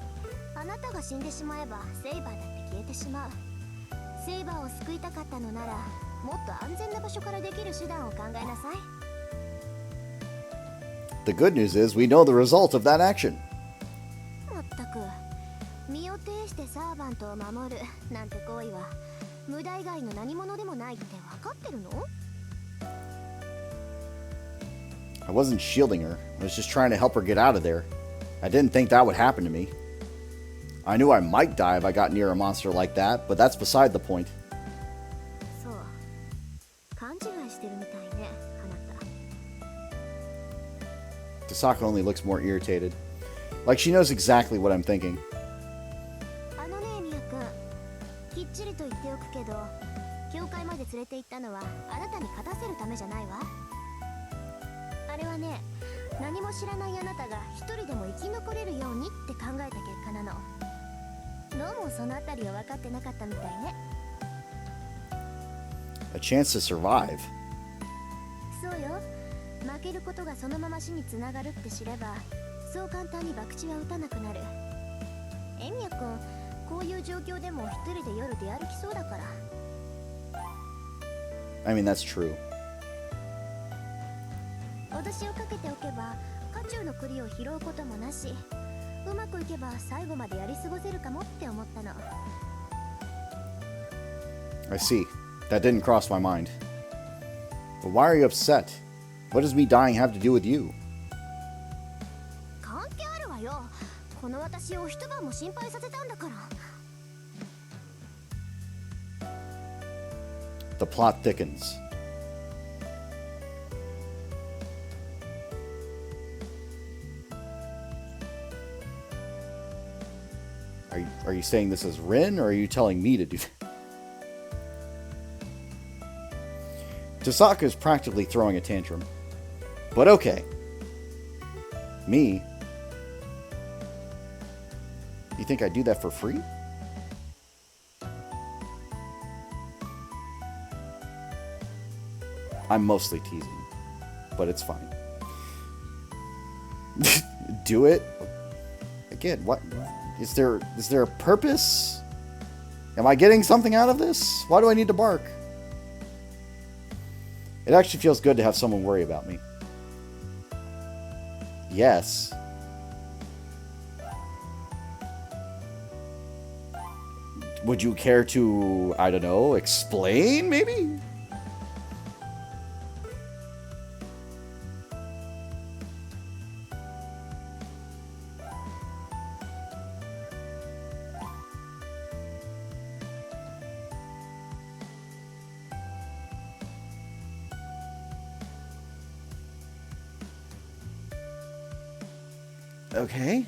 [SPEAKER 2] あなたが死んでしまえばセイバーだって消えてしまう。セイバーを救いたかったのならもっと安全な場所からできる手段を考えなさい。
[SPEAKER 1] The good news is we know the result of that action.
[SPEAKER 2] まったく身を挺してサーバントを守るなんて行為は無駄以外の何者でもないって分かってるの？
[SPEAKER 1] I wasn't shielding her. I was just trying to help her get out of there. I didn't think that would happen to me. I knew I might die if I got near a monster like that, but that's beside the point.
[SPEAKER 2] そう勘違いしてるみたいね、あなた。
[SPEAKER 1] Tasaka only looks more irritated. Like she knows exactly what I'm thinking.
[SPEAKER 2] あのね、ミヤ君、きっちりと言っておくけど、教会まで連れて行ったのはあなたに勝たせるためじゃないわ。あれはね、何も知らないあなたが一人でも生き残れるようにって考えた結果なの。どうもそのあたりは分かってなかったみたいね。
[SPEAKER 1] A chance to survive.
[SPEAKER 2] そうよ。負けることがそのまま死につながるって知れば、そう簡単に博打は打たなくなる。エミヤ君、こういう状況でも一人で夜出歩きそうだから。
[SPEAKER 1] I mean, that's true.
[SPEAKER 2] 脅しをかけておけば家中の栗を拾うこともなし、うまくいけば最後までやり過ごせるかもって思ったの。
[SPEAKER 1] I see. That didn't cross my mind. But why are you upset? What does me dying have to do with you?
[SPEAKER 2] 関係あるわよ。この私を一晩も心配させたんだから。
[SPEAKER 1] The plot thickens. Are you saying this is Rin, or are you telling me to do that? Tasaka is practically throwing a tantrum. But okay. Me? You think I'd do that for free? I'm mostly teasing, but it's fine. Do it? Again, what? Is there a purpose? Am I getting something out of this? Why do I need to bark? It actually feels good to have someone worry about me. Yes. Would you care to, I don't know, explain, maybe? Okay.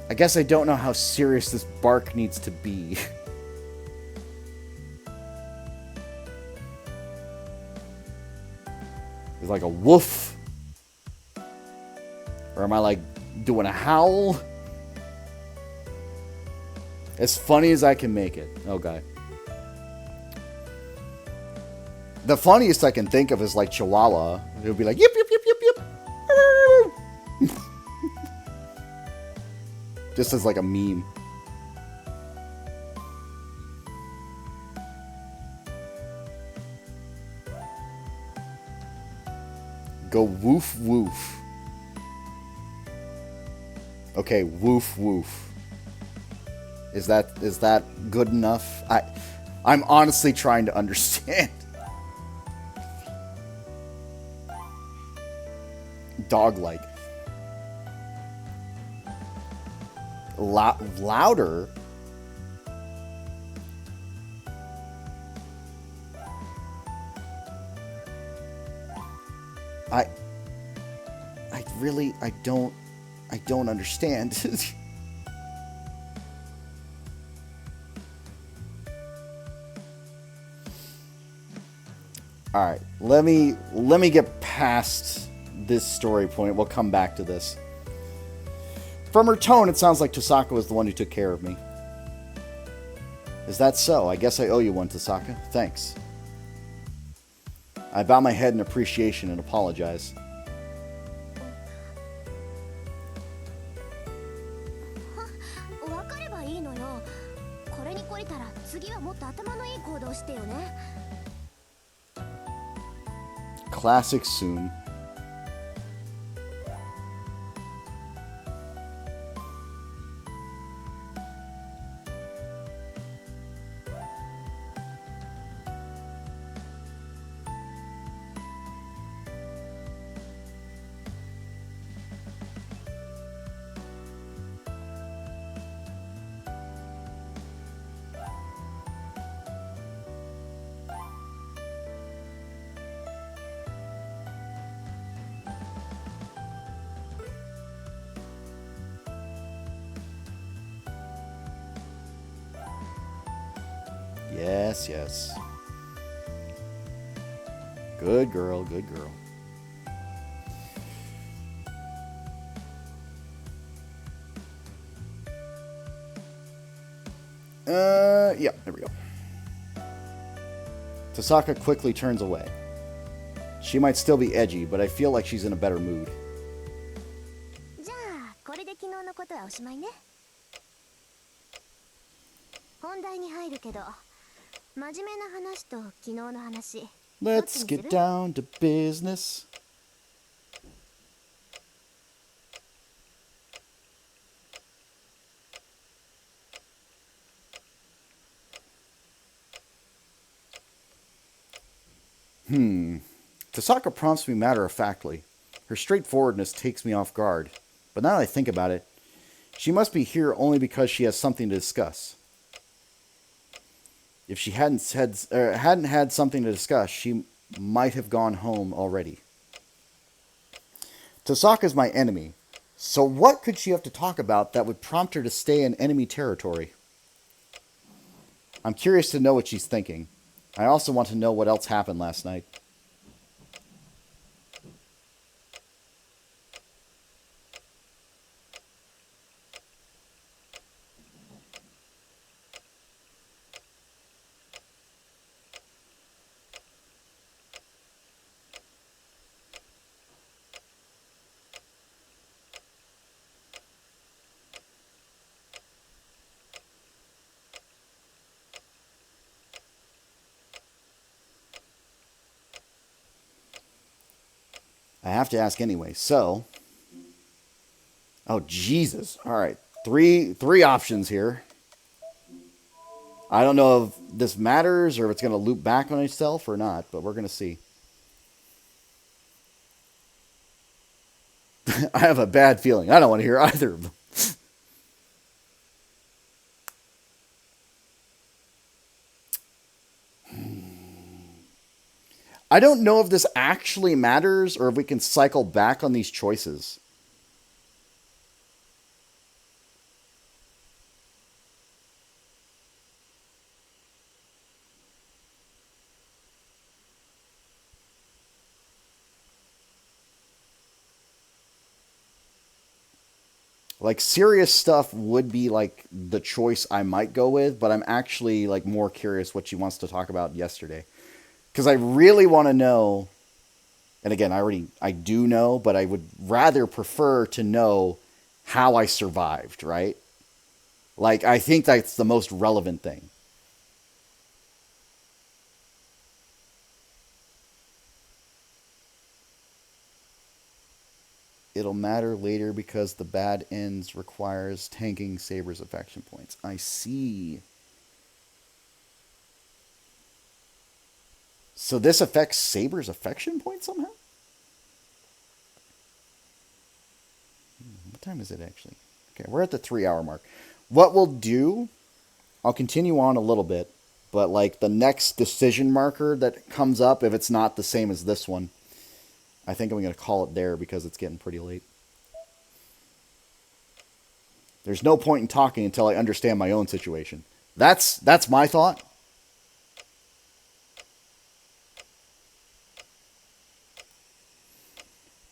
[SPEAKER 1] I guess I don't know how serious this bark needs to be. It's like a woof. Or am I like doing a howl? As funny as I can make it. Okay. The funniest I can think of is like Chihuahua. It would be like, yip, yip, yip, yip, yip. Just as like a meme. Go woof, woof. Okay, woof, woof. Is that good enough? I'm honestly trying to understand. Dog-like. Louder? I don't understand. All right, let me get past this story point. We'll come back to this. From her tone, it sounds like Tosaka was the one who took care of me. Is that so? I guess I owe you one, Tosaka. Thanks. I bow my head in appreciation and apologize.
[SPEAKER 2] わかればいいのよ。これに懲りたら次はもっと頭のいい行動してよね。
[SPEAKER 1] Classic Soon. Yes, yes. Good girl, good girl. Yeah, there we go. Tosaka quickly turns away. She might still be edgy, but I feel like she's in a better mood.
[SPEAKER 2] じゃあこれで昨日のことはおしまいね。本題に入るけど、真面目な話と昨日の話。
[SPEAKER 1] Let's get down to business. Tasaka prompts me matter-of-factly. Her straightforwardness takes me off guard. But now that I think about it, she must be here only because she has something to discuss. If she hadn't had something to discuss, she might have gone home already. Tasaka's my enemy, so what could she have to talk about that would prompt her to stay in enemy territory? I'm curious to know what she's thinking. I also want to know what else happened last night. I have to ask anyway. So, oh Jesus! All right, three options here. I don't know if this matters or if it's going to loop back on itself or not, but we're going to see. I have a bad feeling. I don't want to hear either of them. I don't know if this actually matters or if we can cycle back on these choices. Like, serious stuff would be like the choice I might go with, but I'm actually like more curious what she wants to talk about yesterday. Because I really want to know, and again, I do know, but I would rather prefer to know how I survived, right? Like, I think that's the most relevant thing. It'll matter later because the bad ends requires tanking Saber's affection points. I see. So this affects Saber's affection points somehow? What time is it actually? Okay, we're at the 3-hour mark. What we'll do, I'll continue on a little bit, but like the next decision marker that comes up, if it's not the same as this one, I think I'm going to call it there because it's getting pretty late. There's no point in talking until I understand my own situation. That's my thought.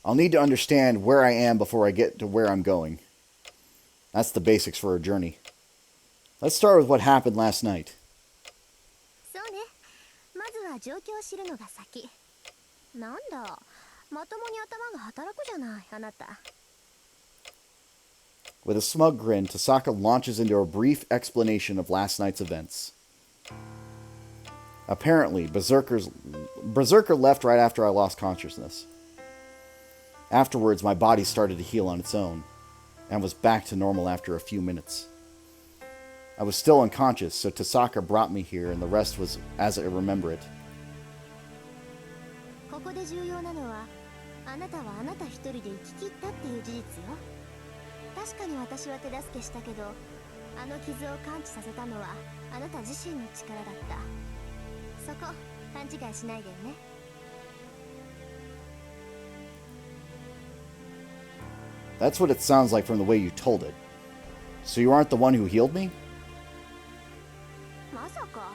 [SPEAKER 1] I'll need to understand where I am before I get to where I'm going. That's the basics for a journey. Let's start with what happened last night.
[SPEAKER 2] そうね。まずは状況を知るのが先。なんだ。まともに頭が働くじゃない、あなた。
[SPEAKER 1] With a smug grin, Tasaka launches into a brief explanation of last night's events. Apparently, Berserker left right after I lost consciousness. Afterwards, my body started to heal on its own, and was back to normal after a few minutes. I was still unconscious, so Tasaka brought me here, and the rest was as I remember it.
[SPEAKER 2] ここで重要なのは、あなたはあなた一人で生き切ったっていう事実よ。確かに私は手助けしたけど、あの傷を完治させたのはあなた自身の力だった。そこ、勘違いしないでよね。
[SPEAKER 1] That's what it sounds like from the way you told it. So you aren't the one who healed me?
[SPEAKER 2] まさか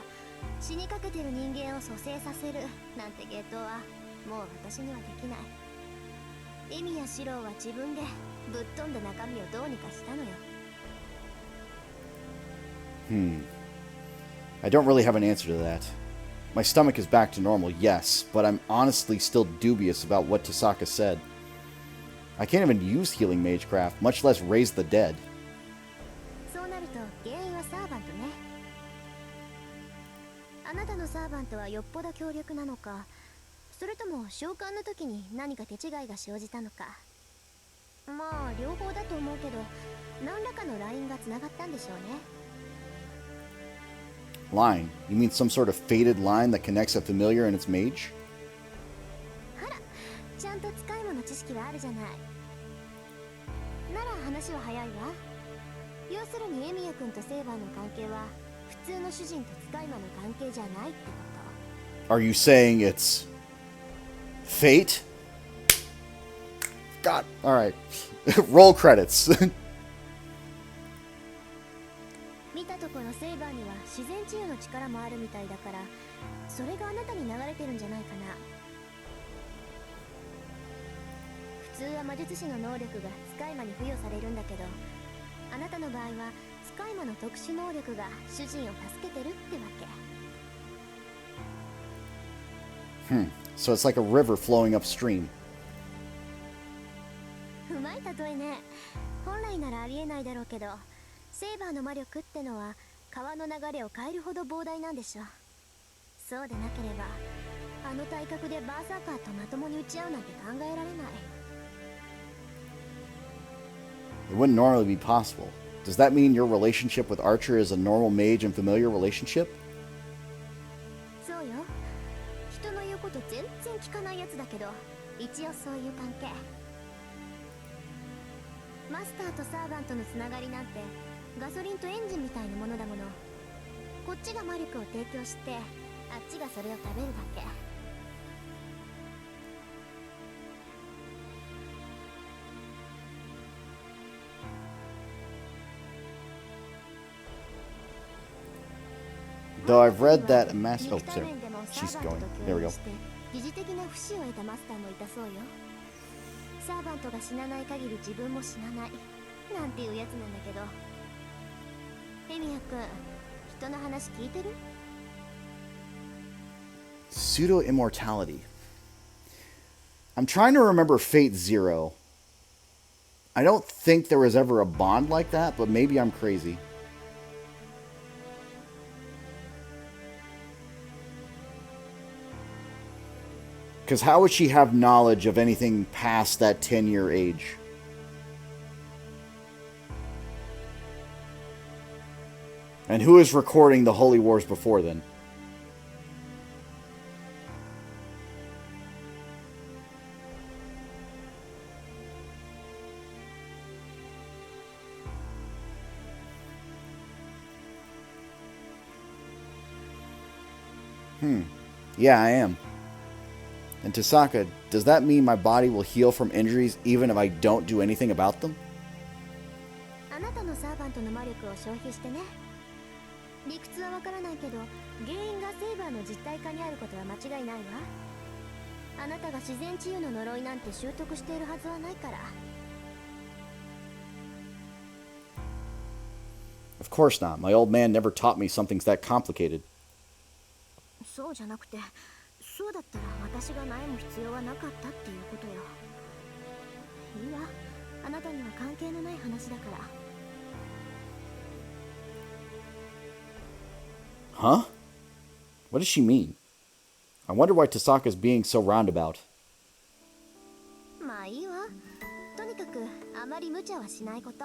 [SPEAKER 2] 死にかけてる人間を蘇生させるなんて芸当はもう私にはできない。意味や四郎は自分でぶっ飛んだ中身をどうにかしたのよ。
[SPEAKER 1] I don't really have an answer to that. My stomach is back to normal, yes, but I'm honestly still dubious about what Tasaka said. I can't even use healing magecraft, much less raise the dead.
[SPEAKER 2] そうなると原因はサーバントね。あなたのサーバントはよっぽど強力なのか、それとも召喚の時に何か手違いが生じたのか。まあ両方だと思うけど、何らかのラインがつながったんでしょうね。
[SPEAKER 1] Line? You mean some sort of fated line that connects a familiar and its mage?
[SPEAKER 2] あら、ちゃんと使い魔の知識はあるじゃない。なら話は早いわ。要するにエミヤ君とセイバーの関係は普通の主人と使い魔の関係じゃないってこと。
[SPEAKER 1] Are you saying it's fate? God, alright. Roll credits.
[SPEAKER 2] 見たところセイバーには自然治癒の力もあるみたいだから、それがあなたに流れてるんじゃないかな。普通は魔術師の能力が使い魔に付与されるんだけど、あなたの場合は使い魔の特殊能力が主人を助けてるってわけ。
[SPEAKER 1] So it's like a river flowing upstream.
[SPEAKER 2] うまい例えね。本来ならありえないだろうけど、セイバーの魔力ってのは川の流れを変えるほど膨大なんでしょ。そうでなければあの体格でバーサーカーとまともに打ち合うなんて考えられない。
[SPEAKER 1] It wouldn't normally be possible. Does that mean your relationship with Archer is a normal mage and familiar relationship?
[SPEAKER 2] そうよ。人の言うこと全然聞かないやつだけど、一応そういう関係。マスターとサーバントのつながりなんてガソリンとエンジンみたいなものだもの。こっちが魔力を提供して、あっちがそれを食べるだけ。
[SPEAKER 1] Though I've read that a mass... Oh, sorry. She's going. There we go.
[SPEAKER 2] 疑似的な不死を得たマスターもいたそうよ。サーバントが死なない限り自分も死なないなんていうやつなんだけど。エミヤ君、人の話聞いてる？
[SPEAKER 1] Pseudo immortality. I'm trying to remember Fate Zero. I don't think there was ever a bond like that, but maybe I'm crazy. Because how would she have knowledge of anything past that 10-year age? And who is recording the Holy Wars before then? Yeah, I am. And Tasaka, does that mean my body will heal from injuries even if I don't do anything about them?
[SPEAKER 2] あなたのサーバントの魔力を消費してね。理屈はわからないけど、原因がセイバーの実体化にあることは間違いないわ。あなたが自然治癒の呪いなんて習得しているはずはないから。
[SPEAKER 1] Of course not. My old man never taught me something's that complicated.
[SPEAKER 2] そうじゃなくて、そうだったら私が悩む必要はなかったっていうことよ。いいわ、あなたには関係のない話だから。
[SPEAKER 1] Huh? What does she mean? I wonder why Tasaka's being so roundabout.
[SPEAKER 2] まあいいわ。とにかくあまり無茶はしないこと。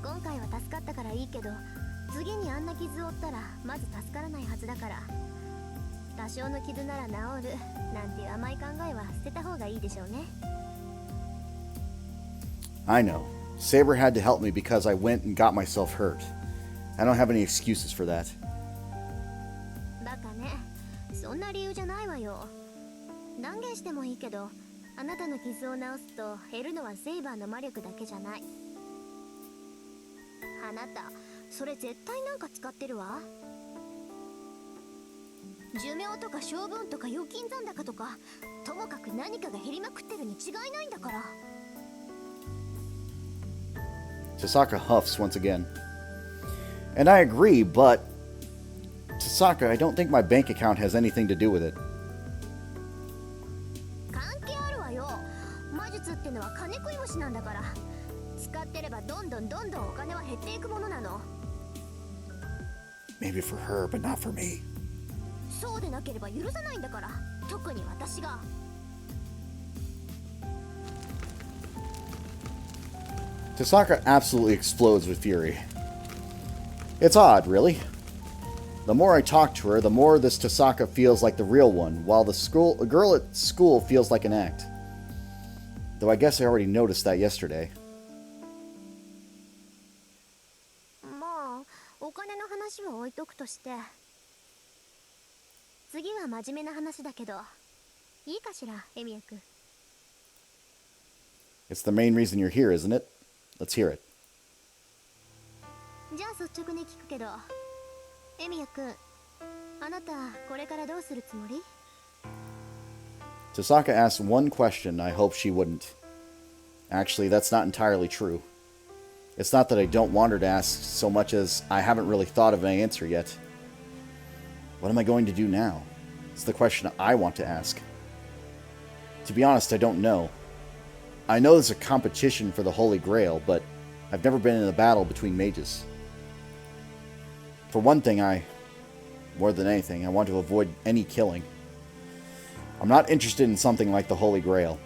[SPEAKER 2] 今回は助かったからいいけど、次にあんな傷を負ったらまず助からないはずだから、多少の傷なら治るなんていう甘い考えは捨てた方がいいでしょうね。
[SPEAKER 1] I know. Saber had to help me because I went and got myself hurt. I don't have any excuses for that.
[SPEAKER 2] バカね、そんな理由じゃないわよ。断言してもいいけど、あなたの傷を治すと減るのはセイバーの魔力だけじゃない。あなたそれ絶対なんか使ってるわ。寿命とか性分とか預金残高とか、ともかく何かが減りまくってるに違いないんだから。
[SPEAKER 1] Tasaka huffs once again. And I agree, but Tasaka, I don't think my bank account has anything to do with it.
[SPEAKER 2] 関係あるわよ。魔術ってのは金食い虫なんだから。使ってればどんどんお金は減っていくものなの。
[SPEAKER 1] Maybe for her, but not for me.
[SPEAKER 2] そうでなければ許さないんだから、特に私が。
[SPEAKER 1] Tasaka absolutely explodes with fury. It's odd, really. The more I talk to her, the more this Tasaka feels like the real one, while the girl at school feels like an act. Though I guess I already noticed that yesterday.
[SPEAKER 2] まあお金の話は置いとくとして、次は真面目な話だけど、いいかしら、エミヤ君。
[SPEAKER 1] It's the main reason you're here, isn't it? Let's hear it.
[SPEAKER 2] じゃあ率直に聞くけど、エミヤ君、あなたこれからどうするつもり？
[SPEAKER 1] Tasaka asked one question I hoped she wouldn't. Actually, that's not entirely true. It's not that I don't want her to ask so much as I haven't really thought of an answer yet. What am I going to do now? It's the question I want to ask. To be honest, I don't know. I know there's a competition for the Holy Grail, but I've never been in a battle between mages. For one thing, more than anything, I want to avoid any killing. I'm not interested in something like the Holy Grail.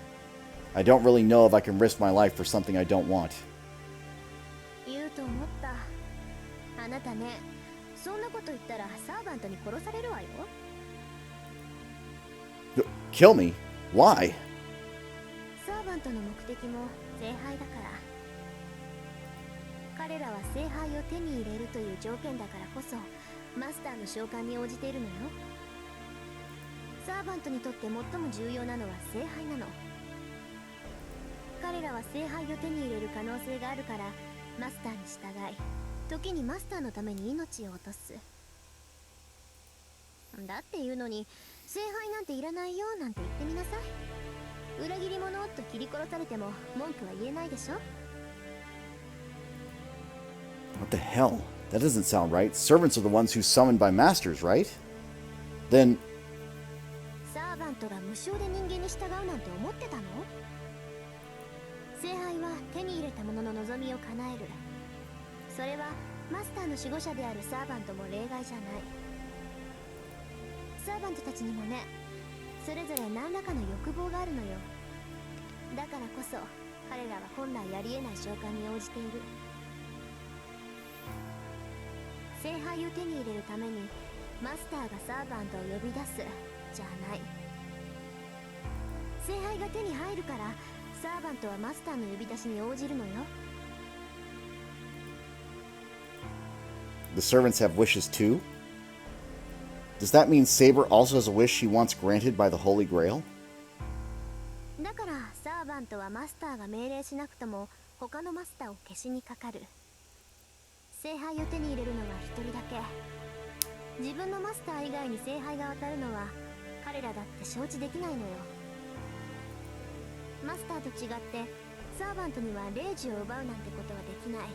[SPEAKER 1] I don't really know if I can risk my life for something I don't want.
[SPEAKER 2] 言うと思った。あなたね、そんなこと言ったらサーバントに殺されるわよ。
[SPEAKER 1] Kill me? Why?
[SPEAKER 2] サーバントの目的も聖杯だから。彼らは聖杯を手に入れるという条件だからこそマスターの召喚に応じているのよ。サーバントにとって最も重要なのは聖杯なの。彼らは聖杯を手に入れる可能性があるからマスターに従い、時にマスターのために命を落とす。だっていうのに聖杯なんていらないよなんて言ってみなさい。裏切り者と切り殺されても文句は言えないでしょ。
[SPEAKER 1] What the hell? That doesn't sound right. Servants are the ones who's summoned by masters, right? Then...
[SPEAKER 2] サーバントが無償で人間に従うなんて思ってたの？聖杯は手に入れた者の望みを叶える。それはマスターの守護者であるサーバントも例外じゃない。サーバントたちにもね、それぞれ何らかの欲望があるのよ。だからこそ彼らは本来ありえない召喚に応じている。聖杯を手に入れるためにマスターがサーバントを呼び出すじゃない。聖杯が手に入るからサーバントはマスターの呼び出しに応じるのよ。
[SPEAKER 1] The servants have wishes too? Does that mean Saber also has a wish she wants granted by the Holy Grail?
[SPEAKER 2] だからサーバントはマスターが命令しなくとも他のマスターを消しにかかる。聖杯を手に入れるのは一人だけ。自分のマスター以外に聖杯が渡るのは彼らだって承知できないのよ。マスターと違ってサーバントには霊樹を奪うなんてことはできない。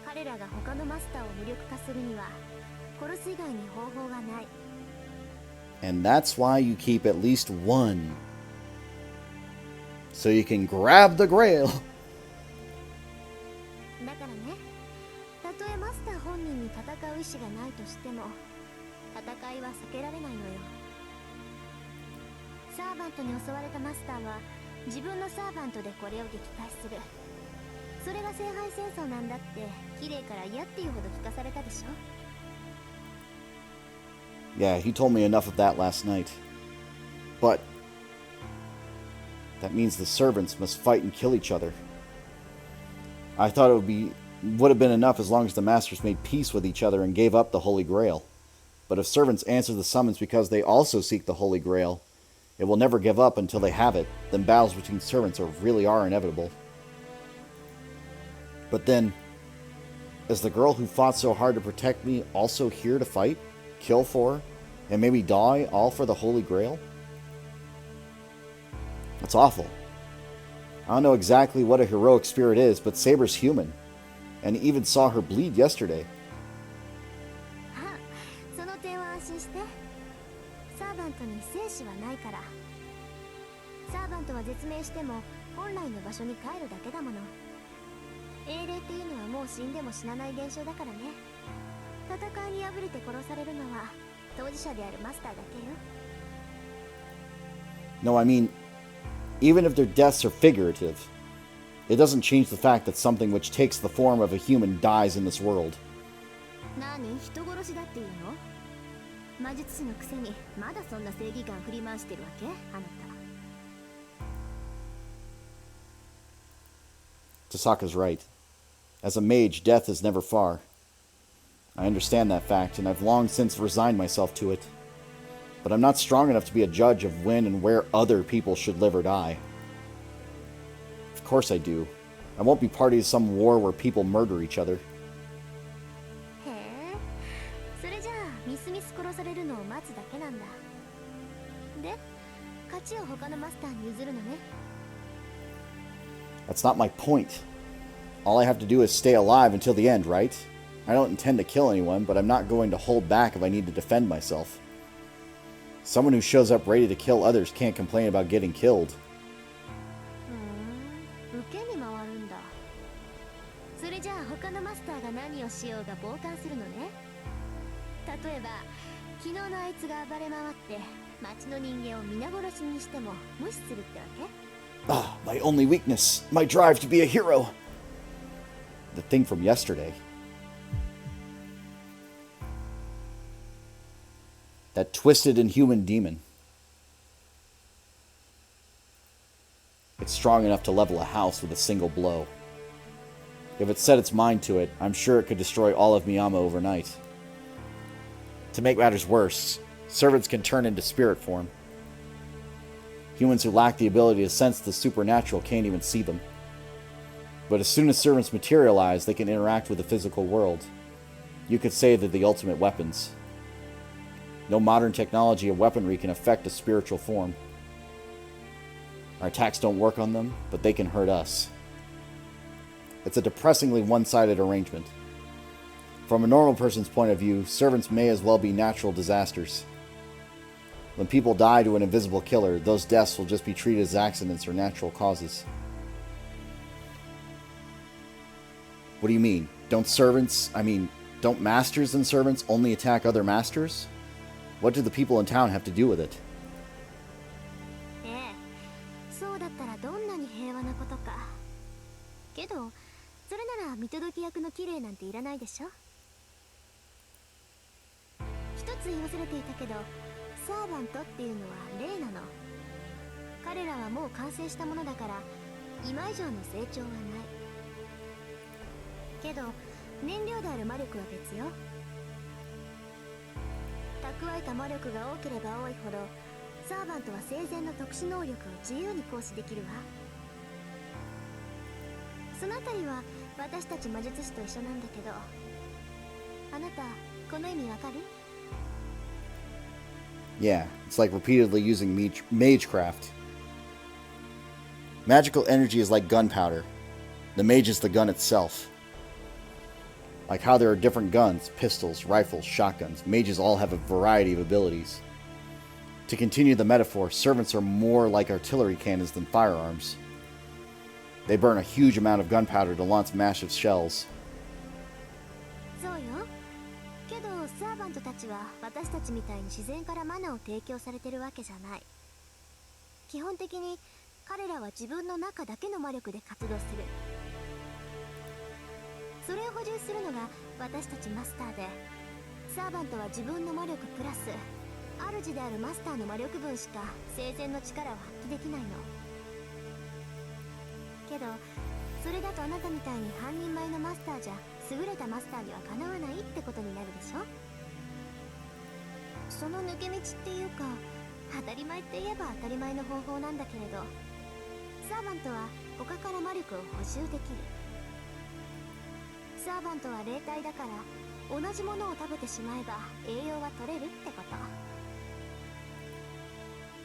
[SPEAKER 2] 彼らが他のマスターを無力化するには殺す以外に方法がない。
[SPEAKER 1] And that's why you keep at least one. So you can grab the grail.
[SPEAKER 2] だからね、たとえマスター本人に戦う意志がないとしても戦いは避けられないのよ。サーバントに襲われたマスターは自分のサーバントでこれを撃退する。それが聖杯戦争なんだって綺麗から嫌っていうほど聞かされたでしょ。
[SPEAKER 1] Yeah, he told me enough of that last night. But that means the servants must fight and kill each other. I thought it would have been enough as long as the masters made peace with each other and gave up the Holy Grail. But if servants answer the summons because they also seek the Holy Grail, It will never give up until they have it. Then battles between servants really are inevitable. But then, is the girl who fought so hard to protect me also here to fight, kill for, and maybe die, all for the Holy Grail? That's awful. I don't know exactly what a heroic spirit is, but Saber's human. And even saw her bleed yesterday.
[SPEAKER 2] その点は安心して。サーバントに生死はないから。サーバントは絶命しても本来の場所に帰るだけだもの。英霊っていうのはもう死んでも死なない現象だからね。戦いに敗れて殺されるのは当事者であるマスターだけよ。
[SPEAKER 1] No, I mean, even if their deaths are figurative, it doesn't change the fact that something which takes the form of a human dies in this world.
[SPEAKER 2] 何？人殺しだっていうの？魔術師のくせにまだそんな正義感振り回してるわけ？あなた。
[SPEAKER 1] Tasaka's right. As a mage, death is never far. I understand that fact, and I've long since resigned myself to it. But I'm not strong enough to be a judge of when and where other people should live or die. Of course I do. I won't be party to some war where people murder each other.
[SPEAKER 2] へえ、それじゃあみすみす殺されるのを待つだけなんだ。で、勝ちを他のマスターに譲るのね。
[SPEAKER 1] That's not my point. All I have to do is stay alive until the end, right? I don't intend to kill anyone, but I'm not going to hold back if I need to defend myself. Someone who shows up ready to kill others can't complain about getting killed.
[SPEAKER 2] 受けに回るんだ。それじゃあ他のマスターが何をしようが傍観するのね。例えば昨日のあいつが暴れ回って町の人間を皆殺しにしても無視するってわけ？
[SPEAKER 1] Ah, my only weakness. My drive to be a hero. The thing from yesterday. That twisted inhuman demon. It's strong enough to level a house with a single blow. If it set its mind to it, I'm sure it could destroy all of Miyama overnight. To make matters worse, servants can turn into spirit form. Humans who lack the ability to sense the supernatural can't even see them. But as soon as servants materialize, they can interact with the physical world. You could say they're the ultimate weapons. No modern technology of weaponry can affect a spiritual form. Our attacks don't work on them, but they can hurt us. It's a depressingly one-sided arrangement. From a normal person's point of view, servants may as well be natural disasters. When people die to an invisible killer, those deaths will just be treated as accidents or natural causes. What do you mean? Don't masters and servants only attack other masters? What do the people in town have to do with it?
[SPEAKER 2] ええ、そうだったらどんなに平和なことか。けど、それなら見届け役の綺麗なんていらないでしょ。一つ言い忘れていたけど、サーバントっていうのは霊なの。彼らはもう完成したものだから、今以上の成長はない。けど、燃料である魔力は別よ。蓄えた魔力が多ければ多いほどサーバントは生前の特殊能力を自由に行使できるわ。そのあたりは私たち魔術師と一緒なんだけど、あなたこの意味わかる？
[SPEAKER 1] Yeah, it's like repeatedly using magecraft. Magical energy is like gunpowder. The mage is the gun itself. Like how there are different guns, pistols, rifles, shotguns. Mages all have a variety of abilities. To continue the metaphor, servants are more like artillery cannons than firearms. They burn a huge amount of gunpowder to launch massive shells.
[SPEAKER 2] そうよ。けどサーバントたちは私たちみたいに自然からマナを提供されてるわけじゃない。基本的に彼らは自分の中だけの魔力で活動する。それを補充するのが私たちマスターで、サーバントは自分の魔力プラス主であるマスターの魔力分しか生前の力を発揮できないの。けどそれだとあなたみたいに半人前のマスターじゃ優れたマスターにはかなわないってことになるでしょ。その抜け道っていうか当たり前って言えば当たり前の方法なんだけれど、サーバントは他から魔力を補充できる。サーバントは霊体だから同じものを食べてしまえば栄養は取れるってこ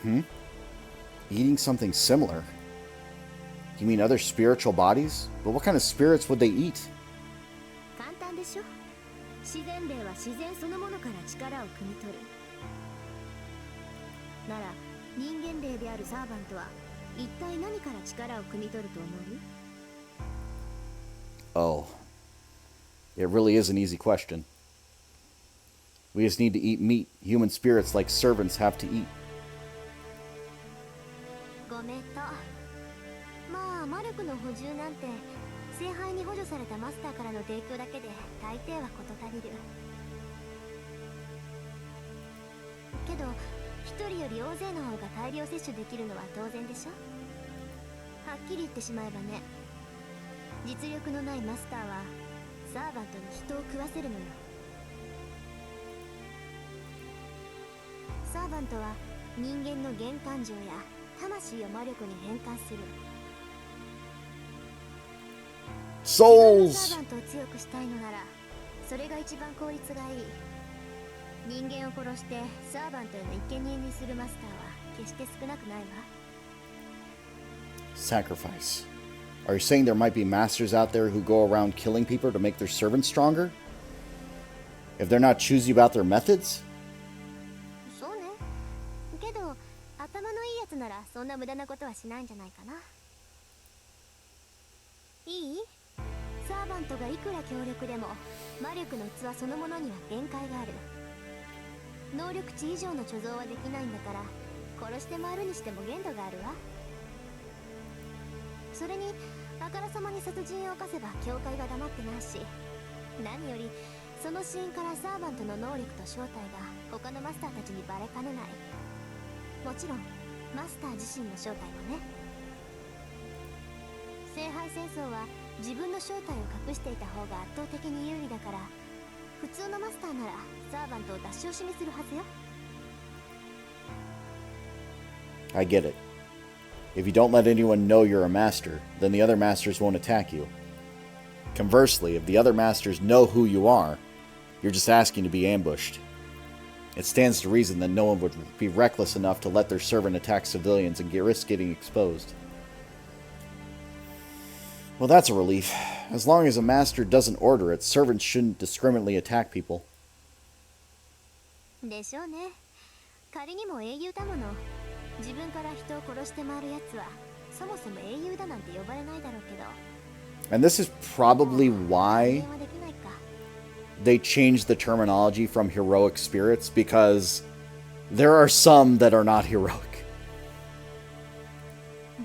[SPEAKER 2] と。
[SPEAKER 1] Eating something similar? You mean other spiritual bodies? But what kind of spirits would they eat?
[SPEAKER 2] 簡単でしょ。自然霊は自然そのものから力を汲み取る。なら人間霊であるサーバントは一体何から力を汲み取ると思う？
[SPEAKER 1] Oh. It really is an easy question. We just need to eat meat human spirits like servants have to eat.
[SPEAKER 2] ごめんと。まあ魔力の補充なんて聖杯に補助されたマスターからの提供だけで大抵は事足りる。けど一人より大勢の方が大量摂取できるのは当然でしょ。はっきり言ってしまえばね、実力のないマスターはサーバントに人を食わせるのよ。サーバントは人間の原感情や魂を魔力に変換する。サーバントを強くしたいのならそれが一番効率がいい。人間を殺してサーバントへの生贄にするマスターは決して少なくないわ。
[SPEAKER 1] Sacrifice. Are you saying there might be masters out there who go around killing people to make their servants stronger? If they're not choosy about their methods?
[SPEAKER 2] そうね。けど頭のいいやつならそんな無駄なことはしないんじゃないかな。いい？サーバントがいくら強力でも魔力の器そのものには限界がある。能力値以上の貯蔵はできないんだから殺して回るにしても限度があるわ。それにあからさまに殺人を犯せば教会が黙ってないし、何よりそのシーンからサーバントの能力と正体が他のマスターたちにバレかねない。もちろんマスター自身の正体もね。聖杯戦争は自分の正体を隠していた方が圧倒的に有利だから、普通のマスターならサーバントを出し惜しみするはずよ。
[SPEAKER 1] I get it. If you don't let anyone know you're a master, then the other masters won't attack you. Conversely, if the other masters know who you are, you're just asking to be ambushed. It stands to reason that no one would be reckless enough to let their servant attack civilians and risk getting exposed. Well, that's a relief. As long as a master doesn't order it, servants shouldn't discriminately attack people.
[SPEAKER 2] でしょうね。仮にも英雄だもの。自分から人を殺して回るやつはそもそも英雄だなんて呼ばれないだろうけど。
[SPEAKER 1] And this is probably why they changed the terminology from heroic spirits, because there are some that are not heroic.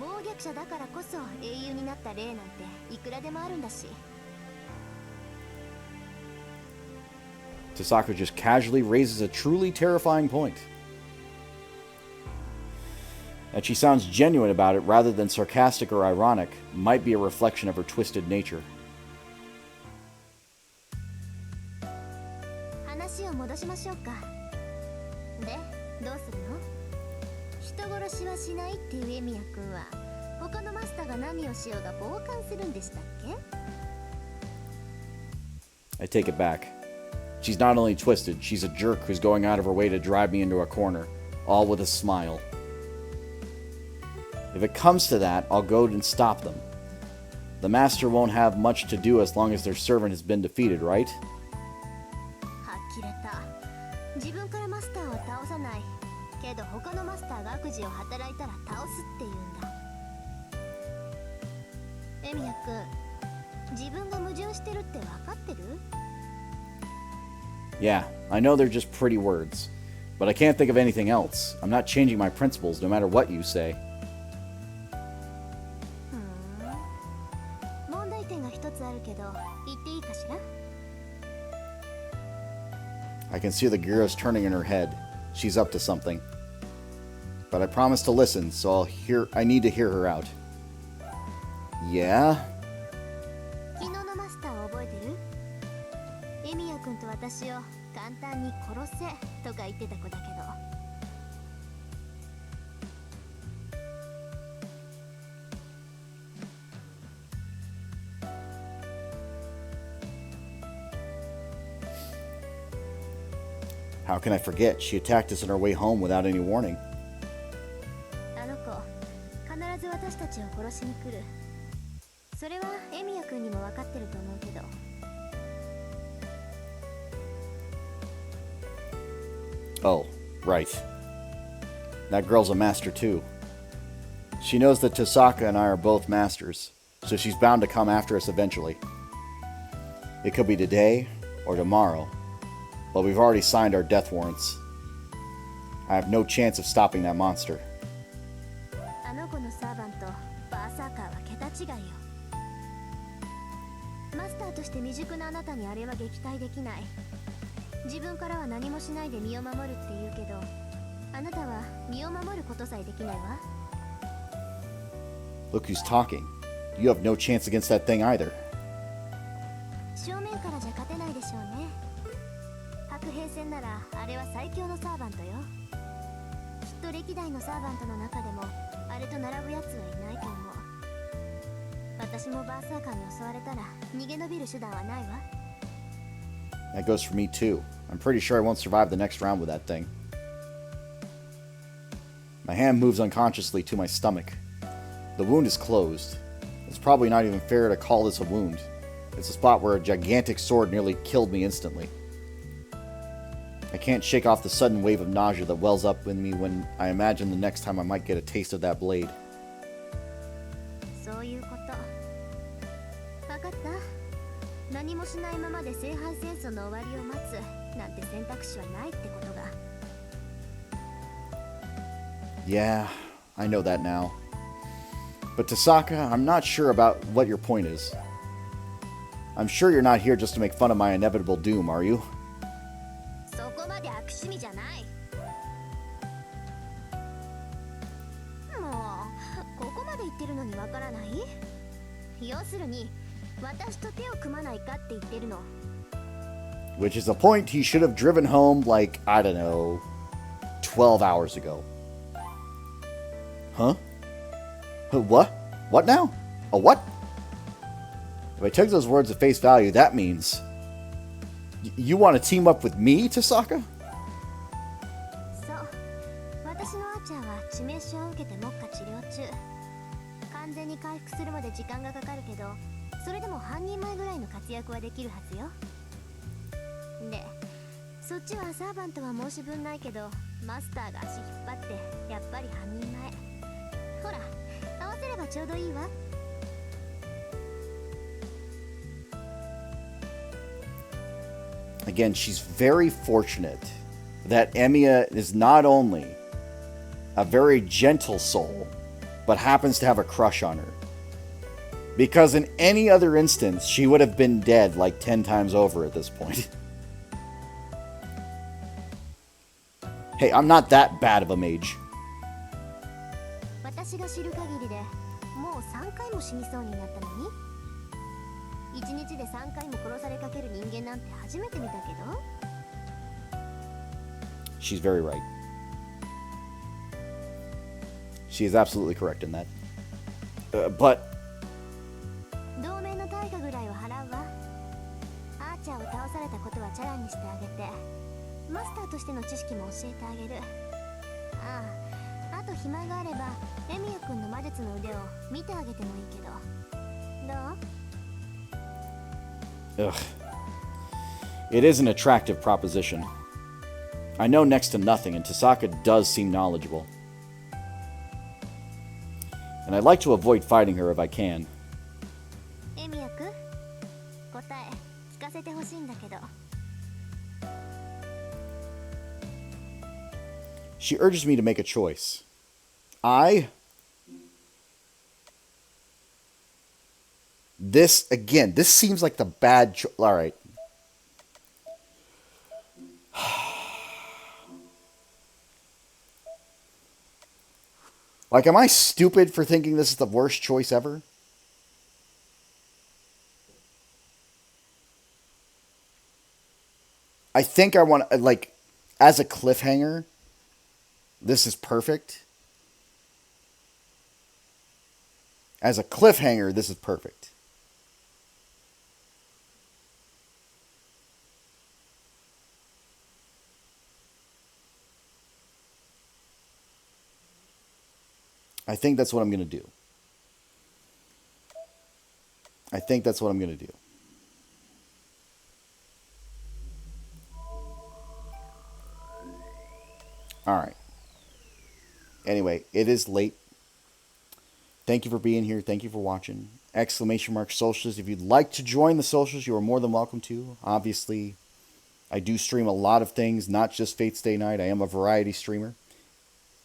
[SPEAKER 2] 暴虐者だからこそ英雄になった例なんていくらでもあるんだし。
[SPEAKER 1] Tasaka just casually raises a truly terrifying point. That she sounds genuine about it rather than sarcastic or ironic might be a reflection of her twisted nature.
[SPEAKER 2] 話を戻しましょうか。で、どうするの？人殺しはしないっていうエミヤ君は他のマスターが何をしようが傍観するんでしたっけ？
[SPEAKER 1] I take it back. She's not only twisted, she's a jerk who's going out of her way to drive me into a corner, all with a smile. If it comes to that, I'll go and stop them. The master won't have much to do as long as their servant has been defeated, right?
[SPEAKER 2] はっきれた。自分からマスターは倒さない。けど他のマスターが悪事を働いたら倒すって言うんだ。エミヤ君、自分が矛盾してるって分かってる？
[SPEAKER 1] Yeah, I know they're just pretty words, but I can't think of anything else. I'm not changing my principles no matter what you say.
[SPEAKER 2] 問題点が一つあるけど、言っていいかしら？
[SPEAKER 1] I can see the gyros turning in her head. She's up to something. But I promise to listen, so I need to hear her out. Yeah?
[SPEAKER 2] 昨日のマスター覚えてる？エミヤ君と私を簡単に殺せとか言ってた子だけど。
[SPEAKER 1] How can I forget? She attacked us on our way home without any warning.
[SPEAKER 2] あの子必ず私たちを殺しに来る。それはエミヤ君にも分かってると思うけど。
[SPEAKER 1] Oh, right. That girl's a master too. She knows that Tosaka and I are both masters, so she's bound to come after us eventually. It could be today or tomorrow, but we've already signed our death warrants. I have no chance of stopping that monster.
[SPEAKER 2] あの子のサーバントバーサーカーは桁違いよ。マスターとして未熟なあなたにあれは撃退できない。自分からは何もしないで身を守るって言うけど、あなたは身を守ることさえできないわ。
[SPEAKER 1] Look who's talking. You have no chance against that thing either.
[SPEAKER 2] 正面からじゃ勝てないでしょうね。白兵戦ならあれは最強のサーバントよ。きっと歴代のサーバントの中でもあれと並ぶやつはいないと思う。私もバーサーカーに襲われたら逃げ延びる手段はないわ。
[SPEAKER 1] That goes for me too. I'm pretty sure I won't survive the next round with that thing. My hand moves unconsciously to my stomach. The wound is closed. It's probably not even fair to call this a wound. It's a spot where a gigantic sword nearly killed me instantly. I can't shake off the sudden wave of nausea that wells up in me when I imagine the next time I might get a taste of that blade.
[SPEAKER 2] そういうこと。分かった。何もしないままで聖杯戦争の終わりを待つなんて選択肢はないってことが。
[SPEAKER 1] Yeah, I know that now. But Tosaka, I'm not sure about what your point is. I'm sure you're not here just to make fun of my inevitable doom, are you?
[SPEAKER 2] そこまで悪趣味じゃない。もうここまで言ってるのにわからない？要するに私と手を組まないかって言ってるの。
[SPEAKER 1] Which is a point he should have driven home like, I don't know, 12 hours ago. Huh? What? What now? A what? If I took those words at face value, that means... you want to team up with me, Tosaka?
[SPEAKER 2] そう。私のアーチャーは致命傷を受けて目下治療中。完全に回復するまで時間がかかるけど、それでも半人前ぐらいの活躍はできるはずよ。で、そっちはサーバントは申し分ないけど、マスターが足引っ張ってやっぱり半人前。ほら、合わせればちょうどいいわ。
[SPEAKER 1] Again, she's very fortunate that Emiya is not only a very gentle soul, but happens to have a crush on her. Because in any other instance, she would have been dead like 10 times over at this point. Hey, I'm not that bad of a mage.
[SPEAKER 2] 私が知る限りでもう3回も死にそうになったのに、1日で3回も殺されかける人間なんて初めて見たけど。
[SPEAKER 1] She's very right. She is absolutely correct in that. But
[SPEAKER 2] 同盟の対価ぐらいは払うわ。アーチャーを倒されたことはチャラにしてあげて、マスターとしての知識も教えてあげる。ああ、あと暇があればエミヤ君の魔術の腕を見てあげてもいいけど。どう？
[SPEAKER 1] ugh. It is an attractive proposition. I know next to nothing, and Tosaka does seem knowledgeable. And I'd like to avoid fighting her if I can.
[SPEAKER 2] エミヤ君、答え聞かせてほしいんだけど。
[SPEAKER 1] She urges me to make a choice. This, again, this seems like the bad choice. Alright. Like, am I stupid for thinking this is the worst choice ever? I think I want to, like, as a cliffhanger, this is perfect. As a cliffhanger, this is perfect. I think that's what I'm going to do. I think that's what I'm going to do. All right. Anyway, it is late. Thank you for being here. Thank you for watching. Exclamation mark socials. If you'd like to join the socials, you are more than welcome to. Obviously, I do stream a lot of things, not just Fate Stay Night. I am a variety streamer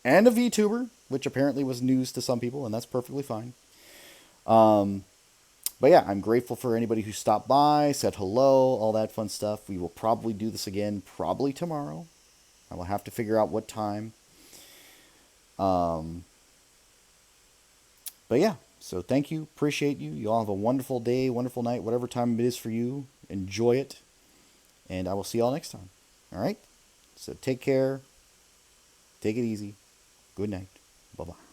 [SPEAKER 1] and a VTuber, which apparently was news to some people, and that's perfectly fine. But yeah, I'm grateful for anybody who stopped by, said hello, all that fun stuff. We will probably do this again, probably tomorrow. I will have to figure out what time. But yeah, so thank you. Appreciate you. You all have a wonderful day, wonderful night, whatever time it is for you. Enjoy it. And I will see you all next time. All right? So take care. Take it easy. Good night. Bye-bye.